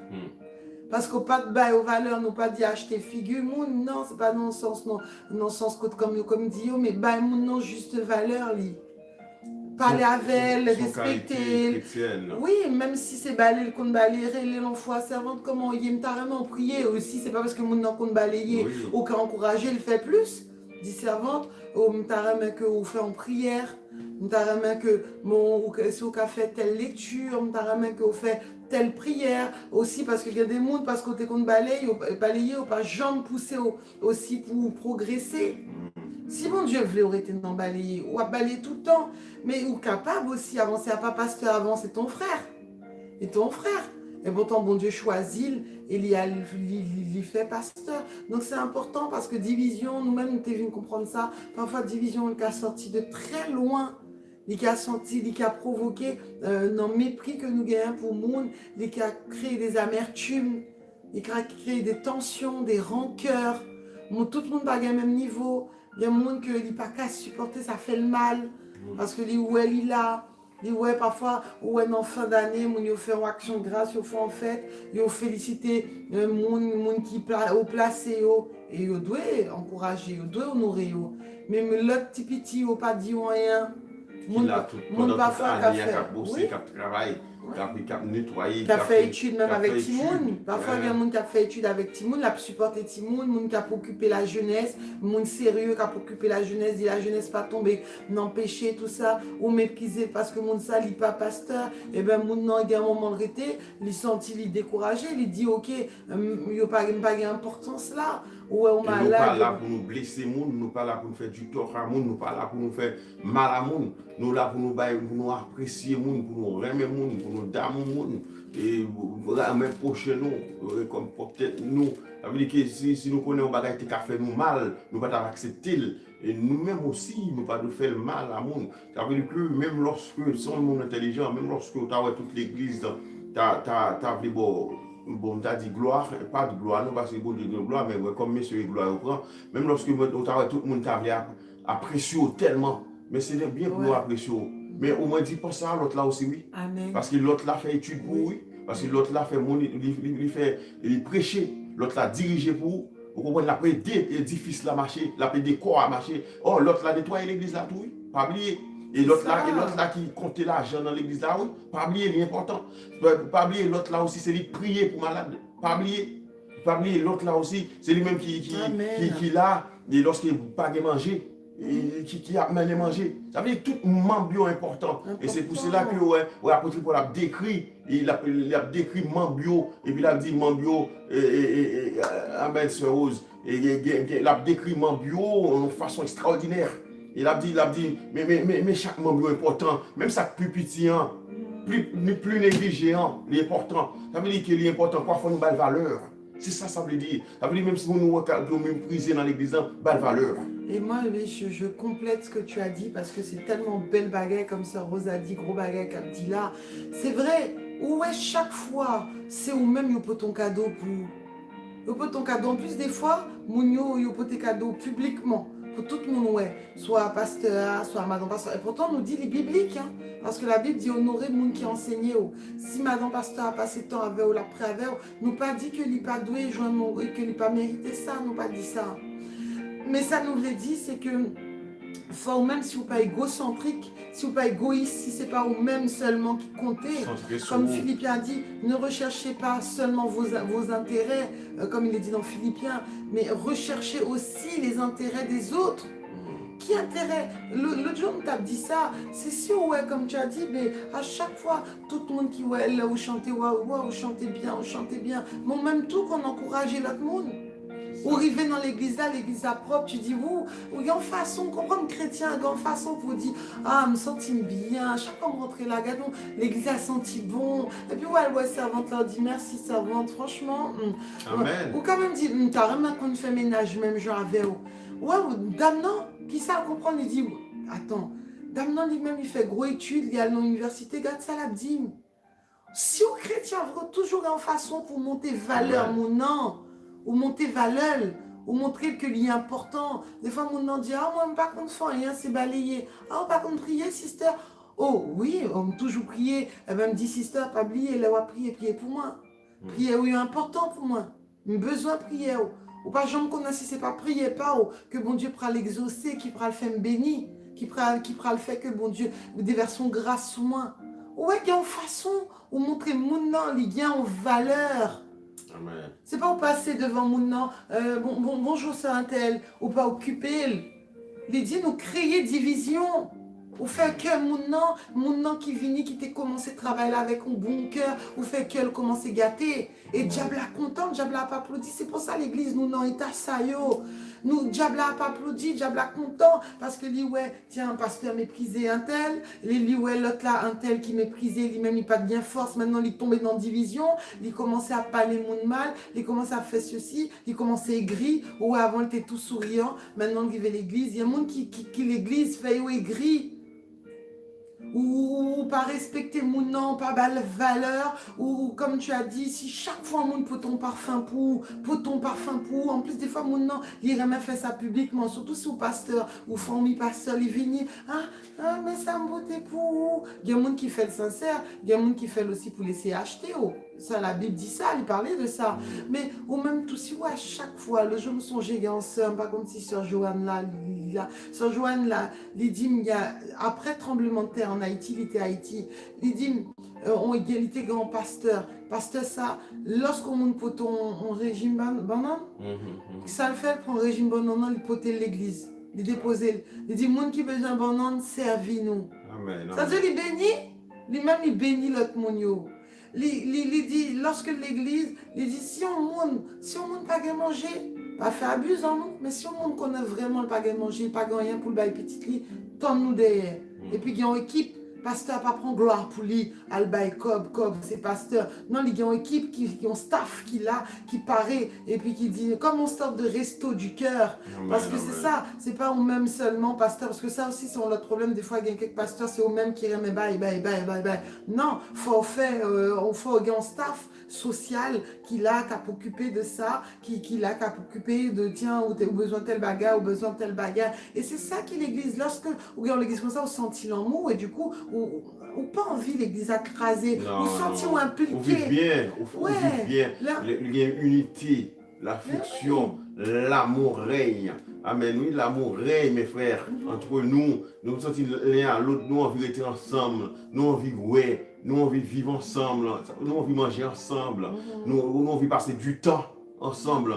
Parce qu'au pas de bail aux valeurs, nous pas dit acheter figure, moun, non, c'est pas dans le sens, non, dans le sens comme dit, mais bail moun, non, juste valeur, li. Parler avec elle, respecter. Oui, même si c'est balé, le compte balayé, les l'enfoi servante, comment il y a carrément prier aussi, c'est pas parce que moun non compte balayer, ou qu'à encourager, il fait plus. Dit servante, ou m'tarame que ou fait en prière, m'tarame que mon ou si on fait telle lecture, m'tarame que on fait telle prière aussi parce qu'il y a des mondes parce qu'on te compte balayer ou pas jambes pousser aussi pour progresser. Si mon Dieu voulait aurait été dans balayer ou à balayer tout le temps, mais ou capable aussi avancer à pas pasteur avant c'est ton frère et ton frère. Et pourtant, bon Dieu choisit et il fait pasteur. Donc c'est important parce que division, nous-mêmes, nous devons comprendre ça. Parfois, division, elle a sorti de très loin. Il a senti, il a provoqué un mépris que nous gagnons pour le monde. Il a créé des amertumes. Il a créé des tensions, des rancœurs. Tout le monde n'a pas le même niveau. Il y a des gens qui ne peuvent pas supporter, ça fait le mal. Parce que les où elle est là. Ouais, parfois, ouais, en fin d'année, ils font une action de grâce, ils font en fait, ils félicité les gens qui ont placé, et ils doivent encourager, ils doivent honorer. Mais l'autre petit petit, ils n'ont pas dit rien. Il a tout, pendant toute l'année, il a bossé, il a travaillé, il a nettoyé. Il a fait études même avec Timoun. Parfois, il y a des gens qui ont fait études avec Timoun, il a supporté Timoun, des gens qui ont occupé la jeunesse, des gens sérieux qui ont occupé la jeunesse, dit la jeunesse pas tomber, n'empêcher tout ça, ou mépriser parce que mon ça, il n'est pas pasteur. Et bien, mon non, il y a un moment de rester, il sentit, il découragé, il dit, ok, il n'y a pas d'importance là. Ouais, on nous pas là pour nous blesser, nous pas là pour nous faire du tort à nous pas là pour nous faire mal à nous là pour nous apprécier, pour nous remettre, pour nous damer, et remettre prochain nous, comme peut-être nous. Ça veut dire que si nous connaissons un bagage qui a fait nous mal, nous ne pouvons pas accepter. Et nous-mêmes aussi, nous ne pouvons pas faire mal à nous. Ça veut dire que même lorsque, sans le monde intelligent, même lorsque tu as toute l'église, tu as vu bon, tu as dit gloire, pas de gloire, non, parce que bon Dieu de gloire, mais ouais, comme monsieur gloire reprend, même lorsque tout le monde t'a apprécié tellement, mais c'est bien pour nous apprécier. Mais au moins, dis pas ça, l'autre là aussi, oui. Amen. Parce que l'autre là fait étude pour oui. Parce que l'autre là fait il prêcher, l'autre là diriger pour vous. Vous comprenez, la paix d'édifice là marcher, la paix des corps à marcher. Oh, l'autre là nettoyer l'église là, tout, oui. Pas oublier. Et l'autre là qui compte l'argent dans l'église là, oui. Pas oublier, c'est important. Pas oublier, l'autre là aussi, c'est lui prier pour malade. Pas oublier. Pas oublier, l'autre là aussi, c'est lui-même qui là, et lorsqu'il n'a pas de manger, qui a mené manger. Ça veut dire que tout membre est important. Et c'est pour cela que l'apôtre Paul a décrit, il a décrit membre, et puis il a dit membre, Amen, Sœur Rose, et il a décrit membre de façon extraordinaire. Il a dit, mais chaque membre est important, même ça plus petit, plus négligé, il est important. Ça veut dire qu'il est important, quoi, il faut nous donner valeur. C'est ça, ça veut dire. Ça veut dire même si vous nous méprisez dans l'église, belle valeur. Et moi, je complète ce que tu as dit parce que c'est tellement belle baguette, comme ça Rose a dit, gros baguette qu'elle dit là. C'est vrai, ouais, chaque fois, c'est où même il peut ton cadeau pour. Il peut ton cadeau. En plus, des fois, Mounio, il peut tes cadeaux publiquement. pour tout le monde, ouais. Soit pasteur, soit madame pasteur. Et pourtant, on nous dit les bibliques, hein. Parce que la Bible dit honorer le monde qui enseignait. Si madame pasteur a passé temps avec ou l'après avec, nous pas dit que n'est pas doué, que n'est pas mérité ça, nous pas dit ça. Mais ça nous l'a dit, c'est que faut même si vous pas égocentrique, si vous pas égoïste, si c'est pas vous-même seulement qui comptez, comme Philippiens dit, ne recherchez pas seulement vos intérêts, comme il est dit dans Philippiens, mais recherchez aussi les intérêts des autres. Qui intérêt? L'autre jour, on t'a dit ça. C'est sûr, ouais, comme tu as dit, mais à chaque fois, tout le monde qui, ouais, là, vous chantez, waouh, vous chantez bien, vous chantez bien. Mais en même temps, qu'on encourage l'autre monde. Ou arriver dans l'église là propre, tu dis, vous, il y a une façon, comprendre chrétien, il y a une façon pour dire, ah, me sentir bien, chaque fois que je rentre là, regardons, l'église a senti bon. Et puis, ouais, servante leur dit, merci, servante, franchement. Amen. Ou quand même dit, t'as vraiment qu'on fait ménage, même genre avec vous. Ouais, dame, non, qui ça comprendre, il dit, attends, dame, non, lui-même, il fait gros études, il est à l'université, regarde ça, la dîme. Si vous chrétien, vous toujours une façon pour monter valeur, mon nom. Ou monter valeur, ou montrer que l'il est important. Des fois, mon nom dit, ah, moi, pas contre faire rien, c'est balayer. Ah, pas contre prier, sister. Oh, oui, on me toujours prier. Elle me dit, sister, pas oublier, elle va prier pour moi. Prier, oui, important pour moi. J'ai besoin de prier. Ou pas, j'aime qu'on a si c'est pas prier, pas, que bon Dieu pourra l'exaucer, qui pourra le faire béni, qui pourra le faire que bon Dieu déverse son grâce sur moi. Ouais, il y a une façon, ou montrer mon nom, il y a une valeur. C'est pas au passer devant mon nom, bonjour c'est un tel, ou pas occuper. Il dit nous créer division. Ou fait que mon nom qui vient, qui t'a commencé à travailler avec un bon cœur, ou fait qu'elle commence à gâter. Et diable a content, diable a pas applaudi. C'est pour ça l'église nous non est à ça yo. Nous diable a pas applaudi, diable a content parce que lui ouais, tiens un pasteur méprisé un tel, lui ouais l'autre là un tel qui méprisait, lui-même il pas de bien force, maintenant il tombait dans division, il commençait à parler mon mal, il commençait à faire ceci, il commençait à aigri, ou avant il était tout souriant, maintenant il va à l'église, il y a un monde qui l'église fait aigri. Ou pas respecter mon nom, pas la valeur, ou comme tu as dit, si chaque fois mon pour ton parfum pour en plus des fois mon nom, il remet fait ça publiquement, surtout si au pasteur, ou famille pasteur, il vient, mais ça me beauté pour, il y a un monde qui fait le sincère, il y a un monde qui fait aussi pour laisser acheter, ça la Bible dit ça, il parlait de ça, mais ou même tout si, à chaque fois, le jour où son géant sœur, par contre si Sœur Joanne là, Sœur Joanne là, il dit, il y a, après tremblement de terre en Haïti, il était à Haïti, il dit, on égalité grand pasteur ça, lorsqu'on monte pour ton régime banane, ça le fait pour un régime banane, il potait l'église, il déposait, il dit, monde qui besoin banane, servi nous. Amen. Ça veut dire, il bénit, lui-même il bénit l'autre monde. Il dit, lorsque l'église, il dit, si on ne pas bien manger, pas faire abuse en nous, mais si on ne connaît vraiment pas bien manger, pas rien pour le bail petit lit, tente-nous derrière. Et puis il y a une équipe, pasteur pas prendre gloire pour lui, al bail cob, c'est pasteur. Non, il y a une équipe qui ont staff qui paraît, et puis qui dit, comme on sort de resto du cœur. Parce que c'est ça, c'est pas au même seulement pasteur, parce que ça aussi c'est notre problème, des fois il y a quelques pasteurs, c'est au même qui remet bye. Non, faut faire, on faut un staff social qui l'a qu'à s'occuper de ça, qui l'a qu'à s'occuper de tiens, ou t'as besoin de tel bagarre, ou besoin de tel bagarre. Et c'est ça qui l'église, lorsque ou dans l'église comme ça, on sentit l'amour, et du coup, ou pas envie l'église à craser, ou sentir impliqué. On vit bien, on vit bien. Il y a une unité, l'affection, l'amour règne. Amen. Oui, l'amour règne, mes frères, entre nous. Nous sentons l'un à l'autre, nous envie rester ensemble, nous envie ouais, nous envie vivre ensemble, nous envie manger ensemble, nous envie passer du temps ensemble.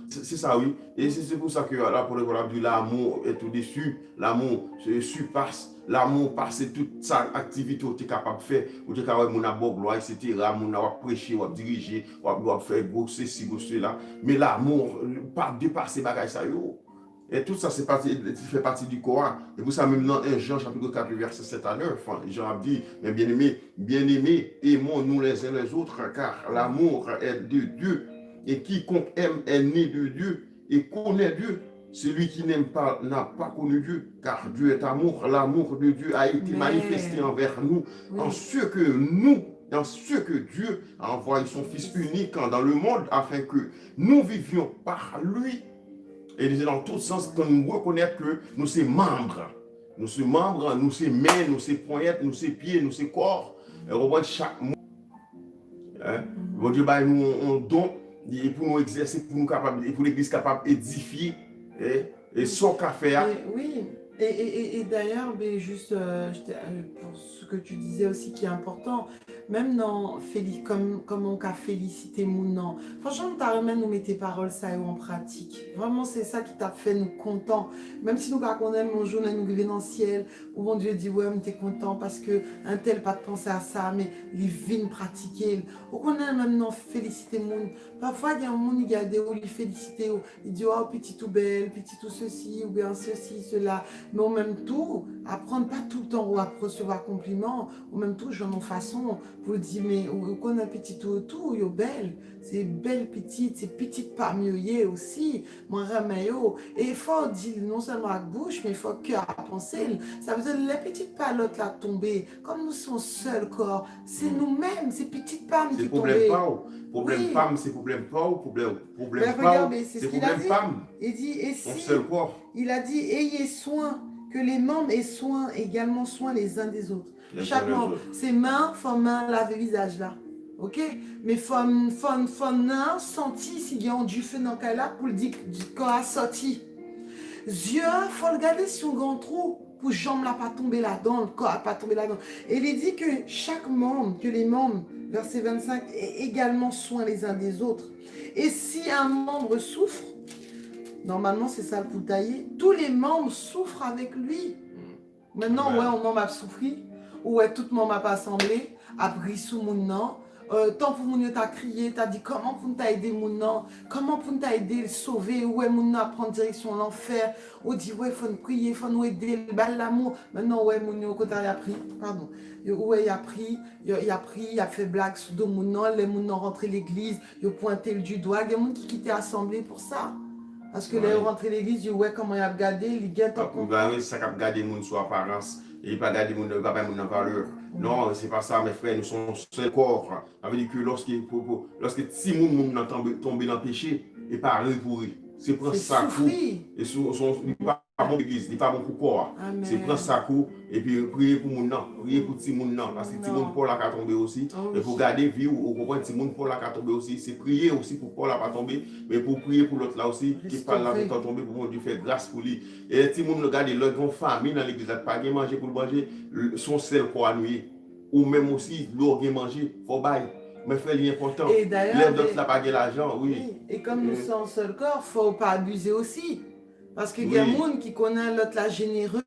C'est ça, oui. Et c'est pour ça que là, pour le dit l'amour est au-dessus, l'amour se surpasse, l'amour passe toute sa activité que tu es capable de faire, où tu es capable de faire gloire, etc. Mon a prêcher, ou diriger, ou faire ceci, cela. Mais l'amour, pas dépasser bagaille ça, yo. Et tout ça, fait partie du Coran. Et pour ça, même dans 1 Jean, chapitre 4, verset 7 à 9, Jean a dit, mais bien-aimés, aimons-nous les uns les autres, car l'amour est de Dieu. Et quiconque aime est né de Dieu et connaît Dieu. Celui qui n'aime pas n'a pas connu Dieu, car Dieu est amour. L'amour de Dieu a été manifesté envers nous, en ce que Dieu a envoyé son Fils unique dans le monde, afin que nous vivions par lui. Et dans tout sens, quand nous reconnaissons que nous sommes membres. Nous sommes membres, nous sommes mains, nous sommes poignettes, nous sommes pieds, nous sommes corps. Et on voit chaque mot. Hein? Bon Dieu, bah, nous on don pour nous exercer, pour nous capables, pour l'Église capable d'édifier et son qu'à faire. Oui, et d'ailleurs, mais juste pour ce que tu disais aussi qui est important, même dans comme on a félicité mon franchement, tu as remis nous mettre tes paroles ça en pratique. Vraiment, c'est ça qui t'a fait nous contents. Même si nous connaissons mon jour, nous vivons dans le ciel, où mon Dieu dit, ouais, mais t'es content parce que un tel pas de penser à ça, mais il vient pratiquer. Ou qu'on a maintenant félicité mon. Parfois, il y a un monde, il y a des où il félicite, il dit, oh, petit tout belle, petit tout ceci, ou bien ceci, cela. Mais en même temps, apprendre pas tout le temps ou à recevoir compliment, en même temps, je vois mon façon pour dire, mais qu'on a petit tout, yo belle, c'est belle petite, c'est petite parmi eux aussi, moi ramayo. Et il faut dire non seulement à bouche, mais il faut cœur à penser. Ça veut dire les petites palottes là tombées, comme nous sommes seuls corps, c'est nous-mêmes, ces petites palmes qui tombent. Problème Oui. PAM, c'est problème pas problème Ben, regarde, c'est ce qu'il a problème dit. PAM. Il dit, et si, Seul corps. il a dit, ayez soin, que les membres aient soin, également soin les uns des autres. Chaque membre, ses mains, faut main laver le visage là. Ok? Mais faut sentir s'il y a du feu dans le là pour le dire qu'on a sorti. Yeux, faut regarder sur un grand trou pour jambe là pas tomber là-dedans, le corps pas tomber là-dedans. Et il dit que chaque membre, que les membres, verset 25, aient également soin les uns des autres. Et si un membre souffre, normalement c'est ça le poutailler, tous les membres souffrent avec lui. Maintenant, ouais, on membre a souffri, ou ouais, tout le monde a pas assemblé, a pris sous mon nom. Tant pour mon t'a crié, t'as dit comment pour nous aider mon nom, comment pour nous aider le sauver, ouais mon nom à prendre direction l'enfer, on dit ouais faut nous prier, faut nous aider, l'amour. Maintenant ouais mon nom quand il a pris, pardon, ouais il a pris, il a fait blague sous mon nom, les mon nom rentré l'église, il a pointé le du doigt, il y a des gens qui quittent l'assemblée pour ça. Parce que là, rentré l'église, il ouais comment il a regardé, il gagne ton compte. Oui, ça a regardé mon sous apparence. Et il pas garder mon valeur. Non, c'est pas ça, mes frères, nous sommes seul corps. Ça veut dire que lorsque si moun nan tombe dans le péché, et pas pour lui. C'est prendre ça coup. Et il pas bon l'église, il pas bon pour corps. C'est prendre ça coup et puis prier pour moun nan, prier pour petit moun nan parce que petit moun Paul a tomber aussi. Et pour garder vie ou comprendre petit moun Paul a tomber aussi, c'est prier aussi pour Paul a pas tomber, mais pour prier pour l'autre là aussi qui pas là qui tomber pour mon Dieu faire grâce pour lui. Et petit moun regarder l'autre famille dans l'église pas gain manger pour manger son sel pour nuit ou même aussi l'eau gain manger faut bailler. Mais frère, il est important. Et d'ailleurs, d'autres n'a pas l'argent, oui. Et comme nous sommes un seul corps, il ne faut pas abuser aussi. Parce qu'il y a des gens qui connaissent l'autre là généreux.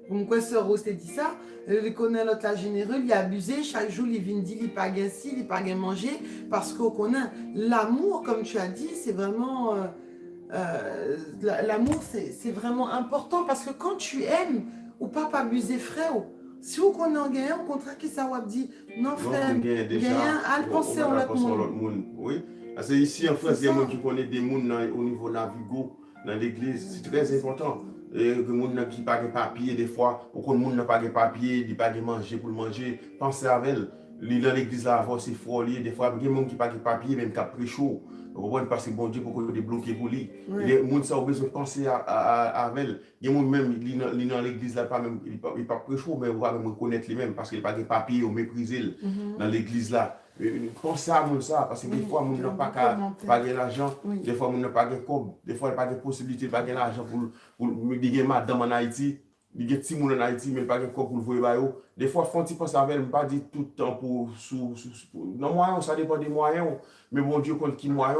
Comme quoi, Sœur Rose t'a dit ça. Il connaît l'autre là généreux, il a abusé. Chaque jour, il vient dire il pas gain ci, il pas gain manger. Parce qu'on connaît l'amour, comme tu as dit, c'est vraiment. L'amour, c'est vraiment important. Parce que quand tu aimes, ou pas abuser, frère. Si vous connaissez un gagnant, au contraire, qui ça va dire non, frère, gagnant, à le penser en l'autre monde. Oui, parce que ici en France, il y a des gens qui connaissent des gens au niveau de la Vigo, dans l'église, c'est très important. Et que les gens qui n'ont pas de papier, des fois, ou que les gens n'ont pas de papier, ils n'ont pas de manger pour le manger, pensez à elle. Dans l'église, là, c'est frôlé, des fois, il y a des gens qui n'ont pas de papier, même qui ont pris chaud. Parce que bon Dieu, pour qu'on débloquer pour lui. Les gens ont besoin de penser à elle. Il y a des gens même dans l'église, là, il n'est pas très chaud, mais on va même reconnaître lui-même parce qu'il n'a pas de papier, on méprise dans l'église là. Pensez à ça, parce que des fois, on n'a pas de l'argent, des fois, on n'a pas de cob, des fois, il n'y a pas de possibilité de pas de l'argent pour dire madame en Haïti. Il y a des gens en Haïti, mais pas de cob pour le voir. Des fois, il faut penser à elle, pas dire tout le temps pour. Non, moyen, ça dépend des moyens. Mais bon Dieu, contre qui moyen,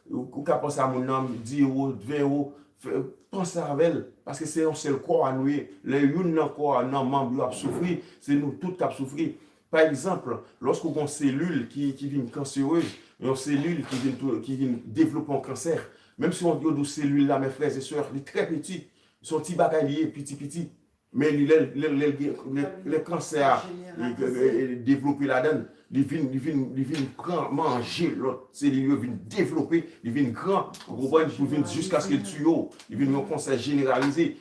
ou qu'à penser à mon nom, 10 euros, 20 euros, pensez à elle, parce que c'est un seul corps à nous. Les gens corps, non, membres, qui souffrir, c'est nous tous qui souffrir. Par exemple, lorsqu'on a une cellule qui vient cancéreuse, une cellule qui vient développer un cancer, même si on dit que ces cellules-là, mes frères et sœurs, les très petits, ils sont petits bagailliers, petits, mais les cancers développés là-dedans, il vient grand manger l'autre cellule, il vient développer, il vient grand, vous comprenez, il vient jusqu'à ce qu'il tue, il vient un conseil généralisé,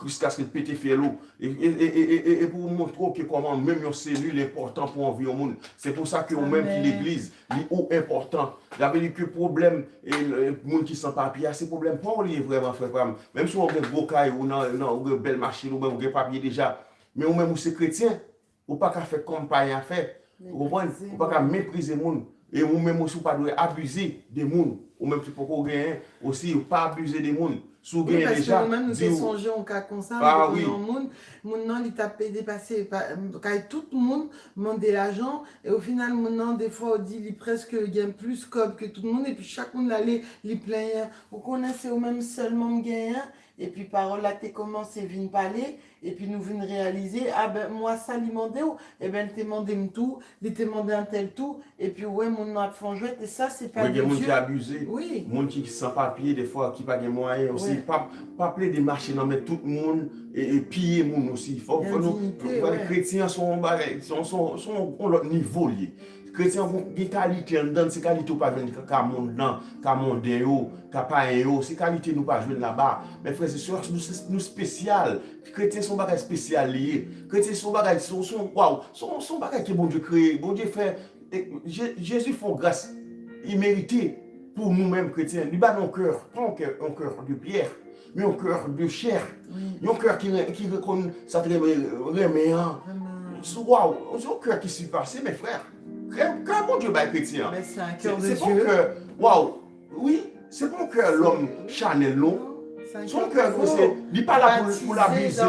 jusqu'à ce qu'il pète fait l'eau. Et pour vous montrer que comment même une cellule est importante pour l'environnement. C'est pour ça que même qui l'église, est important. Il y avait que problème, et le monde qui sans papier, c'est problème pour lui vraiment, frère. Même si on a un beau caille ou une belle machine, ou un papier déjà, mais ou même si chrétien, ou pas qu'à faire comme pas à faire. Vous comprenez? Ou pas qu'à mépriser les gens. Et ou même aussi pas abuser des gens. Ou même si pour gagner aussi, pas abuser des gens. Oui, parce déjà, que nous-mêmes, nous avons songé en cas comme ça, oui. Mon il t'a dépassé, quand tout le monde demande l'argent, et au final, mon des fois, on dit, il presque gagne plus que tout le monde, et puis chaque monde allait, il plaint. Vous connaissez au même seulement gagnant, et puis parole là, t'es commencé à parler, et puis nous venons réaliser, ah ben moi ça lui demandé, et ben il t'a demandé tout, il t'a demandé un tel tout, et puis ouais, mon nom a fait jouer, et ça c'est pas de Dieu. Il y a des gens qui abusent, oui. Des gens qui sans papier, des fois, qui n'ont pas de moyens aussi, pas plein de marchés, mais tout le monde, et piller les gens aussi. Les chrétiens sont à leur niveau. Les chrétiens ont des qualités, ces qualités pas venir qu'à monde dans, qu'à monde qu'à pas ces qualités nous pas jouer là-bas. Mais frères et sœurs, nous spécial. Les chrétiens sont des spécial liés. Les chrétiens sont des sont bagages que bon Dieu crée, bon Dieu fait. Jésus fait grâce imméritée pour nous-mêmes chrétiens. Il bat nos cœurs, pas un cœur de pierre, mais un cœur de chair. Un cœur qui reconnaît ça reméant. Waouh, un cœur qui s'est passé, mes frères. Cœur bon Dieu bat chrétien. Mais c'est un cœur de Dieu. C'est pas que, waouh, oui, c'est pas que l'homme Chanel non. Son cœur, il n'est pas là pour l'abuser,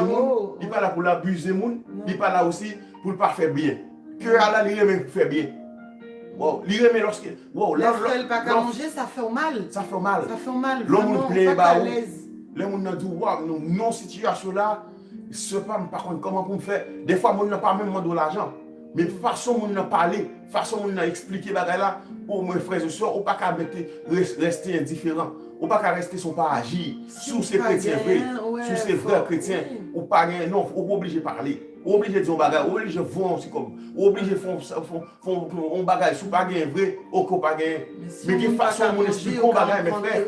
il n'est pas là pour l'abuser, il n'est pas là aussi pour ne pas faire bien. Cœur là, il remet pour faire bien. Wow, il remet lorsque. Wow, là, pas qu'à manger, ça fait mal. Ça fait mal. Ça fait mal. L'homme plaît, bah, l'homme nous dit, waouh, non, situation là, ce pas, par contre, comment on fait. Des fois, on n'a pas même de l'argent. Mais façon on a parlé, façon on a expliqué là, pour mes frères et sœurs, on ne peut pas rester indifférent. On ne peut pas rester sans pas agir sous ces chrétiens vrais, sous ces vrais chrétiens. On pas non, on est obligé de parler. On est obligé de dire bagage, on est obligé de voir aussi comme, on est obligé de faire un bagage, si on pas gagner vrai, on ne pas gagner. Mais de façon on explique on bagage mes frères.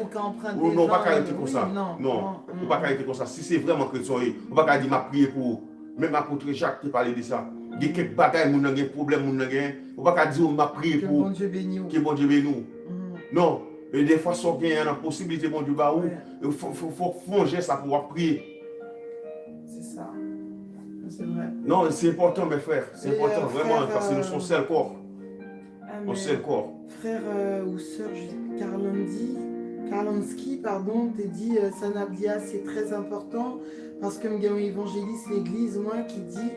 Non, pas arrêter comme ça. Non, on pas arrêter comme ça. Si c'est vraiment chrétien, on va pas dire m'a prier pour même apôtre Jacques qui parlait de ça. Il y a quelques batailles, il y a des problèmes, il y a on ne va pas dire m'a prié pour que bon Dieu bénisse. Que bon Dieu bénisse. Non, et des fois, si il y a une possibilité, bon Dieu, il faut fonger ça pour prier. C'est ça. C'est vrai. Non, c'est important, mes frères. C'est important, vraiment, parce que nous sommes seul corps. On seul corps. Frère ou sœur Karlonski, pardon, t'es dit, Sanabdia, c'est très important, parce que je évangéliste l'église, moi, qui dit,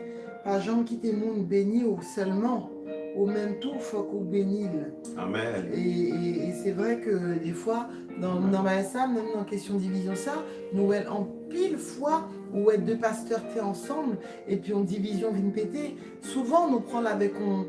pas gens qui t'aiment béni ou seulement. Au même tout, il faut qu'on bénisse. Amen. Et c'est vrai que des fois, dans ma SM, même dans question de division, ça, nous, en pile fois, où deux pasteurs étaient ensemble, et puis on division vient péter, souvent on nous prend là avec un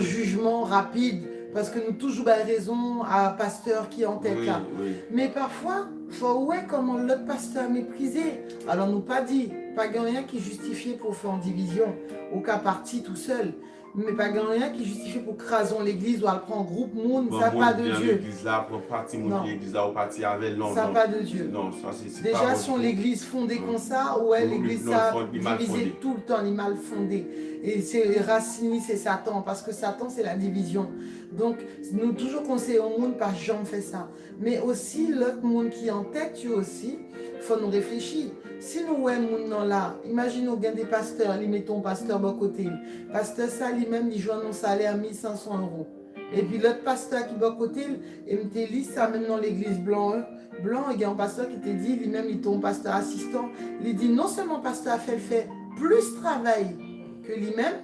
jugement rapide, parce que nous toujours raison à pasteur qui est en tel cas. Oui. Mais parfois, il faut comment l'autre pasteur méprisé. Alors nous pas dit, pas rien qui justifiait pour faire en division, au cas parti tout seul. Mais pas rien qui justifie pour craser l'église ou à prendre groupe monde, ça pas de Dieu. L'église là, pour partir l'église là, ou partir avec non. Ça pas de Dieu. Non, ça c'est déjà pas si on l'église fondée comme ça, ouais, l'église ça divisée tout le temps, il est mal fondé. Et c'est Racine, c'est Satan, parce que Satan c'est la division. Donc nous toujours conseillons au monde par Jean fait ça. Mais aussi l'autre monde qui est en tête, tu aussi, faut nous réfléchir. Si nous voyons là, imaginons qu'il y a des pasteurs, ils mettons pasteur de côté. Pasteur ça lui-même, il joue un salaire à 1500 €. Et puis l'autre pasteur qui est de côté, il me dit ça même dans l'église blanc. Blanc, il y a un pasteur qui te dit, lui-même, il tombe pasteur assistant. Il dit non seulement pasteur a fait plus travail que lui-même,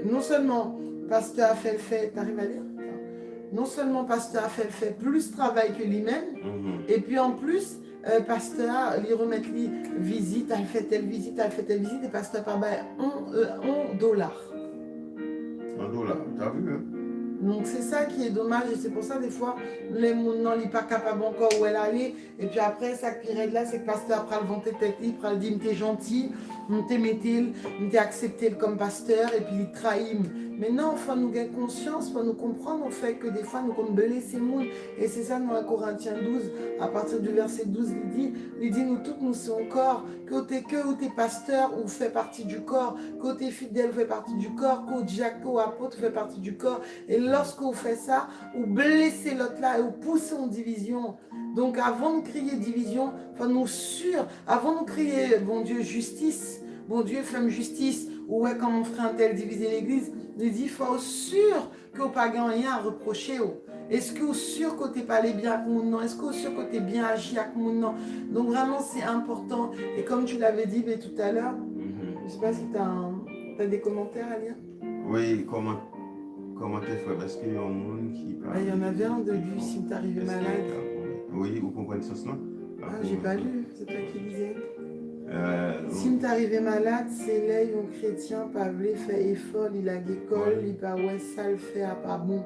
non seulement pasteur a fait, t'arrives à lire? Non seulement pasteur a fait plus travail que lui-même, et puis en plus, pasteur, il remet lui visite, elle fait telle visite, et pasteur par $1. $1, t'as vu, hein? Donc c'est ça qui est dommage, et c'est pour ça des fois les gens ne sont pas capables encore où elle allait, et puis après ça qui règle là, c'est que pasteur après le vanter tête libre, elle dit t'es gentil, nous t'aimer, nous t'accepter comme pasteur et puis il trahit. Mais non, il faut nous gagner conscience, il faut nous comprendre au fait que des fois nous comme blesser monde. Et c'est ça dans 1 Corinthiens 12, à partir du verset 12, il dit nous tous nous sommes corps, que t'es pasteur ou fait partie du corps, que t'es fidèle fait partie du corps, que diacre ou apôtre fait partie du corps. Et lorsque vous faites ça, vous blessez l'autre là et vous poussez en division. Donc avant de crier division, enfin nous avant de crier bon Dieu justice, bon Dieu femme justice, ou ouais quand mon frère un tel divisé l'église, il dit faut sûr que vous pas rien à reprocher. Est-ce que vous sûr que tu pas allé bien avec mon nom? Est-ce que vous sûr que tu bien agi avec mon nom? Donc vraiment c'est important. Et comme tu l'avais dit tout à l'heure, je sais pas si tu as des commentaires à lire. Oui, comment t'es frère? Est-ce qu'il y a un monde qui parle? Il y en avait un de lui, si tu arrivé malade. Oui, vous comprenez ça, non? J'ai pas lu, c'est toi qui lisais. Si tu arrivé malade, c'est là, un chrétien, pas voulu faire effort, il a l'école, il pas ouais, ça le fait, pas bon.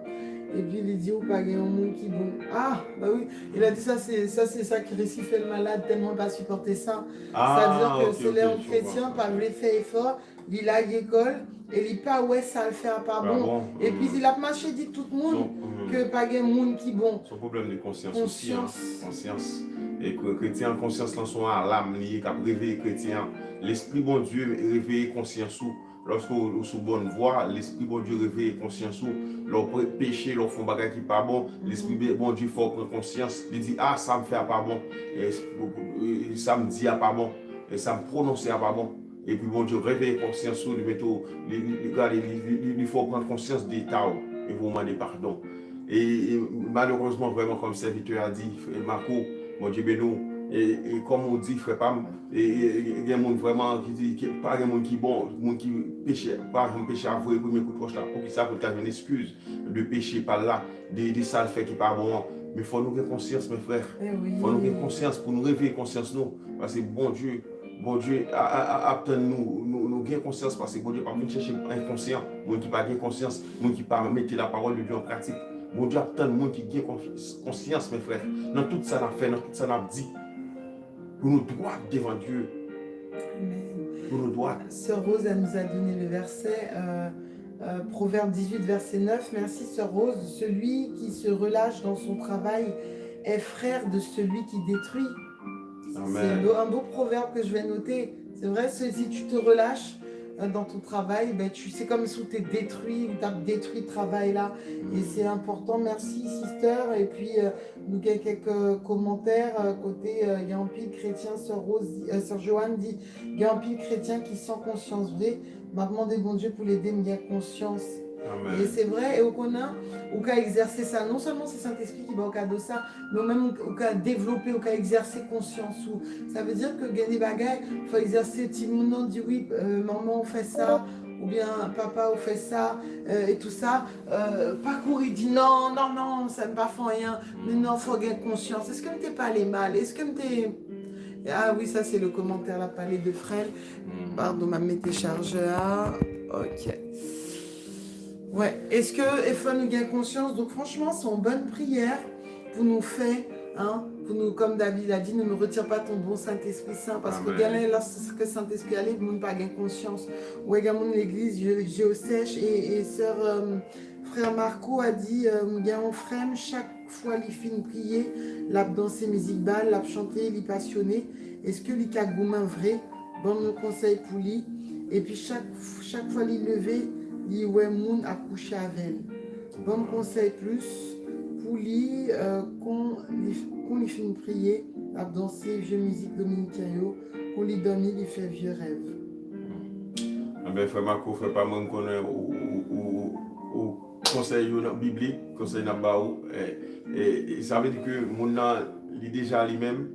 Et puis il dit, ou pas, il y a un monde qui bon. Ah, bah oui, il a dit ça, c'est ça qui récifait le malade, tellement pas supporter ça. C'est-à-dire que c'est là, un chrétien, pas voulu faire effort, il a l'école, et il pas ouais, ça le fait, pas bon. Et puis il a marché, dit tout le monde, que pas il y a un monde qui bon. Son problème de conscience aussi, hein. Conscience. Et que chrétien conscience dans son l'âme liée qu'a réveillé chrétien l'esprit bon Dieu réveille conscience ou lorsque vous sous bonne voie l'esprit bon Dieu réveille conscience ou leur péché leur font bagage qui pas bon l'esprit bon Dieu faut prendre conscience il dit ah ça me fait pas bon et ça me dit pas bon et ça me prononce pas bon et puis bon Dieu réveille conscience ou il faut prendre conscience d'état et vous demander pardon et malheureusement vraiment comme serviteur a dit Marco mon Dieu bénou et comme on dit frère Pam il y a des gens vraiment qui dit pas des gens qui bon monde qui péché pas un péché avoué premier coup de poche là pour qui ça pour avoir une excuse de péché par là de ça le fait qui pas bon mais faut nous avoir conscience mes frères faut nous avoir conscience pour nous réveiller conscience nous parce que bon Dieu attend nous gain conscience parce que bon Dieu pas venir chercher inconscient monde qui pas gain conscience monde qui pas mettre la parole de Dieu en pratique. Mon Dieu, tant de monde qui gagne conscience, mes frères, dans tout ça, n'a fait, dans tout ça, n'a dit, pour nous droits devant Dieu. Amen. Pour nous droits. Sœur Rose, elle nous a donné le verset, Proverbe 18, verset 9. Merci, Sœur Rose. Celui qui se relâche dans son travail est frère de celui qui détruit. Amen. C'est un beau proverbe que je vais noter. C'est vrai, si tu te relâches dans ton travail, ben c'est comme si tu es détruit, tu as détruit le travail là. Et c'est important. Merci, sister. Et puis, nous avons quelques commentaires. Côté, il y a un pile chrétien, Sœur Joanne dit, il y a un pile chrétien qui sent conscience vraie. M'a demandé bon Dieu pour l'aider, mais il y a conscience. Amen. Et c'est vrai, et au cas exercer ça, non seulement c'est Saint-Esprit qui va au cas de ça, mais même au cas développer, au cas exercer conscience. Ça veut dire que gagner bagaille, il faut exercer, si mon dit oui, maman on fait ça, ou bien papa on fait ça, et tout ça. Pas courir, dit non, ça ne pas fait rien, mais non, il faut gagner conscience. Est-ce que tu n'es pas allé mal? Est-ce que tu es... Ah oui, ça c'est le commentaire, la palais de frêle. Pardon, ma mettez chargeur. Ok. Ouais, est-ce que faut nous gagne conscience? Donc franchement, c'est une bonne prière pour nous faire, hein, pour nous, comme David a dit, ne me retire pas ton bon Saint-Esprit Saint, parce que gagner lorsque Saint-Esprit allait, nous ne pas gagner conscience. Ouais, gagne l'église, j'ai sèche et sœur frère Marco a dit, gagne frère, chaque fois il finit prier, l'a danser musique balle, l'a chanter, il passionné. Est-ce que il a gourmand vrai? Bon conseil pour lui. Et puis chaque fois il levé, il ouais moun a couché avec elle. Bon conseil plus pour lui qu'on lui finit prier, l'a danser vieux musique dominicain, qu'on lui donne, il fait vieux rêve. Ah ben frère Marco, frère pas moi connaît au conseil biblique, conseil n'a pas et ça veut dire que mon il est déjà lui-même,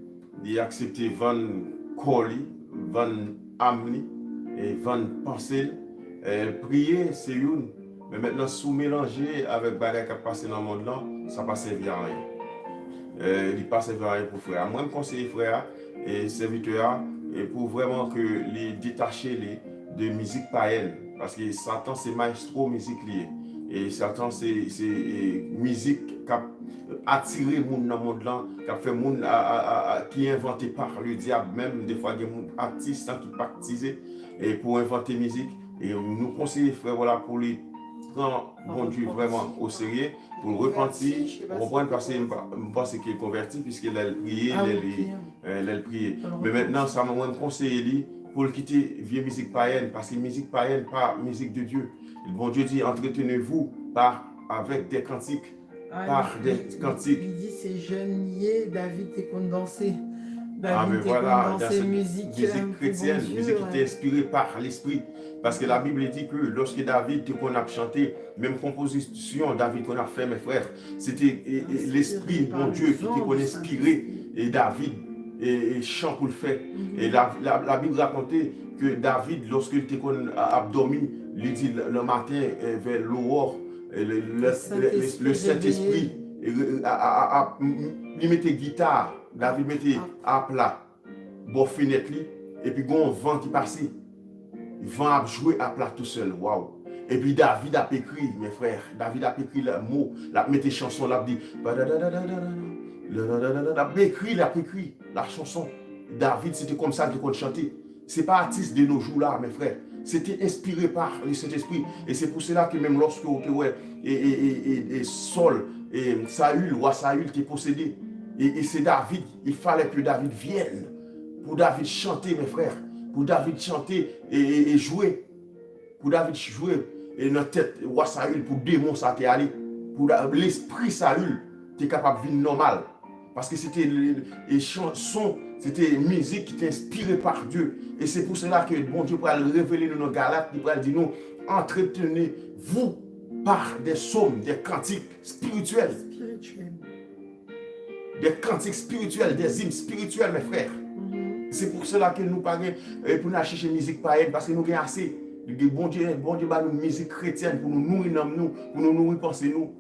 il a accepté 20 corps, 20 âmes et 20 pensées. Prier, c'est une. Mais maintenant, sous mélanger avec les choses qui passent dans le monde, là, ça ne passe à rien. Il ne passe à rien pour frère. Moi, je conseille frère et serviteur pour vraiment que les détacher de musique païenne. Parce que Satan, c'est maestro musique liée. Et Satan, c'est musique attirer les gens dans le monde là, qui a fait monde qui est inventé par le diable, même des fois il y a des artistes qui baptisés et pour inventer musique. Et nous conseillons, frère, voilà, pour les prendre bon Dieu vraiment au sérieux, pour le repentir, pour comprendre, parce que je pense qu'il est converti, puisqu'il a prié, il a prié. Mais maintenant, ça m'a conseillé pour le quitter vieille musique païenne, parce que musique païenne, pas musique de Dieu. Le bon Dieu dit, entretenez-vous avec des cantiques. Il dit c'est jeune lié, David t'es condensé. Mais voilà, dans cette musique chrétienne, bon Dieu, musique qui est inspirée par l'esprit. Parce que la Bible dit que lorsque David qu'on a chanté, même composition David qu'on a fait, mes frères, c'était l'esprit, mon Dieu, qui qu'on inspiré et David et chant pour le faire. Et la Bible racontait que David, lorsqu'il était a dormi, il dit le matin vers l'aurore, le Saint-Esprit, il mettait guitare, David mettait à plat, bon fenêtre, et puis il y a un vent qui passait. Le vent a joué à plat tout seul, waouh. Et puis David a écrit, mes frères, David a écrit le mot, il a mis des chansons, il a dit, il a écrit la chanson. David, c'était comme ça qu'il chantait. Ce n'est pas artiste de nos jours là, mes frères. C'était inspiré par le Saint-Esprit. Et c'est pour cela que même lorsque Saul, et Saül, roi Saül, était possédé. Et c'est David, il fallait que David vienne pour David chanter, mes frères. Pour David chanter et jouer. Pour David jouer. Et notre tête, roi Saül, pour démon, ça t'est allé. Pour l'esprit Saül, t'es capable de vivre normal. Parce que c'était les chansons, c'était musique qui était inspirée par Dieu. Et c'est pour cela que bon Dieu pourra le révéler dans nos Galates, il pourra dire nous, entretenez-vous par des psaumes, des cantiques spirituels. Des cantiques spirituels, des hymnes spirituels, mes frères. C'est pour cela que nous parlons pour nous chercher musique païenne, parce que nous avons assez. Bon Dieu bah nous musique chrétienne pour nous nourrir nous, pour nous nourrir penser nous.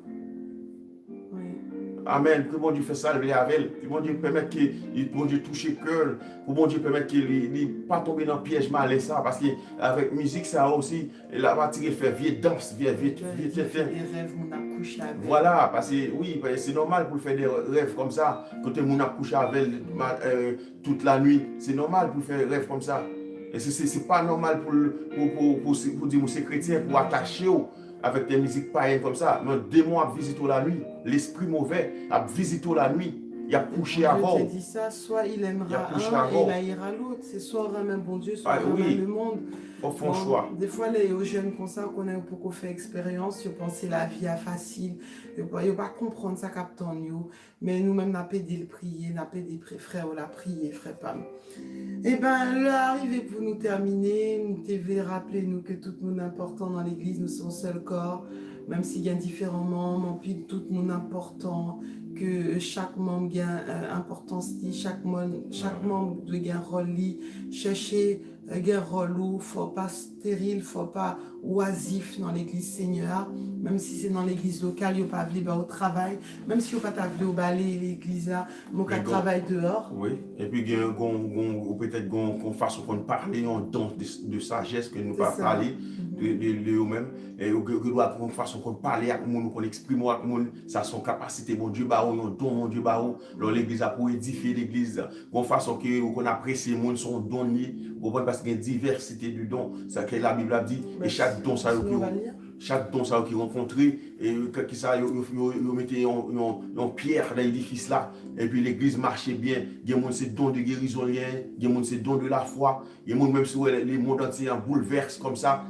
Amen. Que bon Dieu fait ça avec elle. Que bon Dieu permette que bon Dieu touche le cœur. Que bon Dieu permette qu'il ne pas tomber dans le piège malin ça. Parce qu'avec musique, ça aussi, la matière fait vieille danse, vieille rêves, mon accouche avec. Voilà, parce que oui, c'est normal pour faire des rêves comme ça. Quand mon accouche avec toute la nuit, c'est normal pour faire des rêves comme ça. Et c'est pas normal pour dire que c'est chrétien, pour attacher avec des musiques païennes comme ça. Mais le démon a visité la nuit. L'esprit mauvais a visité la nuit. Il a couché avant. Dieu te dit ça, soit il aimera un et il haïra l'autre. C'est soit vraiment bon Dieu, soit vraiment le monde. Au fond, choix. Des fois, les jeunes comme ça, qu'on a un peu fait expérience, ils pensent que la vie est facile. Ils ne vont pas comprendre ça captant nous. Mais nous-mêmes, nous avons dit le prier, nous avons dit frère, on l'a prié, frère Pam. Eh bien, l'arrivée pour nous terminer, nous devons rappeler nous que tout le monde important dans l'église, nous sommes un seul corps, même s'il y a différents membres, puis tout le monde important, que chaque membre a importance, chaque membre doit avoir un rôle, chercher un rôle où il ne faut pas stérile, il ne faut pas oisif dans l'église Seigneur, même si c'est dans l'église locale, il n'y a pas de au travail, même si il n'y a pas de au balai l'église là, il y a travail dehors. Oui, et puis peut-être qu'on fasse qu'on parle en don de sagesse que nous pas parler de nous-mêmes, et qu'on fasse qu'on parle avec nous, qu'on exprime avec nous, ça son capacité, mon Dieu, un don, mon Dieu, l'église a pour édifier l'église, qu'on fasse qu'on apprécie le monde, son don, parce qu'il y a une diversité de dons, c'est ce que la Bible a dit, et chaque don, ça qui rencontré, et qui ça, ils mettaient une pierre dans l'édifice là, et puis l'église marchait bien. Il y a des dons de guérison, il y a des dons de la foi, il y a même si les mondes entiers bouleversent comme ça,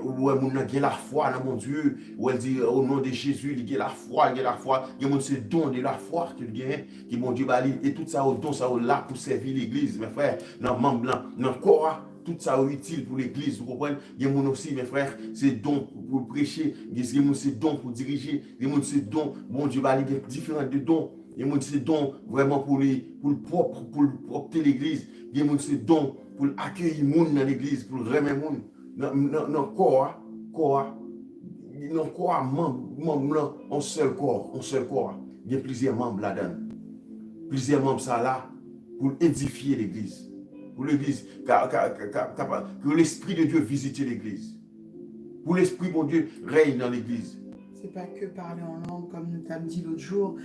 où elle a la foi dans mon Dieu, où elle dit au nom de Jésus, il y a la foi, il y a des dons de la foi qu'il gagne, qui mon Dieu va et tout ça, au don, ça là pour servir l'église, mes frères, dans le membre blanc, dans le corps. Tout ça est utile pour l'église, vous comprenez? Il y a des gens aussi, mes frères, c'est don pour prêcher, il y a des gens c'est don pour diriger, il y a des gens c'est don, bon Dieu va aller différents de dons, il y a des gens c'est don vraiment pour le propre l'église, il y a des gens c'est don pour accueillir les gens dans l'église, pour remettre les gens dans le corps, membre, un seul corps, il y a plusieurs membres là-dedans, plusieurs membres ça là, pour édifier l'église. Pour l'église, que l'Esprit de Dieu visite l'église. Pour l'Esprit, mon Dieu, règne dans l'église. C'est pas que parler en langue, comme nous t'avons dit l'autre jour.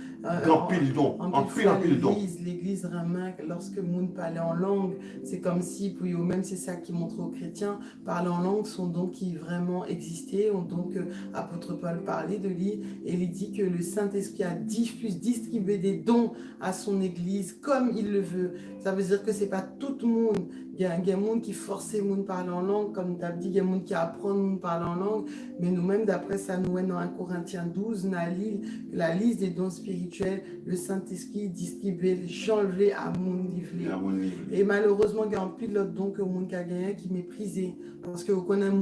Grand pile don, En en pile don. l'église vraiment, lorsque moun parlait en langue, c'est comme si, pour eux-mêmes, c'est ça qui montre aux chrétiens, parler en langue sont donc qui vraiment existaient, ont donc apôtre Paul parlait de lui, et il dit que le Saint-Esprit a distribué des dons à son église comme il le veut. Ça veut dire que c'est pas tout le monde. Il y a des gens qui forcent les gens à parler en langue, comme tu as dit, il y a des gens qui apprennent à parler en langue, mais nous-mêmes, d'après ça, nous, dans 1 Corinthiens 12, la liste des dons spirituels, le Saint-Esprit distribué, j'enlevais à mon livre. Et malheureusement, il y a un pile d'autres dons que le monde a gagné qui méprisé. Parce que vous connaissez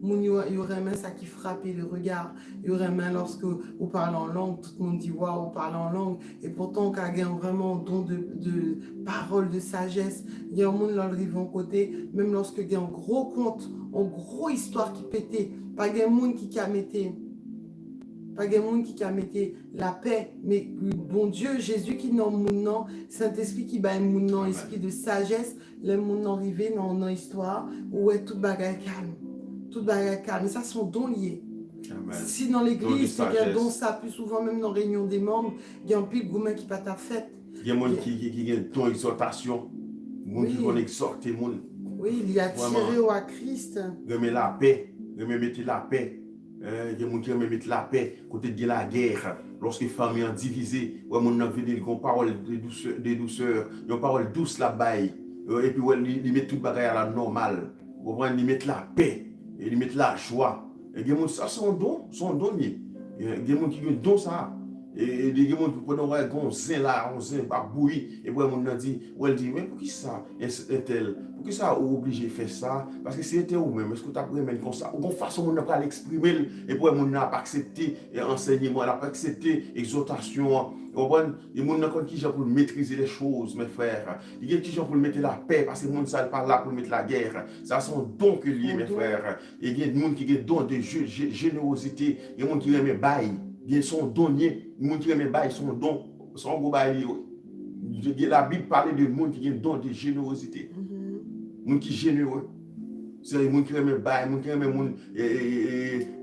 il y aurait même ça qui frappait le regard. Il y aurait même lorsque vous parlez en langue, tout le monde dit waouh, vous parlez en langue. Et pourtant, quand il y a vraiment un don de parole, de sagesse, il y a un monde dans le rive côté, même lorsque il y a un gros conte, une grosse histoire qui pétait, pas de monde qui a metté. Pas de monde qui a metté la paix, mais bon Dieu, Jésus qui n'a mon Saint-Esprit qui bat mon nom, esprit de sagesse, le monde arrivé dans l'histoire, où est tout bagaille calme. Tout bagaille calme. Et ça, sont dons liés. Amen. Si dans l'église, il y a don ça, plus souvent même dans la réunion des membres, il y a un pile gourmet qui pas ta fête. Il y a des gens qui ont ton exhortation, des gens qui vont exhorter les gens. Oui, il y a tiré à Christ. Remet la paix, mettre la paix. Il y a des gens qui mettent la paix, côté de la guerre. Lorsque les familles sont divisées, on a une parole de douceur, une parole douce là-bas. Et puis, ils mettent tout le bagage à la normale. Ils mettent la paix, ils mettent la joie. Et il y a des gens ça, sont dons. Il y a des gens qui ont don ça. Et des gens qui peuvent avoir un zin là, un zin pas bouilli. Et puis, on dit, mais pour qui ça est-elle? Pour qui ça ou obligé de faire ça? Parce que c'était vous-même. Est-ce que tu as pris comme ça? Ou de façon, on n'a pas l'exprimer. Et puis, on n'a pas accepté enseignement, on n'a pas accepté exhortation. Et les gens qui sont pour maîtriser les choses, mes frères. Il y a des gens pour mettre la paix, parce que les gens ne sont pas là pour mettre la guerre. Ça, c'est un don que lié, mes frères. Et il y a des gens qui ont un don de générosité. Il y a des gens qui aiment bail. Ils sont donnés. Les gens qui aiment bail sont dons. Sont gros bail. La Bible parle de gens qui ont un don de générosité. Les gens qui sont généreux. C'est les gens qui aiment bail, les gens qui aiment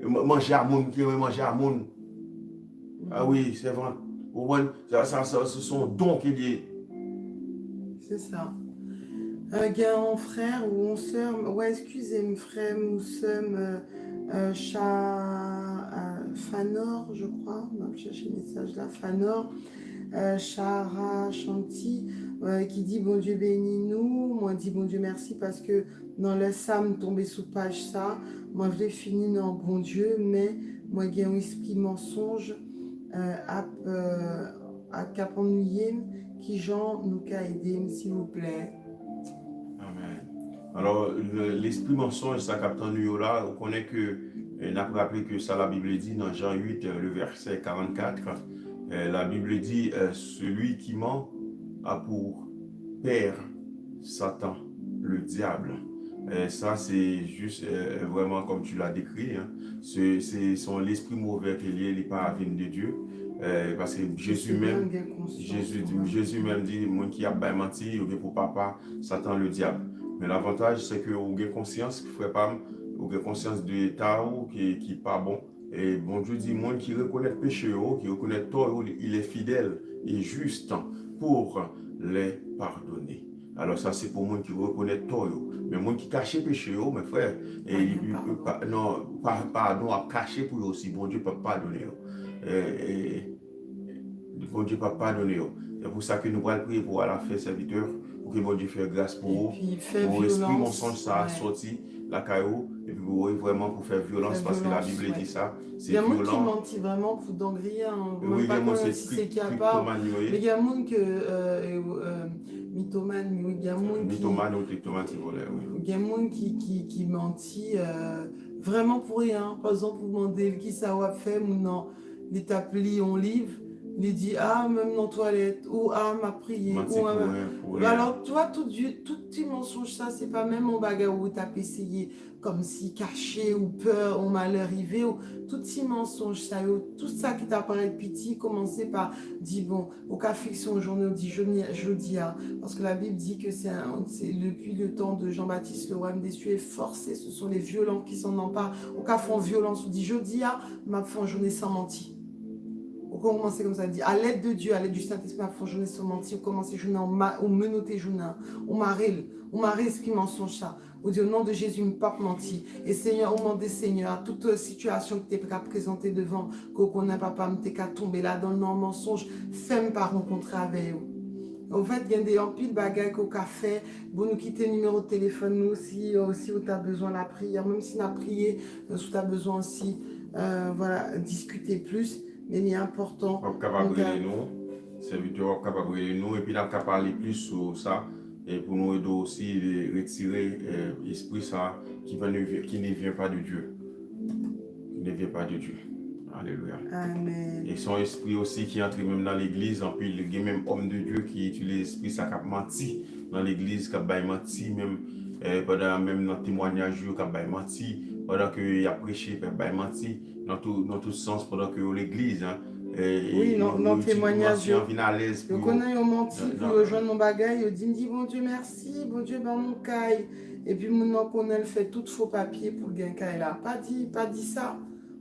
manger à monde, qui aiment manger à monde. Ah oui, c'est vrai. Ce sont dons qu'il y a. C'est ça. Il y a un frère ou une soeur, ouais, excusez-moi, frère ou soeur, Fanor, je crois, on va chercher le message là, Fanor, Chara Chanti, qui dit bon Dieu bénis-nous. Moi, je dis bon Dieu merci parce que dans le Sam tombé sous page ça, moi je l'ai fini dans bon Dieu, mais moi j'ai un esprit mensonge. À cap ennuyé qui Jean nous a aidé s'il vous plaît. Amen. Alors l'esprit mensonge ça cap ennuyé là, on connaît que n'a pas rappelé que ça la Bible dit dans Jean 8 le verset 44 la Bible dit celui qui ment a pour père Satan le diable. Ça c'est juste vraiment comme tu l'as décrit, hein. C'est son l'esprit mauvais qui est lié pas à la de Dieu, parce que Jésus même dit moi qui a bien menti pour papa Satan le diable. Mais l'avantage c'est que vous avez conscience qu'il faut pas vous avez conscience de l'état qui pas bon. Et bon Dieu dit moi qui reconnaît le péché, qui reconnaît tort, il est fidèle et juste pour les pardonner. Alors ça c'est pour moi qui reconnaît tort. Mais moi qui cache le péché, mes frères, pardon à cacher pour eux aussi. Bon Dieu peut pardonner. Bon Dieu peut pardonner. C'est pour ça que nous allons prier pour la faire serviteur, pour que bon Dieu fasse grâce pour vous. Pour l'esprit mensonge ça a sorti la caillou, et puis vous vraiment pour faire violence, parce que la Bible dit ça. C'est violent. Il y a des gens qui mentent vraiment pour d'engrais. Oui, c'est capable. Mais il y a des gens que mythomane, il y a des gens qui mentent vraiment pour rien. Par exemple, vous demandez qui ça va faire, ou non, les taplis, on livre. il dit, ah, même dans la toilette, ou ah, m'a prié, Menti ou ah, pour rien. alors, toi, tout petit mensonge, ça, c'est pas même mon bagage où t'as essayé, comme si caché, ou peur, ou mal arrivé, ou tout petit mensonge, ça, tout ça qui t'apparaît petit, commencez par dire, bon, au cas fiction, journée, dit, je dis, hein, parce que la Bible dit que c'est depuis le temps de Jean-Baptiste, le royaume des cieux est forcé, ce sont les violents qui s'en emparent, au cas font violence, on dit, je dis, ah, m'a fait en journée sans mentir. On commence comme ça, dit, à l'aide de Dieu, à l'aide du Saint-Esprit, on journée sans mentir, on commence journée, on menotté journée, on marre ce qui mensonge ça. On dit au nom de Jésus, ne pas mentir. Et Seigneur, au nom des Seigneurs, à toute situation que tu es présentée devant, qu'on n'a pas m'te qu'à tomber là dans le nom mensonge, fais-moi pas rencontrer avec vous. En fait, il y a des empiles bagages au café. Bon, nous quitter le numéro de téléphone, nous aussi où tu as besoin de la prière. Même si tu as prié, si tu as besoin aussi, voilà, discuter plus. Mais il est important. On est capable de nous, serviteur capable de nous, et puis on est capable de parler plus sur ça, et pour nous aider aussi de retirer l'esprit ça qui ne vient pas de Dieu. Qui ne vient pas de Dieu. Alléluia. Amen. Et son esprit aussi qui entre même dans l'église, en plus, il y a même homme de Dieu qui utilise l'esprit ça qui a menti dans l'église, qui a menti même pendant même dans le témoignage, qui a menti pendant qu'il a prêché, qui a menti dans tout sens pendant que l'église. Hein, oui, dans le témoignage. Je connais un menti pour rejoindre mon bagage. Il dit bon Dieu merci, bon Dieu ben mon caille. Et puis maintenant qu'on a fait tout faux papier pour le gain caille là. Pas dit ça.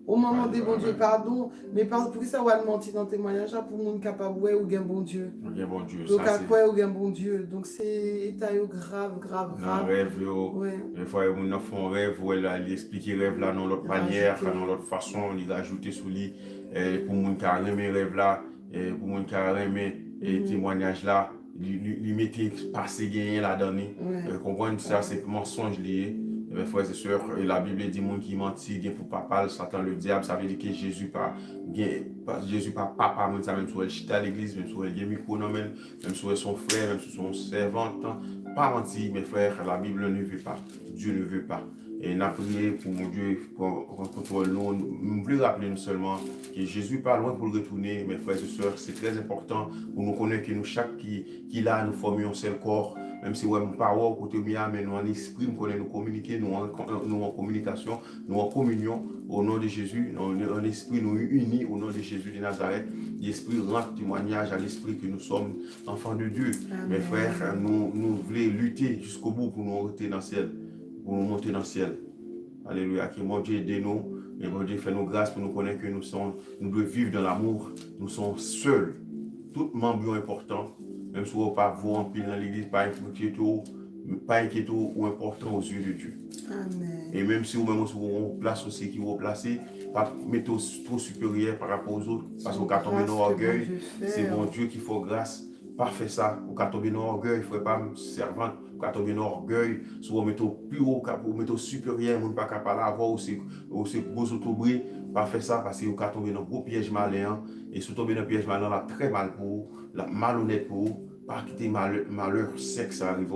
Au moment des bon Dieu, pardon, mais pour ça, on a menti dans le témoignage pour le monde capable ou gain bon Dieu. Bon Dieu. Donc, à quoi ou gain bon Dieu. Donc, c'est état grave. Dans le rêve, des fois, on fait un rêve, où elle explique le rêve là dans l'autre manière, dans l'autre façon, il a ajouté sous lui, pour le monde qui a aimé rêve là, pour le monde qui a aimé témoignage là, lui mettait passé gagné là-dedans. Comprendre ça, c'est mensonge lié. Mes frères et sœurs, la Bible dit monde qui mentit, pour papa, Satan, le diable, ça veut dire que Jésus pas papa, même ça, même si elle chita à l'église, même si elle est micro, même si elle son frère, même si son servante, pas mentir, mes frères, la Bible ne veut pas, Dieu ne veut pas. Et nous avons prié pour mon Dieu, pour nous. Nous voulons rappeler nous seulement que Jésus n'est pas loin pour le retourner, mes frères et sœurs. C'est très important pour nous connaître que nous, chaque qui là, nous formions un seul corps. Même si nous n'avons pas parole côté bien, mais nous en esprit, nous connaissons nous communiquer, nous en communication, nous en communion au nom de Jésus. En esprit, nous unis au nom de Jésus de Nazareth. L'esprit rend témoignage à l'esprit que nous sommes enfants de Dieu. Amen. Mes frères, nous voulons lutter jusqu'au bout pour nous monter dans le ciel. Pour nous monter dans le ciel. Alléluia. Que mon Dieu aide nous. Et mon Dieu fait nos grâces pour nous connaître que nous devons vivre dans l'amour. Nous sommes seuls. Tout membre est important. Même si vous n'avez pas vous en pile dans l'église, pas inquiétant ou important aux yeux de Dieu. Amen. Et même si vous-même vous avez une place aussi qui vous placez, pas mettre trop supérieur par rapport aux autres, parce qu'on a tombé dans l'orgueil, c'est mon Dieu qui fait grâce. Pas fait ça, ou qu'à tomber dans l'orgueil, il ne faut pas servante, ou qu'à tomber dans l'orgueil, soit mettre plus haut, ou mettre supérieur, ou pas capable d'avoir, ou c'est gros autobris, pas fait ça, parce que vous qu'à tomber dans un gros piège malin, et si vous tombez dans un piège malin, là, très mal pour vous, là, malhonnête pour vous, pas quitter malheur, sexe arrive,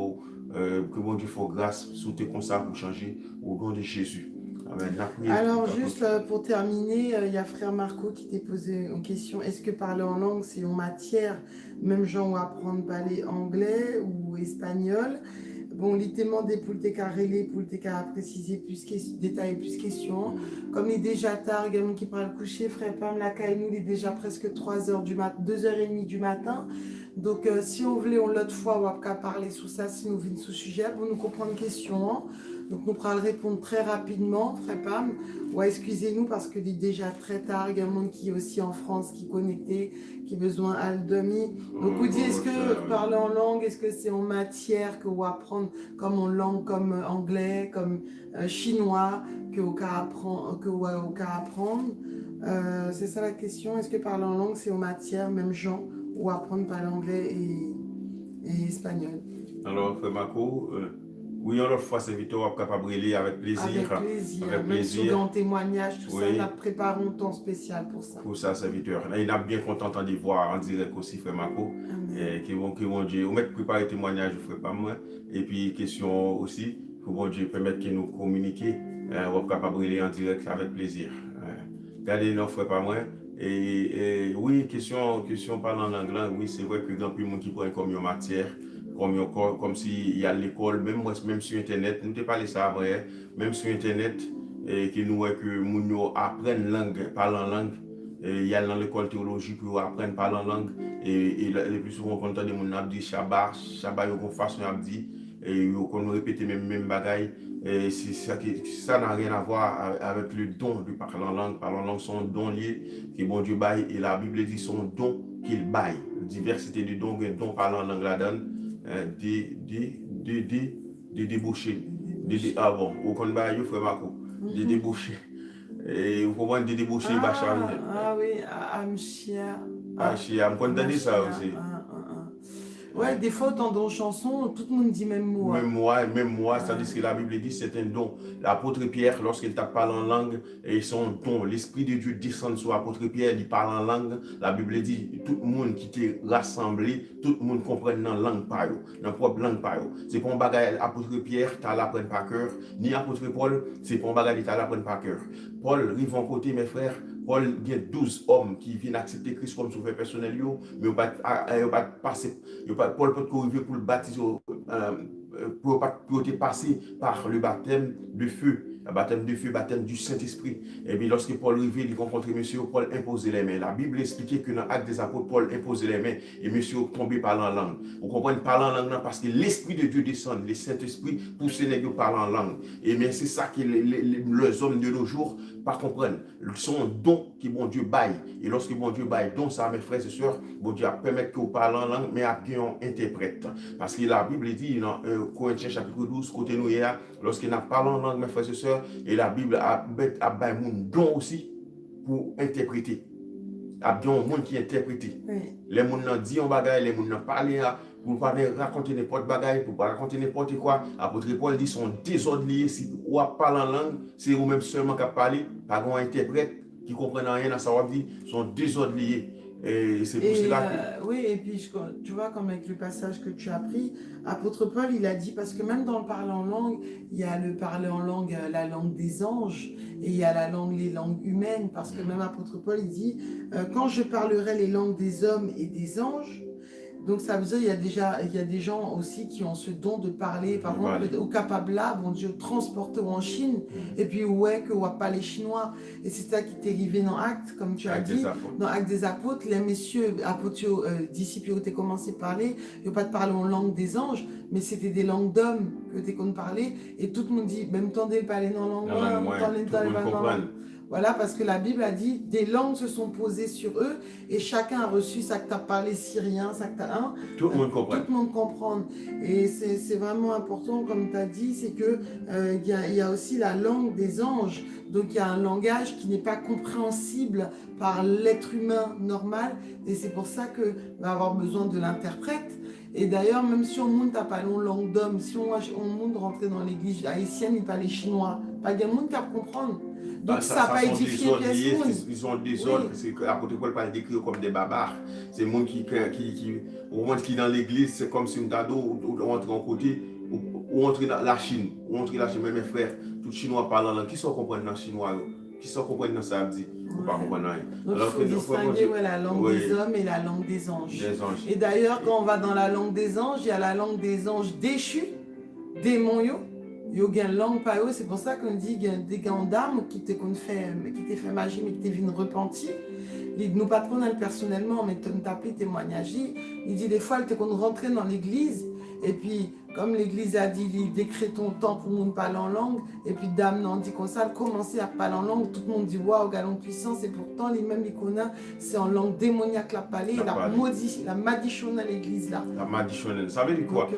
que mon Dieu fasse grâce, soutenez comme ça pour changer, au nom de Jésus. Amen. Alors, juste pour terminer, il y a frère Marco qui t'a posé une question. Est-ce que parler en langue, c'est une matière, même genre ou apprendre à parler anglais ou espagnol? Bon, il t'a demandé pour le carrelé, pour le préciser plus, détailler plus question. Comme il est déjà tard, il y a qui parle coucher, frère Pam, la caille, il est déjà presque 3h du matin, 2h30 du matin. Donc, si on voulait, l'autre fois, on va parler sur ça, si nous venons sous sujet, pour nous comprendre une question. Hein. Donc, nous pourrons répondre très rapidement, frère Pam. Ouais, excusez-nous parce qu'il est déjà très tard. Il y a un monde qui est aussi en France, qui est connecté, qui a besoin de demi. Donc, vous dites, est-ce que parler en langue, est-ce que c'est en matière que vous apprenez comme en langue, comme anglais, comme chinois, que vous apprendre c'est ça la question. Est-ce que parler en langue, c'est en matière, même gens, ou apprendre par l'anglais et espagnol? Alors, frère Marco, oui, l'autre fois, c'est Victor capable de lire avec plaisir. Avec plaisir. Même si dans témoignage, tout ça, nous préparons un temps spécial pour ça. Pour ça, serviteur. Là, il est bien content de voir en direct aussi, frère Marco. Que mon Dieu, on met préparer témoignage, je ne ferai pas moi. Et puis, question aussi, que mon Dieu permette que nous communiquions, on va capable de lire en direct avec plaisir. Regardez, non, frère pas moi. Oui, question parlant en anglais, oui, c'est vrai que grand plus de monde qui prend comme une matière, comme s'il y a l'école, même moi, même sur Internet, nous te parlé ça vrai, même sur Internet, que nous voyons que moun yo apprennent langue, parlent en langue, il y a dans l'école théologie pour apprendre parler en langue, le plus souvent, quand on entend des gens qui disent Shabbat, Shabbat, ils ont une façon de dire, et ils ont répété même bagaille. Et ça n'a rien à voir avec le don de parler en langue. Parler en langue, c'est un don lié que bon Dieu baille. Et la Bible dit son don qu'il baille. Diversité de dons, un don parler en langue la donne, des débauchés. Ah bon, au qu'on baille, il faut Marco. Des débauchés. Et vous comprenez, des débauchés, Ah oui, Amchia. Amchia, on peut ça aussi. Ouais, des fois, dans nos chansons, tout le monde dit même moi. Même moi, c'est-à-dire que la Bible dit c'est un don. L'apôtre Pierre, lorsqu'il t'a parlé en langue, et son don, l'Esprit de Dieu descend sur l'apôtre Pierre, il parle en langue. La Bible dit, tout le monde qui t'est rassemblé, tout le monde comprend dans la langue par eux, dans la propre langue par eux. C'est pas un bagage, l'apôtre Pierre, t'as l'apprendre par cœur, ni l'apôtre Paul, c'est pas un bagage, t'as l'apprendre par cœur. Paul, rive en côté, mes frères, Paul, il y a 12 hommes qui viennent accepter Christ comme sauveur personnel, mais ils ne pas passer. Paul peut arriver pour le baptiser, pour être passé par le baptême de feu. Baptême de feu, baptême du Saint-Esprit. Et puis lorsque Paul arrivait, il rencontrait monsieur, Paul imposait les mains. La Bible expliquait que dans l'acte des apôtres, Paul imposait les mains et monsieur tombait parlant en langue. Vous comprenez, parlant en langue parce que l'Esprit de Dieu descend, le Saint-Esprit pousse les gens parler en langue. Et bien c'est ça que les hommes de nos jours pas comprennent. Son don que bon Dieu baille. Et lorsque bon Dieu baille don ça, mes frères et sœurs, bon Dieu a permis que vous parlez en langue, mais à bien interprète. Parce que la Bible dit dans Corinthiens chapitre 12, côté nous hier, lorsqu'il n'a pas en langue, mes frères et sœurs, et la Bible a baillé mon don aussi pour interpréter. Il y a bien un monde qui interprète. Oui. Les gens disent un bagage, les gens parlent pour ne pas raconter n'importe bagaille, pour ne pas raconter n'importe quoi. Apôtre Paul dit sont désordres liés. Si vous parlez en langue, c'est vous-même seulement qui parlez, pas un interprète qui ne comprend rien à savoir dire, sont désordres liés. Et c'est pour cela que... Oui, et puis tu vois, comme avec le passage que tu as pris, apôtre Paul, il a dit, parce que même dans le parler en langue, il y a le parler en langue, la langue des anges, et il y a les langues humaines, parce que même apôtre Paul, il dit, quand je parlerai les langues des hommes et des anges, donc ça veut dire il y a des gens aussi qui ont ce don de parler, par exemple, au Capabla, bon Dieu, transporté en Chine, et puis ouais, que on pas les Chinois. Et c'est ça qui t'est arrivé dans Actes, comme tu as dit, dans Actes des apôtres, les messieurs, apôtres, disciples, ont commencé à parler, ils n'ont pas de parler en langue des anges, mais c'était des langues d'hommes que tu as parlé, et tout le monde dit, même tendez parler dans la langue, tendez parler dans la langue. Voilà, parce que la Bible a dit, des langues se sont posées sur eux et chacun a reçu ça que tu as parlé syrien, ça que tu as un. Tout le monde comprend. Tout le monde comprend. Et c'est vraiment important, comme tu as dit, c'est que y a aussi la langue des anges. Donc il y a un langage qui n'est pas compréhensible par l'être humain normal. Et c'est pour ça qu'on va avoir besoin de l'interprète. Et d'ailleurs, même si on monte à parler en langue d'homme, si on monte rentrer dans l'église haïtienne, il parle chinois, pas de monde qui va comprendre. Donc ça n'a pas édifié pièce monde. Ils sont des ordres, c'est que l'apôtre Paul parle décrit comme des barbares. C'est le monde qui au moment qui dans l'église, c'est comme si on t'ado ou entre en côté, ou entre dans la Chine, ou entre la Chine, mes frères, tout chinois parlant langue, qui sont comprendre dans le chinois, qui sont comprendre dans ça dit, ou pas comprendre rien. Donc il faut distinguer la langue des hommes et la langue des anges. Et d'ailleurs, quand on va dans la langue des anges, il y a la langue des anges déchus, démons. Il y a une langue par eux, c'est pour ça qu'on dit qu'il y a des gants d'âme qui t'ont fait magie, mais qui t'ont repenti. Nous patrons personnellement, mais t'ont tapé témoignage. Il dit des fois, elle t'ont rentré dans l'église, et puis, comme l'église a dit, il décrète ton temps pour nous parler en langue, et puis dame n'en dit comme ça, elle commençait à parler en langue, tout le monde dit waouh, galon puissance, et pourtant, les mêmes icônes, c'est en langue démoniaque la parler, la madichonne à l'église là. La madichonne, ça veut dire quoi?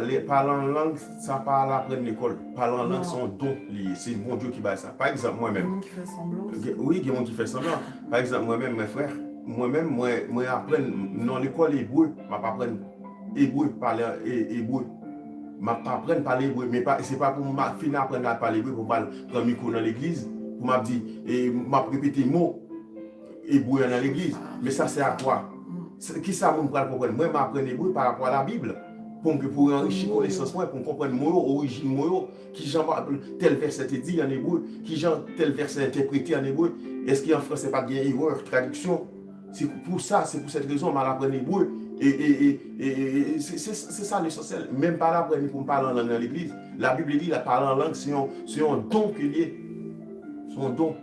Les parler en langue, ça parle après l'école. Parler en langue, c'est un don lié, c'est bon Dieu qui bat ça. Par exemple, moi-même. Il y a des gens qui font semblant. Oui, il y a des gens qui font semblant. Par exemple, moi-même, mes frères, moi apprends dans l'école hébreu, je apprends hébreu, parler hébreu. Je apprends à parler hébreu, mais ce n'est pas pour finir apprendre à parler hébreu, pour prendre un micro dans l'église, pour me dire, et je répéter les mots hébreu dans l'église. Mais ça, c'est à quoi? Qui ça me comprendre? Moi, je apprends hébreu par rapport à la Bible. pour enrichir connaissance, pour comprendre l'origine, qui genre tel verset est dit en hébreu, qui genre tel verset interprété en hébreu, est-ce qu'en français pas bien erreur, traduction? C'est pour ça, c'est pour cette raison, mal apprendre l'hébreu. Et c'est ça l'essentiel. Même pas l'apprendre pour parler en langue dans l'église. La Bible dit, la parler en langue, c'est un don qu'il y a. C'est un don.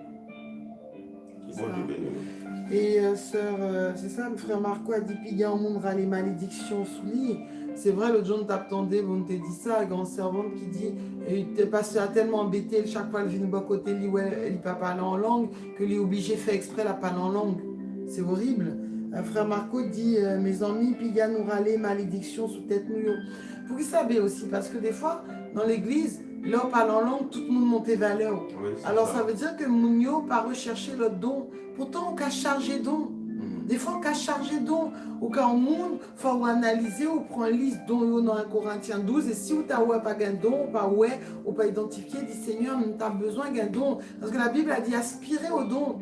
Et sœur, c'est ça, mon frère Marco a dit Piga en monde les malédictions sous lit. C'est vrai, l'autre jour, on t'attendait, on t'a dit ça, la grande servante qui dit t'es passé à tellement embêté, chaque fois elle vient de côté, elle ne peut pas parler en langue, que est obligé de faire exprès la parler en langue. C'est horrible. Frère Marco dit mes amis, Piga nous râler, malédiction sous tête nous. Pour que vous savez aussi, parce que des fois, dans l'église, là, on parle en langue, tout le monde monte valeur. Oui, alors, ça veut dire que Mounio pas rechercher le don. Pourtant, on a chargé don. Des fois, on a chargé don. Ou quand on monde, il faut analyser, on prend une liste don dans 1 Corinthiens 12. Et si vous n'avez pas un don, ou pas identifié, dit Seigneur, tu as besoin d'un don. Parce que la Bible a dit aspirer au don.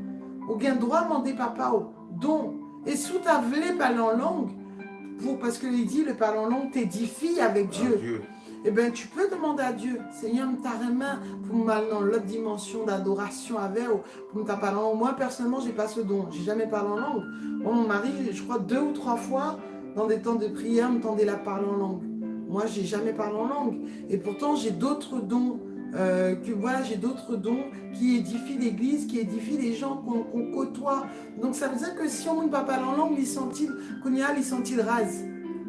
Ou gain droit à demander papa au don. Et si tu as voulu parler en langue, parce qu'il dit le parler en langue t'édifie avec Dieu. Eh bien, tu peux demander à Dieu, Seigneur, ta main pour me aller dans l'autre dimension d'adoration avec, pour me parler en langue. Moi, personnellement, je n'ai pas ce don. Je n'ai jamais parlé en langue. Moi, mon mari, je crois 2 ou 3 fois, dans des temps de prière, me tendait la parole en langue. Moi, je n'ai jamais parlé en langue. Et pourtant, j'ai d'autres dons. J'ai d'autres dons qui édifient l'église, qui édifient les gens qu'on côtoie. Donc, ça veut dire que si on ne peut pas parler en langue, ils sont-ils rase.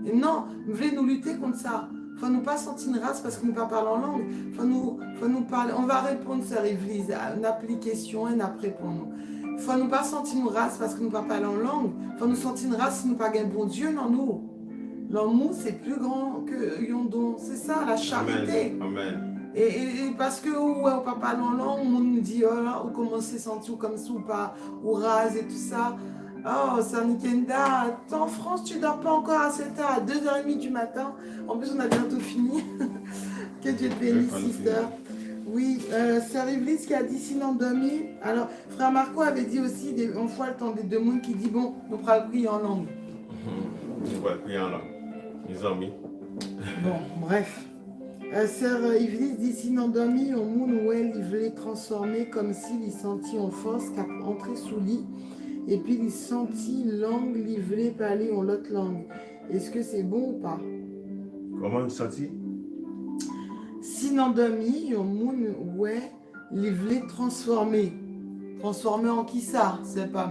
Et non, vous voulez nous lutter contre ça. Il ne faut nous pas sentir une race parce qu'on ne peut pas parler en langue. Il faut nous parler. On va répondre, sœur Évelyse, à une application et on répond nous. Il ne faut nous pas sentir une race parce qu'on ne peut pas parler en langue. Il faut nous sentir une race si nous ne pas un bon Dieu dans nous. L'amour, c'est plus grand que Yondon. C'est ça, la charité. Amen. Et parce que on ne peut pas parler en langue, on nous dit, oh là, on commence à sentir comme ça ou pas, ou rase et tout ça. Oh, Sanikenda, en France, tu ne dors pas encore à 7h, à 2h30 du matin. En plus, on a bientôt fini. Que Dieu te bénisse, sister. Oui, sœur Évelyse qui a dit sinon dormi. Alors, frère Marco avait dit aussi, une fois le temps des 2 mondes, qui dit bon, nous pourrons prier en langue. On va prier en langue, les amis. Bon, bref. Sœur Évelyse dit sinon dormi, au monde où elle voulait transformer comme s'il sentit en force qu'à entrer sous lit. Et puis il sentit langue livrée parler en l'autre langue. Est-ce que c'est bon ou pas? Comment il sentit? Sinon demi, au monde ouais, livré transformé. Transformé en qui ça? C'est pas.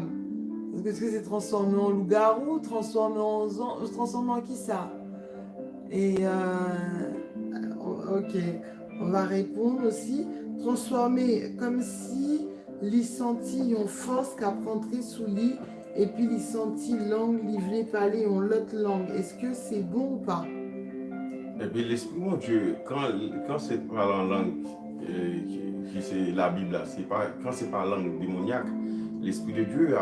Est-ce que c'est transformé en loup-garou? Transformé en qui ça? Et ok, on va répondre aussi. Transformé comme si il sentit en force qu'à rentrer sous lit et puis il sentit langue livrée parler en l'autre langue. Est-ce que c'est bon ou pas? Et puis l'Esprit de Dieu, quand c'est par la langue, qui c'est la Bible là, quand c'est par la langue démoniaque, l'Esprit de Dieu,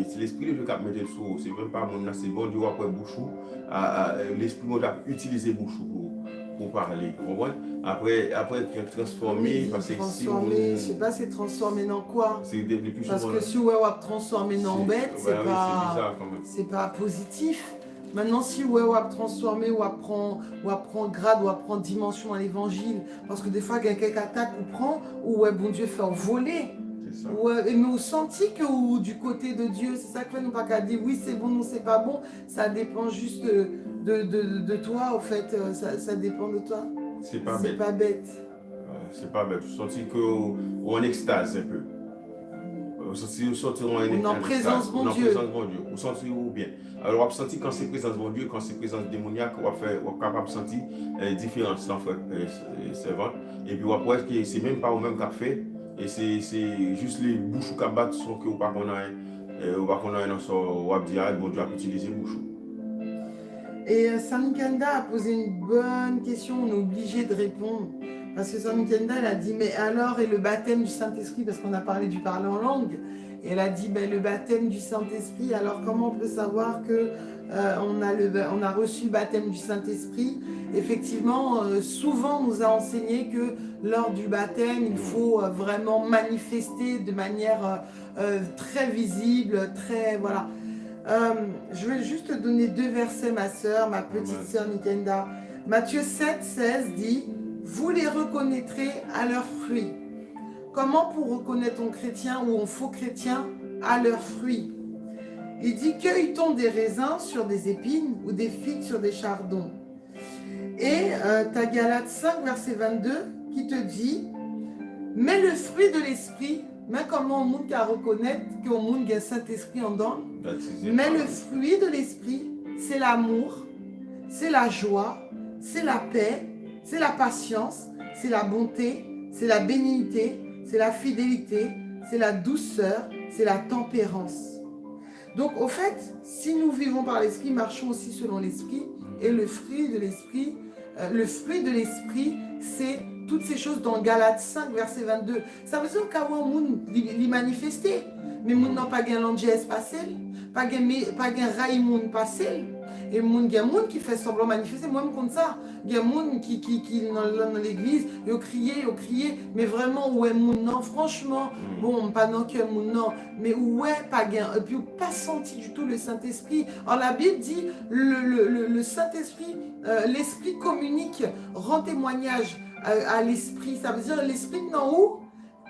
c'est l'Esprit de Dieu qui a mis sur, c'est même pas mon nom, c'est bon Dieu après bouchou, l'Esprit de Dieu a utilisé bouchou pour parler, vous comprenez? Après transformer, oui, parce que transformer, si on... je sais pas c'est transformer dans quoi? C'est devenu plus parce que si on va transformer dans bête, c'est pas positif. Maintenant, si on va transformer ou apprend grade ou apprend dimension à l'évangile, parce que des fois, quelqu'un attaque ou prend, ou bon Dieu fait voler. Mais on sentit que ou, du côté de Dieu, c'est ça que fait nous pas qu'à dire oui c'est bon, non c'est pas bon, ça dépend juste de toi, en fait, ça dépend de toi. C'est pas bête. C'est pas bête. Vous sentez qu'on en extase un peu. Vous sentez on en présence bon Dieu. Vous sentez bien. Alors, vous sentez quand c'est présence bon Dieu, quand c'est présence démoniaque, vous êtes capable de sentir différence en fait, servant. Et puis après, c'est même pas au même qu'a fait. Et c'est juste les bouches qui battent sont que vous ne connaissez pas on va dire bon Dieu a utilisé bouche. Et Sanikanda a posé une bonne question, on est obligé de répondre. Parce que Sanikanda, elle a dit, mais alors, et le baptême du Saint-Esprit, parce qu'on a parlé du parler en langue, et elle a dit, ben, le baptême du Saint-Esprit, alors comment on peut savoir que on a reçu le baptême du Saint-Esprit? Effectivement, souvent, on nous a enseigné que lors du baptême, il faut vraiment manifester de manière très visible, très, voilà. Je vais juste te donner 2 versets, ma soeur, ma petite soeur Nikenda. Matthieu 7, 16 dit « Vous les reconnaîtrez à leurs fruits ». Comment pour reconnaître un chrétien ou un faux chrétien? À leurs fruits. Il dit « Cueille-t-on des raisins sur des épines ou des figues sur des chardons ?» Et tu as Galates 5, verset 22 qui te dit « Mais le fruit de l'esprit » mais comment on monde qu'à reconnaître qu'on monde a un Saint-Esprit en dedans. Mais le fruit de l'esprit, c'est l'amour, c'est la joie, c'est la paix, c'est la patience, c'est la bonté, c'est la bénignité, c'est la fidélité, c'est la douceur, c'est la tempérance. Donc au fait, si nous vivons par l'esprit, marchons aussi selon l'esprit. Et le fruit de l'esprit, c'est toutes ces choses dans Galates 5, verset 22. Ça veut dire qu'à un monde les manifester, mais monde n'a pas gain l'angès passé, pas gain raï monde passé. Et il y a des gens qui fait semblant manifester, moi-même comme ça. Il y a des gens qui dans l'église, ils crient, mais vraiment, ouais, non, franchement, bon, pas non que non, mais ouais, pas gain, et puis pas senti du tout le Saint-Esprit. Alors la Bible dit, le Saint-Esprit, l'Esprit communique, rend témoignage à l'Esprit. Ça veut dire l'Esprit non où,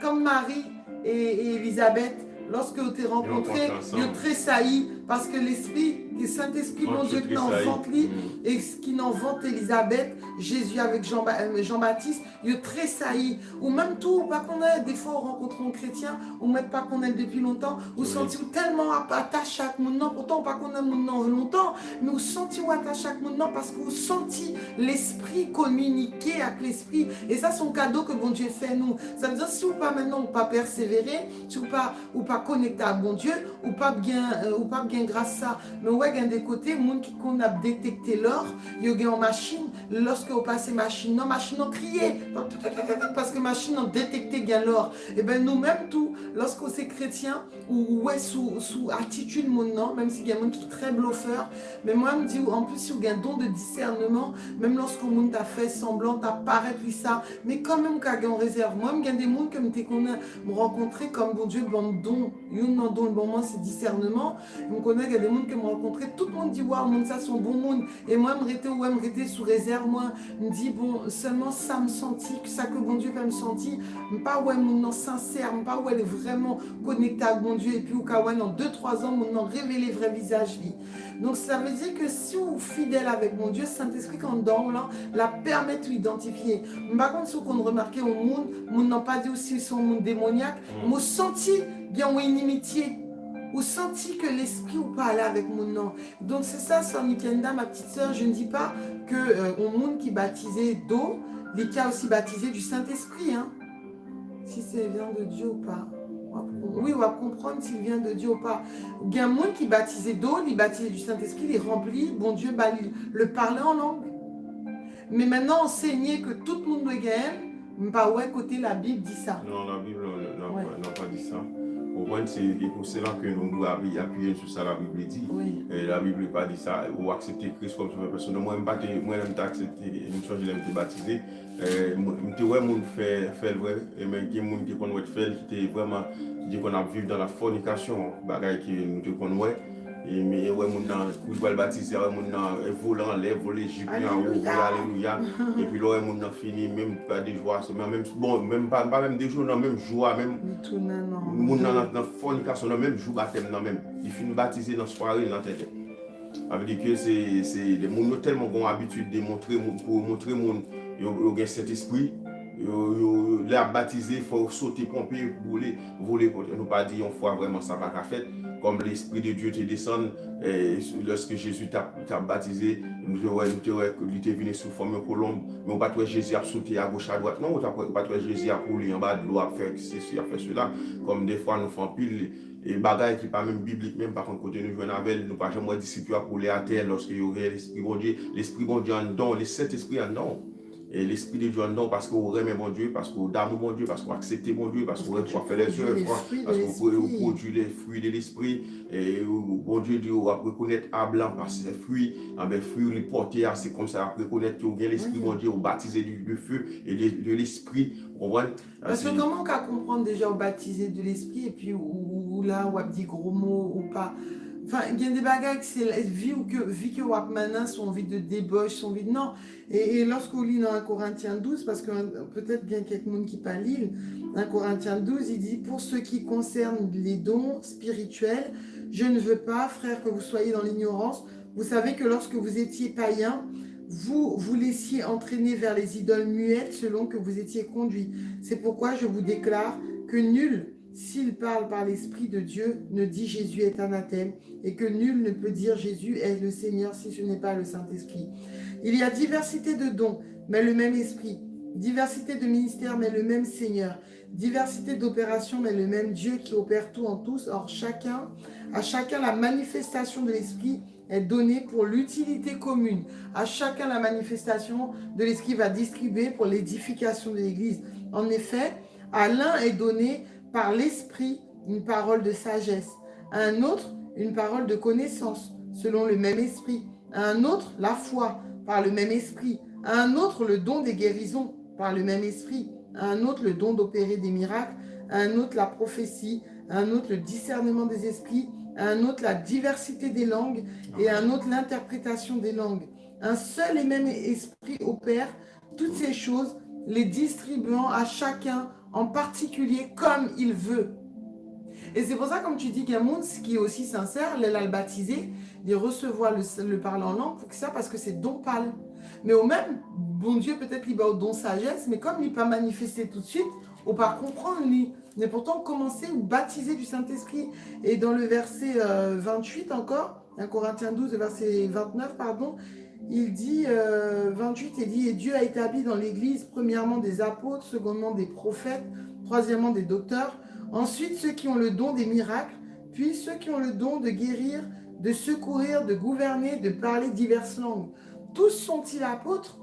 comme Marie et Élisabeth, lorsque vous t'es rencontrés, ils tressailli parce que l'Esprit, le Saint-Esprit, mon Dieu, qui n'envante lui, et qui n'envante Élisabeth, Jésus avec Jean-Baptiste, ils tressailli. Ou même tout, pas qu'on ait, des fois, on rencontre un chrétien, ou même pas qu'on ait depuis longtemps, ou senti tellement attaché à mon nom, pourtant pas qu'on ait mon nom longtemps, mais vous senti attaché à mon nom parce que vous senti l'Esprit communiquer avec l'Esprit. Et ça, c'est un cadeau que bon Dieu fait nous. Ça veut dire, si vous pas maintenant, ou pas persévérer, si vous pas connecté à bon Dieu, ou pas bien grâce à ça. Mais ouais, il y a des côtés, monde qui qu'on a détecté l'or, il y a une machine, lorsque vous passez machine, non, machine on criait, parce que machine on détecté bien l'or. Et bien nous-mêmes tout, lorsqu'on c'est chrétien, ou ouais, sous attitude mon nom, même s'il y a un monde qui est très bluffeur, mais moi je me dis, en plus, il y a un don de discernement, même lorsqu'on monde t'a fait semblant, t'apparaît puis ça, mais quand même qu'il y a en réserve. Moi, il y a des mondes comme t'es qu'on a rencontré comme bon Dieu, bon don, un don, bon moi c'est discernement. Je connais qu'il y a des mondes que me rencontré, tout le monde dit waouh, monde ça sont bons monde. Et moi me rester sous réserve, moi me dit bon seulement ça me sentit, que ça que bon Dieu peut me sentir, pas ouais mon nom sincère, pas ouais elle est vraiment connecté à bon Dieu et puis au cas où dans 2-3 ans mon nom révélé vrai visage lui. Donc ça veut dire que si vous êtes fidèle avec mon Dieu, Saint-Esprit quand dans là, la permet de l'identifier. Par contre, ce qu'on remarquait au monde, monde n'a pas dit aussi son monde démoniaque, mais senti bien une inimitié. Ou senti que l'esprit ou pas aller avec mon nom. Donc c'est ça, Sœur Nikenda, ma petite sœur, je ne dis pas que au monde qui baptisait d'eau, les cas aussi baptisés du Saint-Esprit, hein. Si c'est vient de Dieu ou pas. Oui, on va comprendre s'il vient de Dieu ou pas. Il y a un monde qui baptisait d'eau, il baptisait du Saint-Esprit, il remplit, bon Dieu, le parlait en langue. Mais maintenant, enseigner que tout le monde doit gagner, pas ouais, côté la Bible dit ça. Non, la Bible n'a pas dit ça. Au point, c'est pour cela que nous devons appuyer sur ça, la Bible dit. Oui. Et la Bible n'a pas dit ça. Ou accepter Christ comme sauveur personnel. Moi, je n'ai accepté, je l'ai baptisé. Je fait le vrai. Et même il y a des gens qui ont fait, qui vraiment, qui ont vécu dans la fornication, bagaille qui nous connaissons. Et mais ouais mon nan pour le baptiser ouais mon nan volant les voler jupe alléluia et puis là mon nan fini même pas des joie même bon même pas même des jours non même joie même mon nan dans fornication même jour baptême non même il finit baptiser dans soirée dans tête ça veut dire que c'est des gens tellement bon habitude de montrer pour montrer mon yo gain cet esprit yo l'a baptisé faut sauter pomper voler nous pas dire une fois vraiment ça pas fait comme l'Esprit de Dieu te descend, lorsque Jésus t'a baptisé, il était venu sous forme de colombe, mais on pas trouvé Jésus a sauté à gauche à droite, non, on pas trouvé Jésus a coulé en bas de l'eau, à faire ceci, à faire cela, comme des fois nous faisons pile, et bagaille qui pas même biblique, même par contre, côté nous jouons avec, nous pas jamais disciple à couler à terre lorsque il y aurait l'Esprit bon Dieu en dedans, le Saint-Esprit en dedans. Et l'Esprit de Dieu en dedans parce qu'on aime mon Dieu, parce qu'on aime mon Dieu, parce qu'on accepte mon Dieu, parce qu'on fait les œuvres, parce qu'on produit les fruits de l'Esprit. Et bon Dieu dit, on va reconnaître à blanc parce que les fruits, les fruits les porter, c'est comme ça, on reconnaître qu'il y a l'Esprit, mon Dieu, on baptisé du feu et de l'Esprit. Parce que comment on peut comprendre déjà au baptisé de l'Esprit et puis ou là, on a dit gros mots ou pas. Enfin, il y a des bagages, c'est vie que wap maintenant, son vie de débauche, son vie de non. Et lorsqu'on lit dans 1 Corinthiens 12, parce que peut-être bien quelqu'un qui parle lire, 1 Corinthiens 12, il dit, pour ce qui concerne les dons spirituels, je ne veux pas, frère, que vous soyez dans l'ignorance. Vous savez que lorsque vous étiez païen, vous vous laissiez entraîner vers les idoles muettes selon que vous étiez conduits. C'est pourquoi je vous déclare que nul, s'il parle par l'Esprit de Dieu, ne dit Jésus est anathème, et que nul ne peut dire Jésus est le Seigneur si ce n'est pas le Saint-Esprit. Il y a diversité de dons, mais le même Esprit. Diversité de ministères, mais le même Seigneur. Diversité d'opérations, mais le même Dieu qui opère tout en tous. Or, à chacun la manifestation de l'Esprit est donnée pour l'utilité commune. À chacun la manifestation de l'Esprit va distribuer pour l'édification de l'Église. En effet, à l'un est donné par l'Esprit une parole de sagesse, à un autre une parole de connaissance, selon le même Esprit, à un autre la foi, par le même Esprit, à un autre le don des guérisons, par le même Esprit, à un autre le don d'opérer des miracles, à un autre la prophétie, à un autre le discernement des esprits, à un autre la diversité des langues et à un autre l'interprétation des langues. Un seul et même Esprit opère toutes ces choses, les distribuant à chacun en particulier comme il veut. Et c'est pour ça, comme tu dis, qu'il y a un monde qui est aussi sincère, il a le baptisé, de recevoir le parler en langue, pour que ça, parce que c'est don pâle. Mais au même, bon Dieu, peut-être il va au don sagesse, mais comme il n'est pas manifesté tout de suite, on ne peut pas comprendre, lui. Mais pourtant, commencer ou baptiser du Saint-Esprit. Et dans le verset 28 encore, 1 Corinthiens 12, verset 29, pardon, il dit, 28, il dit, et Dieu a établi dans l'Église, premièrement des apôtres, secondement des prophètes, troisièmement des docteurs, ensuite ceux qui ont le don des miracles, puis ceux qui ont le don de guérir, de secourir, de gouverner, de parler diverses langues. Tous sont-ils apôtres?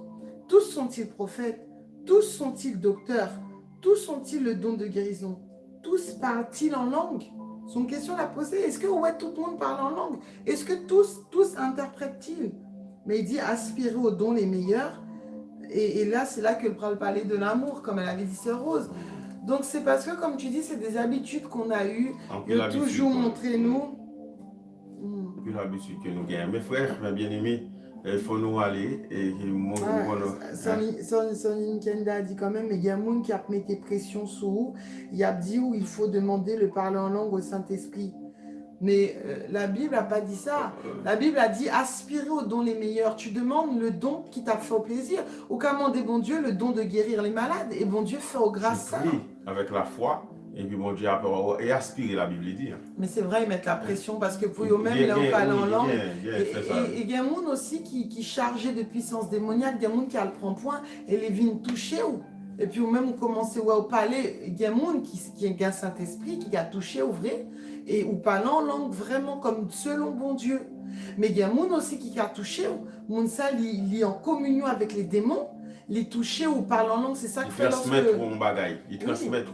Tous sont-ils prophètes? Tous sont-ils docteurs? Tous sont-ils le don de guérison? Tous parlent-ils en langue? C'est une question à poser. Est-ce que ouais, tout le monde parle en langue? Est-ce que tous interprètent-ils? Mais il dit aspirer aux dons les meilleurs. Et là, c'est là que le parler de l'amour, comme elle avait dit Sœur Rose. Donc, c'est parce que, comme tu dis, c'est des habitudes qu'on a eues. De toujours montrer nous. Puis l'habitude que nous gagnons. Mes frères, mes bien-aimés, il faut nous aller. Et Son Kenda a dit quand même, mais il y a un monde qui a mis des pressions sur vous. Il a dit où il faut demander le parler en langue au Saint-Esprit. Mais la Bible n'a pas dit ça. La Bible a dit aspirer aux dons les meilleurs. Tu demandes le don qui t'a fait plaisir. Au cas où bon Dieu, le don de guérir les malades. Et bon Dieu fait au grâce ça. Avec la foi. Et puis bon Dieu et aspirer, la Bible dit. Mais c'est vrai, ils mettent la pression parce que pour eux-mêmes, là, on parle en langue. Et il y a un monde aussi qui est chargé de puissance démoniaque. Il y a un monde qui a le prend-point et les vignes touchées. Et puis, ou même, on commence à parler. Il y a un monde qui a un Saint-Esprit, qui a touché, ouvré. Et ou parle en langue vraiment comme selon bon Dieu. Mais il y a un monde aussi qui a touché. Monde ça, il est en communion avec les démons. Les toucher ou parler en langue, c'est ça que fait lorsque... Ils transmettent un bagage. Ils transmettent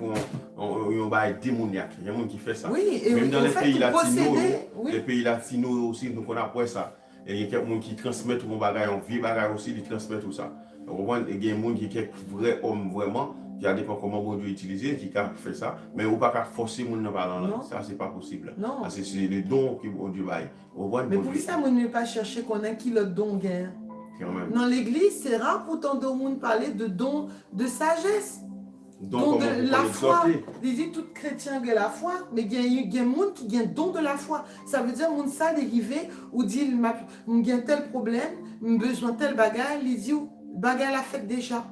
un bagage démoniaque. Il y a des gens qui font ça. Oui, et même dans les pays latinos, les pays latinos aussi, nous on apprend ça. Et il y a des gens qui transmettent un bagage, un vieux bagage aussi, ils transmettent tout ça. Il y a des gens qui sont vrais hommes vraiment, qui a dépend comment bon Dieu utiliser, qui a fait ça. Mais on ne peut pas forcer les gens à parler en langue. Ça, c'est pas possible. Non. C'est le don que bon Dieu baille. Mais pour ça, on ne peut pas chercher qu'on a qui le don gagne. Dans l'église, c'est rare pour tant de monde parler de don de sagesse. Don de la foi. Il dit tout chrétien a la foi, mais il y a un monde qui a don de la foi. Ça veut dire monde ça dérivé ou dit il a tel problème, besoin tel bagage, il dit bagage la fête déjà.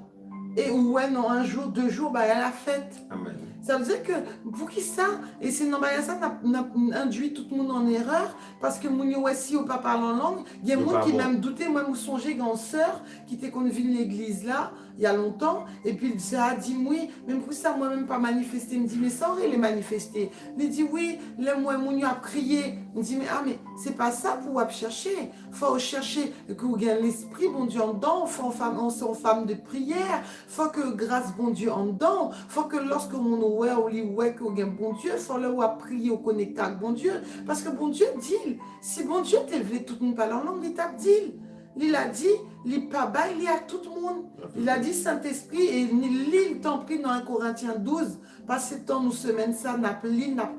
Et ouais non un jour, 2 jours, bagage la fête. Amen. Ça veut dire que pour qui ça? Et c'est non, ça n'a induit tout le monde en erreur parce que mon aussi ou pas parle en langue. Il y a des gens qui même douté, moi, me songeais grande sœur qui était qu'on vit l'église là il y a longtemps et puis il dit oui, même pour ça moi même pas manifesté. Il me dit mais ça aurait les manifester. Il dit oui, là moi mon a prié. Il me dit mais c'est pas ça pour chercher. Faut chercher que vous gagnez l'esprit bon Dieu en dedans. Faut en femme de prière. Faut que grâce bon Dieu en dedans. Faut que lorsque mon que bon Dieu, il faut leur prier au connecter avec bon Dieu. Parce que bon Dieu dit, si bon Dieu t'élève tout le monde parle en langue, il t'a dit. il a dit, il pas bas, il y a tout le monde. Il a dit Saint-Esprit, et il t'en prie dans 1 Corinthiens 12, parce que tant nous semaines ça, n'a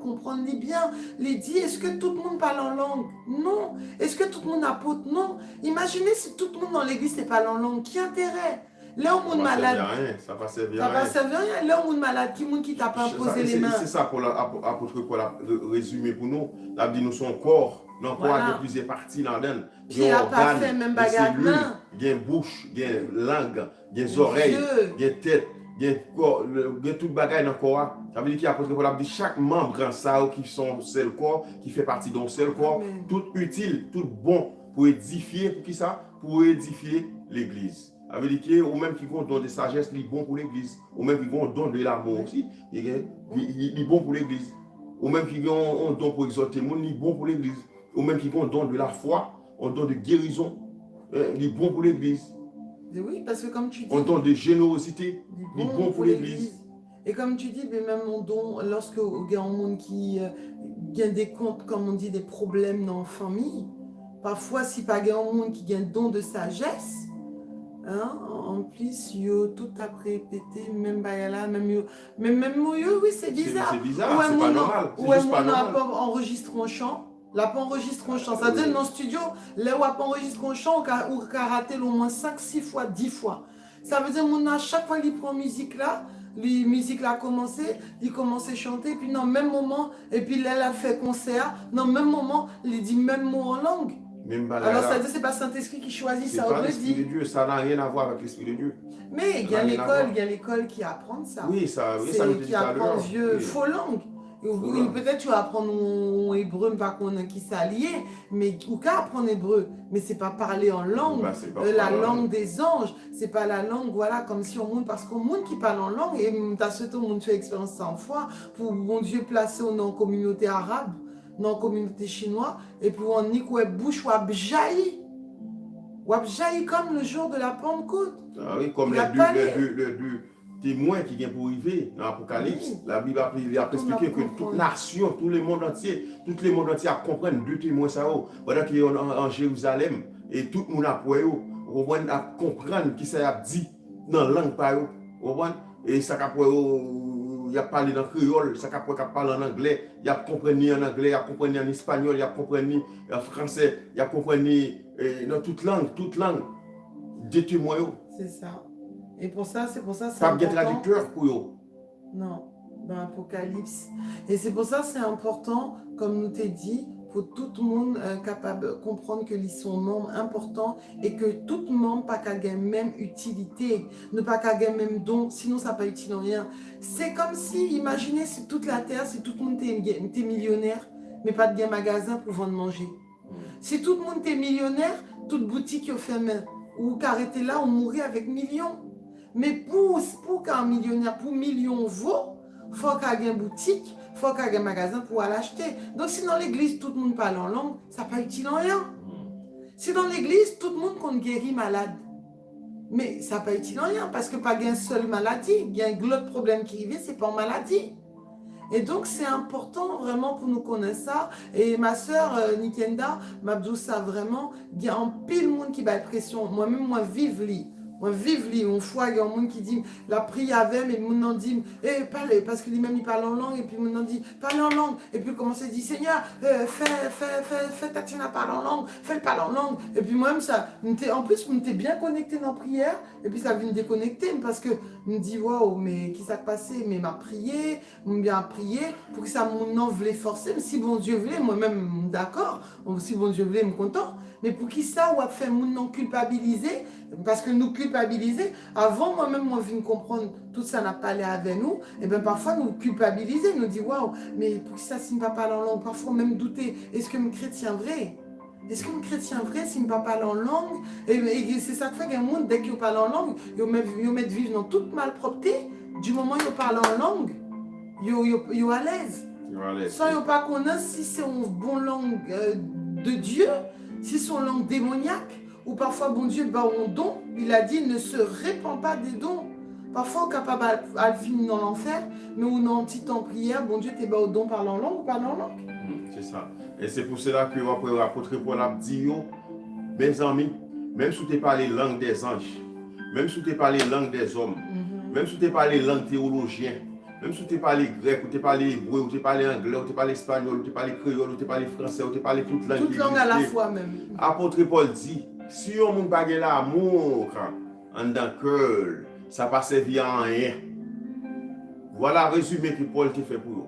comprendre bien. Il dit, est-ce que tout le monde parle en langue? Non. Est-ce que tout le monde apôtre? Non. Imaginez si tout le monde dans l'église ne parle en langue. Qui intérêt? Là, on est malade. Ça va servir à rien. Ça va servir à rien. Là, on est malade. Qui t'a pas posé les mains? C'est ça pour l'apôtre Paul a résumé pour nous. Il a dit nous sommes corps. Donc, il y a plusieurs parties dans l'âne. Qui n'a pas fait même bagarre. Il y a une bouche, il y a une langue, il y a des oreilles, il y a une tête, il y a corps, il y a tout le bagage dans le corps. Ça veut dire qu'il y a l'apôtre Paul a dit chaque membre dans ça qui sont un seul corps, qui fait partie d'un seul corps, tout utile, tout bon pour édifier, pour qui ça? Pour édifier l'église. Ça veut dire que, ou même qui ont don de sagesse, il est bon pour l'église. Ou même qui ont don de l'amour aussi, il est bon pour l'église. Ou même qui ont don pour exhorter le monde, il est bon pour l'église. Ou même qui ont don de la foi, un don de guérison, il est bon pour l'église. Oui, parce que comme tu dis... Un don de générosité, il est bon pour l'église. Et comme tu dis, mais même mon don, lorsque il y a un monde qui gagne des comptes, comme on dit, des problèmes dans la famille, parfois, si pas il y a un monde qui gagne don de sagesse, hein, en plus, yo tout après répété, même bayala, même yo, oui, c'est bizarre. C'est bizarre, c'est pas normal. Ou est-ce qu'on n'a pas enregistré en chant? Là, pas enregistré en chant. Ça veut dire dans le studio, là où on pas enregistré en chant, ou raté au moins 5, 6 fois, 10 fois. Ça veut dire à chaque fois qu'il prend musique là, la musique là a commencé, il commence à chanter, puis dans le même moment, et puis là, elle a fait concert, dans le même moment, il dit même mot en langue. Alors ça veut dire que ce n'est pas Saint-Esprit qui choisit ça. C'est pas l'Esprit de Dieu, ça n'a rien à voir avec l'Esprit de Dieu. Mais il y a l'école qui apprend ça. Oui, ça nous dit qui apprend vieux faux langue. Peut-être tu vas apprendre en hébreu, pas qu'on a qui s'allier, mais ou qu'à apprendre hébreu, mais c'est pas parler en langue, la langue des anges, c'est pas la langue, voilà, comme si on monte, parce qu'on monte qui parle en langue, et t'as ce temps, on fait expérience 100 fois, pour mon Dieu placer dans la communauté arabe, dans la communauté chinoise, et puis on dit que bouche ou abjaï comme le jour de la Pentecôte. Ah oui, comme les deux témoins qui viennent pour arriver dans l'Apocalypse. La Bible a expliqué que toute nation, tout le monde entier comprennent deux témoins ça. Pendant qu'ils sont en Jérusalem, et tout le monde a comprendre qui ça a dit dans la langue par eux. Et ça a il a parlé dans le créole, ça a parlé en anglais, il a compris en anglais, il a compris en espagnol, il a compris en français, il a compris dans toute langue, des témoins. C'est ça. Et pour ça, c'est pas bien traducteur pour eux. Non, dans l'Apocalypse. Et c'est pour ça c'est important, comme nous t'ai dit, pour tout le monde capable de comprendre que ils sont membres importants et que tout le monde pas qu'à gagner même utilité, ne pas qu'à gagner même don, sinon ça n'a pas utile en rien. C'est comme si, imaginez si toute la terre, si tout le monde était millionnaire, mais pas de bien magasin pour vendre manger. Si tout le monde était millionnaire, toute boutique est fermée. Ou qu'arrêter là, on mourrait avec millions. Mais pour qu'un millionnaire, pour millions vaut, il faut qu'il y ait une boutique, il faut qu'il y ait un magasin pour aller acheter. Donc si dans l'église, tout le monde parle en langue, ça n'a pas utile en rien. Si dans l'église, tout le monde compte guérir malade, mais ça n'a pas utile en rien, parce que pas une seule maladie, il y a un autre problème qui arrive, c'est pas en maladie. Et donc, c'est important vraiment pour nous connaître ça. Et ma soeur Nikenda m'a dit ça vraiment. Il y a un pile monde qui bat la pression. Moi-même, moi, vive li. Moi, vive li. On voit, il y a un monde qui dit, la prière avec, mais mon nom dit, parlez, parce que lui-même, il parle en langue, et puis mon nom dit, parle en langue. Et puis, il commence à dire, Seigneur, fais ta tienne à parler en langue, fais le parler en langue. Et puis, moi-même, ça, en plus, on était bien connecté dans la prière, et puis ça vient me déconnecter, parce que, je me dis, waouh, mais qui s'est passé? Mais m'a prié, m'a bien prié, pour que ça, mon nom voulait forcer, mais si bon Dieu voulait, moi-même, d'accord, si bon Dieu voulait, je suis content. Mais pour qui ça, ou a fait mon nom culpabiliser, parce que nous culpabiliser, avant moi-même, moi, je viens comprendre, tout ça n'a pas allé avec nous, et bien parfois nous culpabiliser, nous dire, waouh, mais pour qui ça, s'il ne va pas parler en langue, parfois même douter, est-ce que mon chrétien vrai? Est-ce qu'un chrétien vrai, s'il ne va pas parler en langue, et c'est ça que fait qu'un monde, dès qu'il parle en langue, il met vivre dans toute malpropreté, du moment où il parle en langue, il est à l'aise. Sans il pas connaître si c'est une bonne langue de Dieu, si c'est une langue démoniaque, ou parfois, bon Dieu, un don, il a dit, ne se répand pas des dons. Parfois, on est capable de finir dans l'enfer, mais on a un petit temps prière, bon Dieu, tu es au don par en langue ou parle en langue. C'est ça. Et c'est pour cela que l'apôtre Paul a dit, mes amis, même si tu parles langue des anges, même si tu parles langue des hommes, même si tu parles langue théologien, même si tu parles grec, ou tu parles hébreu, ou tu parles anglais, ou tu parles espagnol, ou tu parles créole, ou tu parles français, ou tu parles toute langue. Toute langue à la fois même. Apôtre Paul dit, si on ne pas l'amour en dans cœur, ça ne va pas servir à rien. Voilà le résumé que Paul te fait pour vous.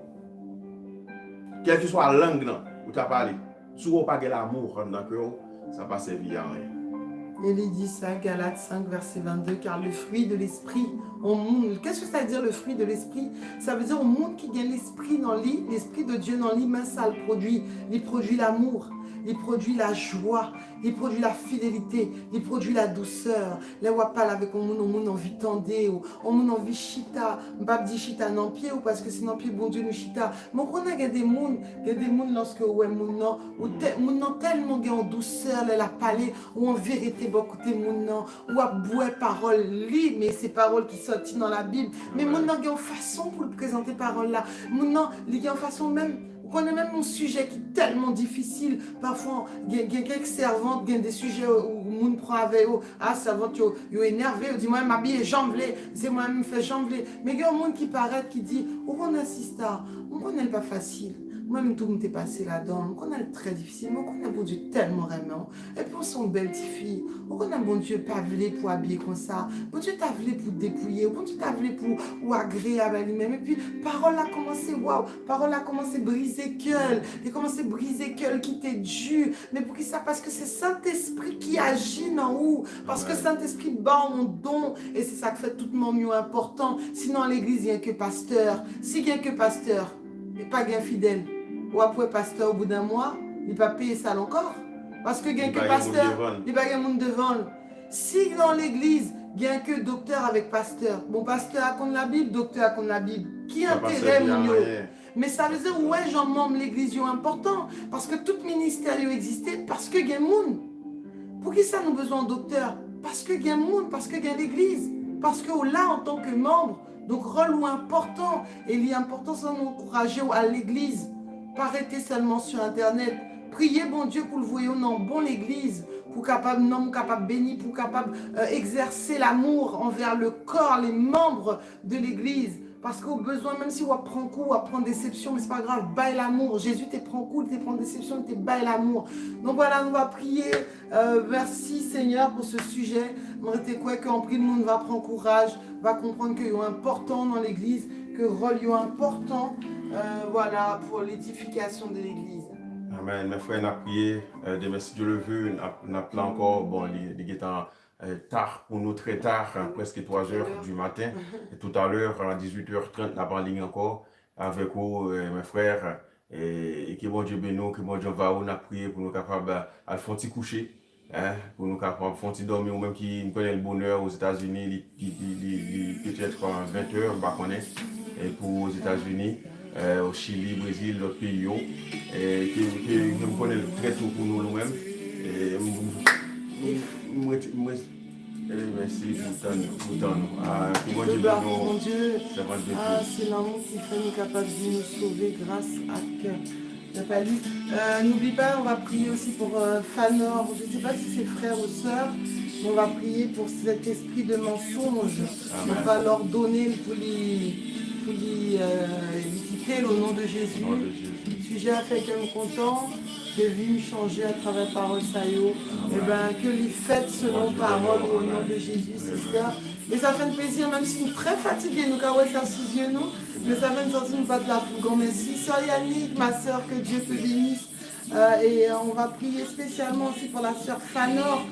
Quelle que soit la langue où tu as parlé, si on n'a pas l'amour en dans le cœur, ça ne va pas servir à rien. Et il dit ça, Galates 5, verset 22, car le fruit de l'esprit, au monde, qu'est-ce que ça veut dire le fruit de l'esprit? Ça veut dire au monde qui gagne l'esprit dans lui, l'esprit de Dieu dans lui, mais ça le produit. Il produit l'amour, il produit la joie, il produit la fidélité, il produit la douceur. Les voix parlent avec on monde envie tendé, on monde envie chita, pas dit chita non pied ou parce que c'est non pied bon Dieu nous chita. Mais on a des mondes lorsque ouais moun non ou moun non tellement gagne en douceur la parler ou en vérité beaucoup de moun non ou à boire parole lui mais ces paroles qui sortent dans la Bible mais moun non gagne en façon pour le présenter parole là moun non il gagne en façon même. On a même un sujet qui est tellement difficile. Parfois, il y a quelques servantes, il y a des sujets où le monde prend avec eux. Ah, servante, ils sont énervés. Ils disent, moi, ma bille est jamblée. C'est moi, je me fais jambler. Mais il y a un monde qui paraît, qui dit, où on assiste à, on n'est pas facile. Moi-même, tout le monde est passé là-dedans. On a très difficile. Mais on a bon Dieu tellement vraiment. Et puis, on sont belles petites filles. On a bon Dieu pas voulu pour habiller comme ça. Bon Dieu t'a voulu pour dépouiller. Bon Dieu t'a voulu pour ou agréable à lui-même. Et puis, parole a commencé, waouh. Parole a commencé à briser cœur. Il a commencé à briser cœur qui était dur. Mais pour qui ça? Parce que c'est Saint-Esprit qui agit en haut. Parce que Saint-Esprit bat en don. Et c'est ça qui fait tout le monde mieux important. Sinon, à l'église, il n'y a que pasteur. S'il n'y a que pasteur, et pas bien fidèle. Ou après pasteur au bout d'un mois, il ne va pas payer ça encore. Parce que il n'y a que pasteur, il n'y a pas de monde devant. Si dans l'église, il n'y a que docteur avec pasteur. Bon, pasteur a contre la Bible, docteur a contre la Bible. Qui a intérêt, mon Dieu? Mais ça veut dire, ouais, j'en membre l'église, c'est important. Parce que tout ministère existait, parce que il y a monde. Pour qui ça nous besoin de docteur? Parce que il y a monde, parce que il y a l'église. Parce que là, en tant que membre, donc rôle ou important, et il est important de nous encourager à l'église. Pas arrêter seulement sur internet. Priez bon Dieu pour le voyer dans bon l'église, pour capable non capable bénir, pour capable exercer l'amour envers le corps, les membres de l'église. Parce qu'au besoin, même si on prend coup, on prend déception, mais c'est pas grave, baille l'amour. Jésus te prend coup, te prend déception, te baille l'amour. Donc voilà, on va prier. Merci Seigneur pour ce sujet. On était quoi qu'en prie, le monde va prendre courage, va comprendre qu'il y a important dans l'église, que rôle est important, voilà, pour l'édification de l'église. Amen. Mes frères, on a prié. Demain, si Dieu le veut, on a plein encore. Bon, il est tard pour nous, très tard, presque 3 heures du matin. Et tout à l'heure, à 18h30, on a pas en ligne encore avec vous, mes frères. Et que bon Dieu bénisse, que bon Dieu va, on a prié pour nous capables à faire un petit coucher. Pour nous capables de faire un petit dormir, ou même qui connaît le bonheur aux États-Unis, peut-être 20h, je ne sais pas. Et pour aux États-Unis, au Chili, Brésil, d'autres pays, qui nous connaissent très tôt pour nous-mêmes. Merci pour tant mon Dieu, c'est l'amour qui fait nous capables de nous sauver grâce à cœur. N'oublie pas, on va prier aussi pour Fanor. Je ne sais pas si c'est frère ou soeur, mais on va prier pour cet esprit de mensonge. Amen. On va leur donner pour lui quitter au nom de Jésus. Le sujet a fait qu'elle me content. Que vie me changer à travers parole saillot. Et ben que les fêtes selon parole au nom de Jésus, sister. Et ça fait un plaisir, même si nous sommes très fatigués, nous avons ça sous yeux, nous. Mais ça fait une sortie, nous pas de la foule. Merci, sœur Yannick, ma sœur, que Dieu te bénisse. Et on va prier spécialement aussi pour la sœur Fanor,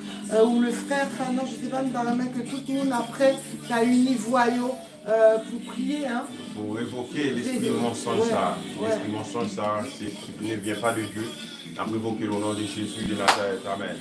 ou le frère Fanor, je ne sais pas, nous parlons que tout le monde après, qui a uni voyau. Pour prier, hein. Pour évoquer l'esprit mensonge, ça. L'esprit mensonge, ça, ne vient pas de Dieu. On a évoqué le nom de Jésus de Nazareth. Amen.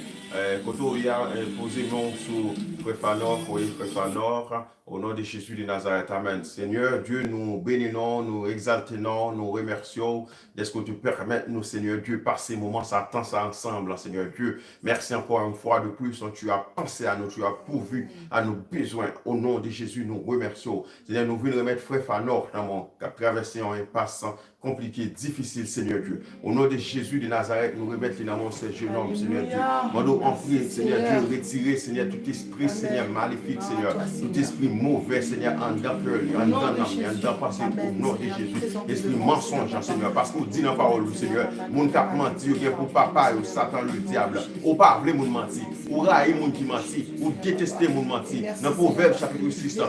Quand on a posé nom sur Frère Fanor, Au nom de Jésus de Nazareth, Amen. Seigneur Dieu, nous bénissons, nous exaltons, nous remercions. Est-ce que tu permets, nous, Seigneur Dieu, passer moment, ça attend ça ensemble, Seigneur Dieu. Merci encore une fois de plus. Tu as pensé à nous, tu as pourvu à nos besoins. Au nom de Jésus, nous remercions. Seigneur, nous voulons remettre frère Fanor dans mon traversé en impasse compliqué, difficile, Seigneur Dieu. Au nom de Jésus de Nazareth, nous remettons dans mon jeune homme, Seigneur Dieu. Nous en prions, Seigneur Dieu, retirer, Seigneur, tout esprit, Seigneur, maléfique, Seigneur, tout esprit mauvais, Seigneur, en dedans cœur, en dedans passé, au nom de Jésus. Esprit mensonge, Seigneur, parce qu'on dit dans la parole, Seigneur, mon cap menti, pour papa, ou Satan, le diable, ou pas appeler mon menti, ou railler mon qui menti, ou détester mon menti. Dans Proverbe chapitre 6,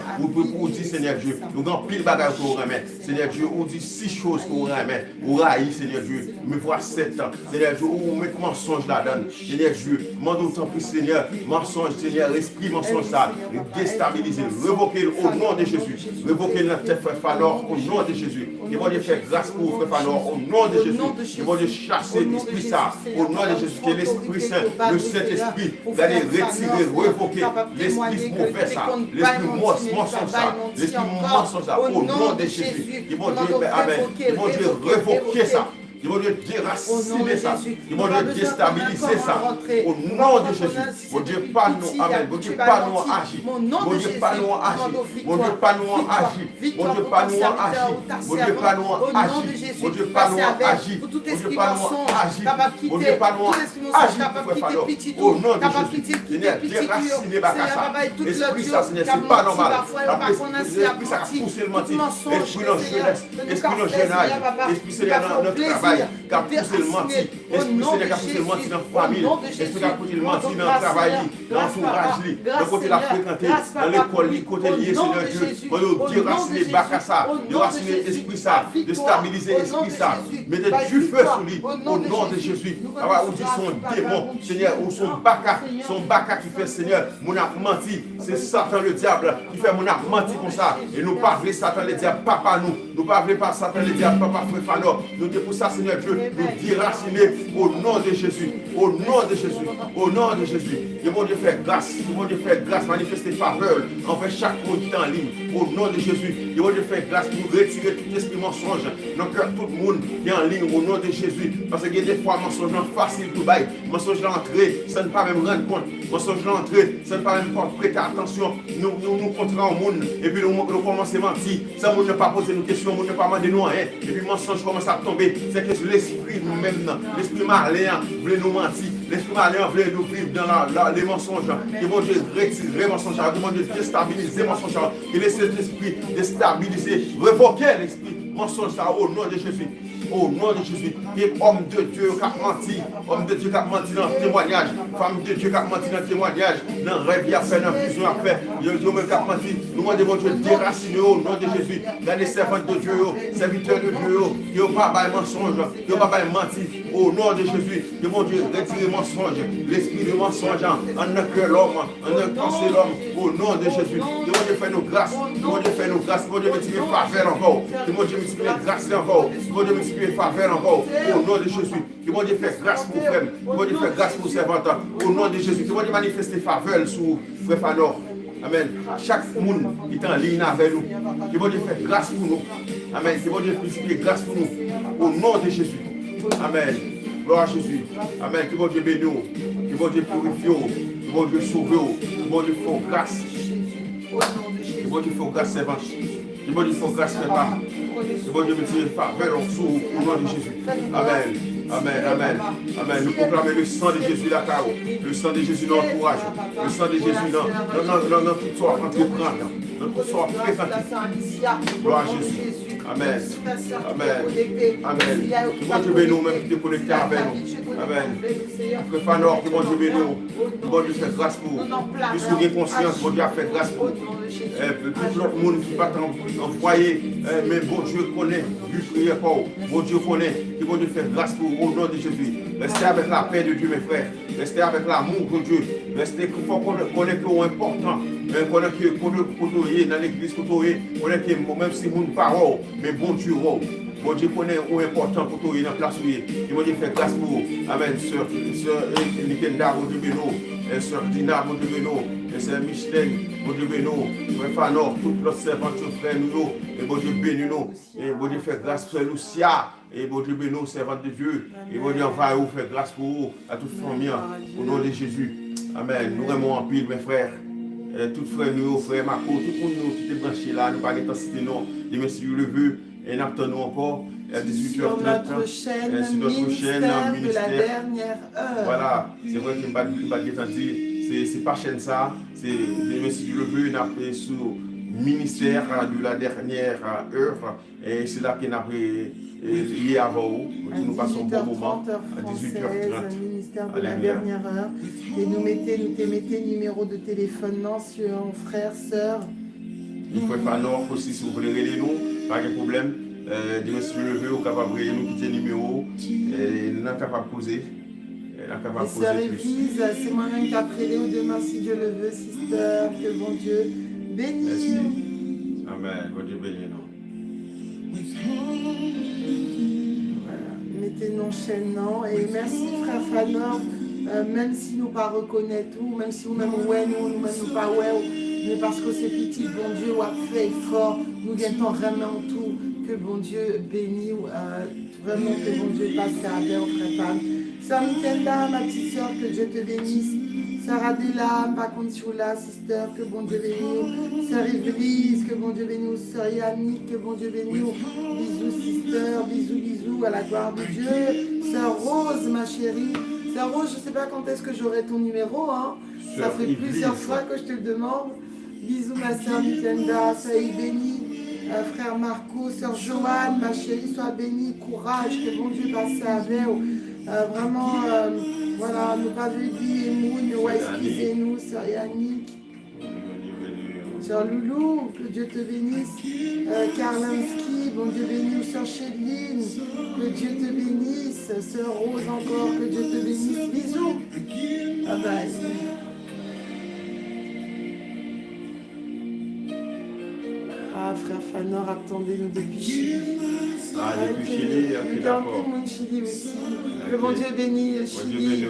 ou dit, Seigneur Dieu, nous avons pile bagage pour remettre. Seigneur Dieu, on dit 6 choses pour remettre. Ou railler, Seigneur Dieu, me voir 7 ans. Seigneur Dieu, ou mettre mensonge là-dedans. Seigneur Dieu, demande autant plus, Seigneur, mensonge, Seigneur, esprit mensonge ça, déstabiliser, révoquer au nom de Jésus. Révoquer notre tête, frère Fanor, au nom de Jésus. Et bon Dieu, faire grâce pour frère Fanor, au nom de Jésus. Et bon Dieu, chasser l'esprit ça, au nom de Jésus, que l'Esprit Saint, le Saint-Esprit, d'aller retirer, révoquer l'esprit mauvais ça, l'esprit mensonge ça, l'esprit mensonge ça, au nom de Jésus. Et bon Dieu, Amen. Et bon Dieu, révoquer ça. Ils vont Dieu déraciner ça. Ils vont Dieu déstabiliser ça. Au nom de Jésus. Mon Dieu, pas nous, Amen. Mon Dieu, pas nous agir. Mon Dieu, pas nous agir. Mon Dieu, pas nous agir. Mon Dieu, pas nous agir. Mon Dieu, pas nous agir. Mon Dieu, pas nous agir. Mon Dieu, pas nous agir. Mon Dieu, pas nous agir. Au nom de Jésus. Seigneur, déraciner Bakassa. Esprit, ça, Seigneur, c'est pas normal. Esprit, ça a poussé le mentir. Esprit, dans jeunesse. Esprit, dans jeune âge. Esprit, Seigneur, dans notre travail. Qui a poussé le mentir, esprit Seigneur qui a poussé le mentir dans la famille, esprit qui a poussé le mentir dans le travail, dans l'entourage, dans le côté de la fréquenté, dans l'école, le côté lié, Seigneur Dieu, on doit déraciner Bakassa, déraciner l'esprit ça, de stabiliser l'esprit ça, mettez du feu sur lui, au nom de Jésus, on dit son démon, Seigneur, ou son baka qui fait Seigneur, mon a menti, c'est Satan le diable qui fait mon a menti comme ça, et nous pas voulons Satan le diable, papa nous pas voulons pas Satan le diable, papa frère Fanor, nous disons pour ça, Seigneur Dieu, nous déraciner au nom de Jésus, au nom de Jésus, au nom de Jésus. Et bon Dieu faire grâce, manifester faveur envers chaque monde qui est en ligne, au nom de Jésus. Et bon Dieu faire grâce pour retirer tout esprit mensonge dans le cœur de tout le monde qui est en ligne, au nom de Jésus. Parce qu'il y a des fois, mensonge facile pour bailler, mensonge l'entrée, ça ne pas même rendre compte, mensonge l'entrée, ça ne pas même prêter attention. Nous comptons au monde, et puis nous commençons à mentir, ça ne pas poser nos questions, nous ne pas demander nous rien, et puis mensonge commence à tomber. C'est que l'esprit nous-mêmes, l'esprit malin voulait nous mentir, l'esprit malin voulait nous vivre dans les mensonges. Ils vont Dieu retirer les mensonges, ils vont Dieu déstabiliser les mensonges, et laisser l'esprit déstabiliser, révoquer l'esprit mensonge au nom de Jésus. Au nom de Jésus, et homme de Dieu qui a menti, homme de Dieu qui a menti dans le témoignage, femme de Dieu qui a menti dans le témoignage, dans le rêve, il a fait, dans la vision, il a fait, il a même qui a menti. Nous demandons Dieu déraciner au nom de Jésus, dans les servants de Dieu, serviteurs de Dieu, qui n'ont pas de mensonge, qui n'ont pas de menti, au nom de Jésus, demandons Dieu retirer le mensonge, l'esprit de mensonge, en notre cœur l'homme, en notre pensée l'homme, au nom de Jésus. Demandons Dieu faire nos grâces, demandons Dieu faire nos grâces, demandons Dieu multiplier faveur encore, demandons Dieu multiplier grâce encore, demandons Dieu multiplier faveur encore, au nom de Jésus. Que bon Dieu fait grâce pour frère, que bon Dieu fait grâce pour servante, au nom de Jésus. Que bon Dieu manifeste faveur sur frère Fanor. Amen. Chaque monde qui est en ligne avec nous, que bon Dieu fait grâce pour nous. Amen. Que bon Dieu multiplie grâce pour nous, au nom de Jésus. Amen. Gloire à Jésus. Amen. Que bon Dieu bénisse nous, que bon Dieu purifie, que bon Dieu sauve, que bon Dieu fait grâce. Que bon Dieu fait grâce servante. Que bon Dieu fait grâce servante. Que bon Dieu me tire faveur au nom de Jésus. Amen. Amen, amen, amen. Nous proclamons le sang de Jésus la carreau, le sang de Jésus dans l'entourage, le sang de Jésus dans toute sorte entreprendre, dans toute sorte fréquentique. Gloire à Jésus. Amen. Amen. Amen. Que bon Dieu bénisse nous, même qui te connecté avec nous. Amen. Frère Fanor, que bon Dieu bénisse nous. Que bon Dieu fait grâce pour nous. Puisque nous avons conscience, bon Dieu a fait grâce pour nous. Tout l'autre monde qui va en foyer, mais bon Dieu connaît, du prière pour bon Dieu connaît, que bon Dieu fait grâce pour au nom de Jésus. Restez avec la paix de Dieu, mes frères. Restez avec l'amour de Dieu. Restez, il faut qu'on connaisse que c'est important. Qu'on est dans l'église, qu'on est même si nous ne parlons, mais bon Dieu, Bon Dieu connaît où important pour toi, il est en place où il est. Et bon Dieu fait grâce pour vous. Amen. Sœur Nikenda, bon Dieu bénit. Sœur Dina, bon Dieu bénit. Et sœur Micheline, bon Dieu bénit. Frère Fanor, toutes nos servantes, frères nous. Et bon Dieu bénit nous. Et bon Dieu fait grâce pour Lucia. Et bon Dieu bénit, servante de Dieu. Et bon Dieu envoie vous, fait grâce pour vous, à toute famille. Au nom de Jésus. Amen. Nous aimons en pile, mes frères. Tout frère nous, frère Marco, tout le monde qui est branché là, nous ne pouvons pas citer non. Et merci le vœu, et nous attendons encore à 18h30. Sur notre chaîne, sur notre chaîne, de la dernière heure. Voilà, c'est vrai que je ne vais pas dire, c'est pas chaîne ça, c'est merci le vœu, nous avons fait sur ministère de la dernière heure, et c'est là qu'on a lié avant vous. Nous passons un bon moment à 18h30. Ministère de la dernière heure. Et nous mettez numéro de téléphone sur frère, sœur. Il faut pas non aussi si vous voulez aider nous, pas de problème. Dieu si le veut, vous capable de nous quitter numéro, nous sommes capables de poser. Sœur Évise, c'est moi-même qui a prêté demain si Dieu le veut, sister, que bon Dieu bénisse. Amen, bon Dieu bénisse nous. Mettez nos chaînes, non. Et merci frère Fanor, même si nous pas reconnaître tout, même si nous-mêmes ouais nous même nous pas ouais, mais parce que c'est petit, bon Dieu a fait fort, nous gagnons vraiment tout, que bon Dieu bénisse, vraiment que bon Dieu passe à avec frère Fan. Sœur Mikenda, ma petite sœur, que Dieu te bénisse. Sœur Adela, ma consola, sister, que bon Dieu bénisse. Sœur Évelyse, que bon Dieu bénisse. Sœur Yannick, que bon Dieu bénisse. Bisous, sister, bisous, à la gloire de Dieu. Sœur Rose, ma chérie. Sœur Rose, je ne sais pas quand est-ce que j'aurai ton numéro, hein. Ça fait plusieurs fois que je te le demande. Bisous, ma sœur Mikenda, soyez bénie. Frère Marco, sœur Joanne, ma chérie, sois bénie, courage, que bon Dieu passe avec vous. Vraiment, voilà, nous pas vu dire, nous, excusez-nous, sœur Yannick, sœur Loulou, que Dieu te bénisse, Karlinski, bon Dieu bénisse, sœur Chéline, que Dieu te bénisse, sœur Rose encore, que Dieu te bénisse, bisous, bye bye. Ah, frère Fanor, attendez-nous depuis Chili. Ah, depuis Chili, ok, d'accord. Chili aussi. Que bon Dieu bénisse le Chili.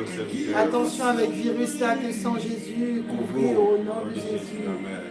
Attention avec virus là, que sans Jésus, couvrir au nom de Jésus. Amen.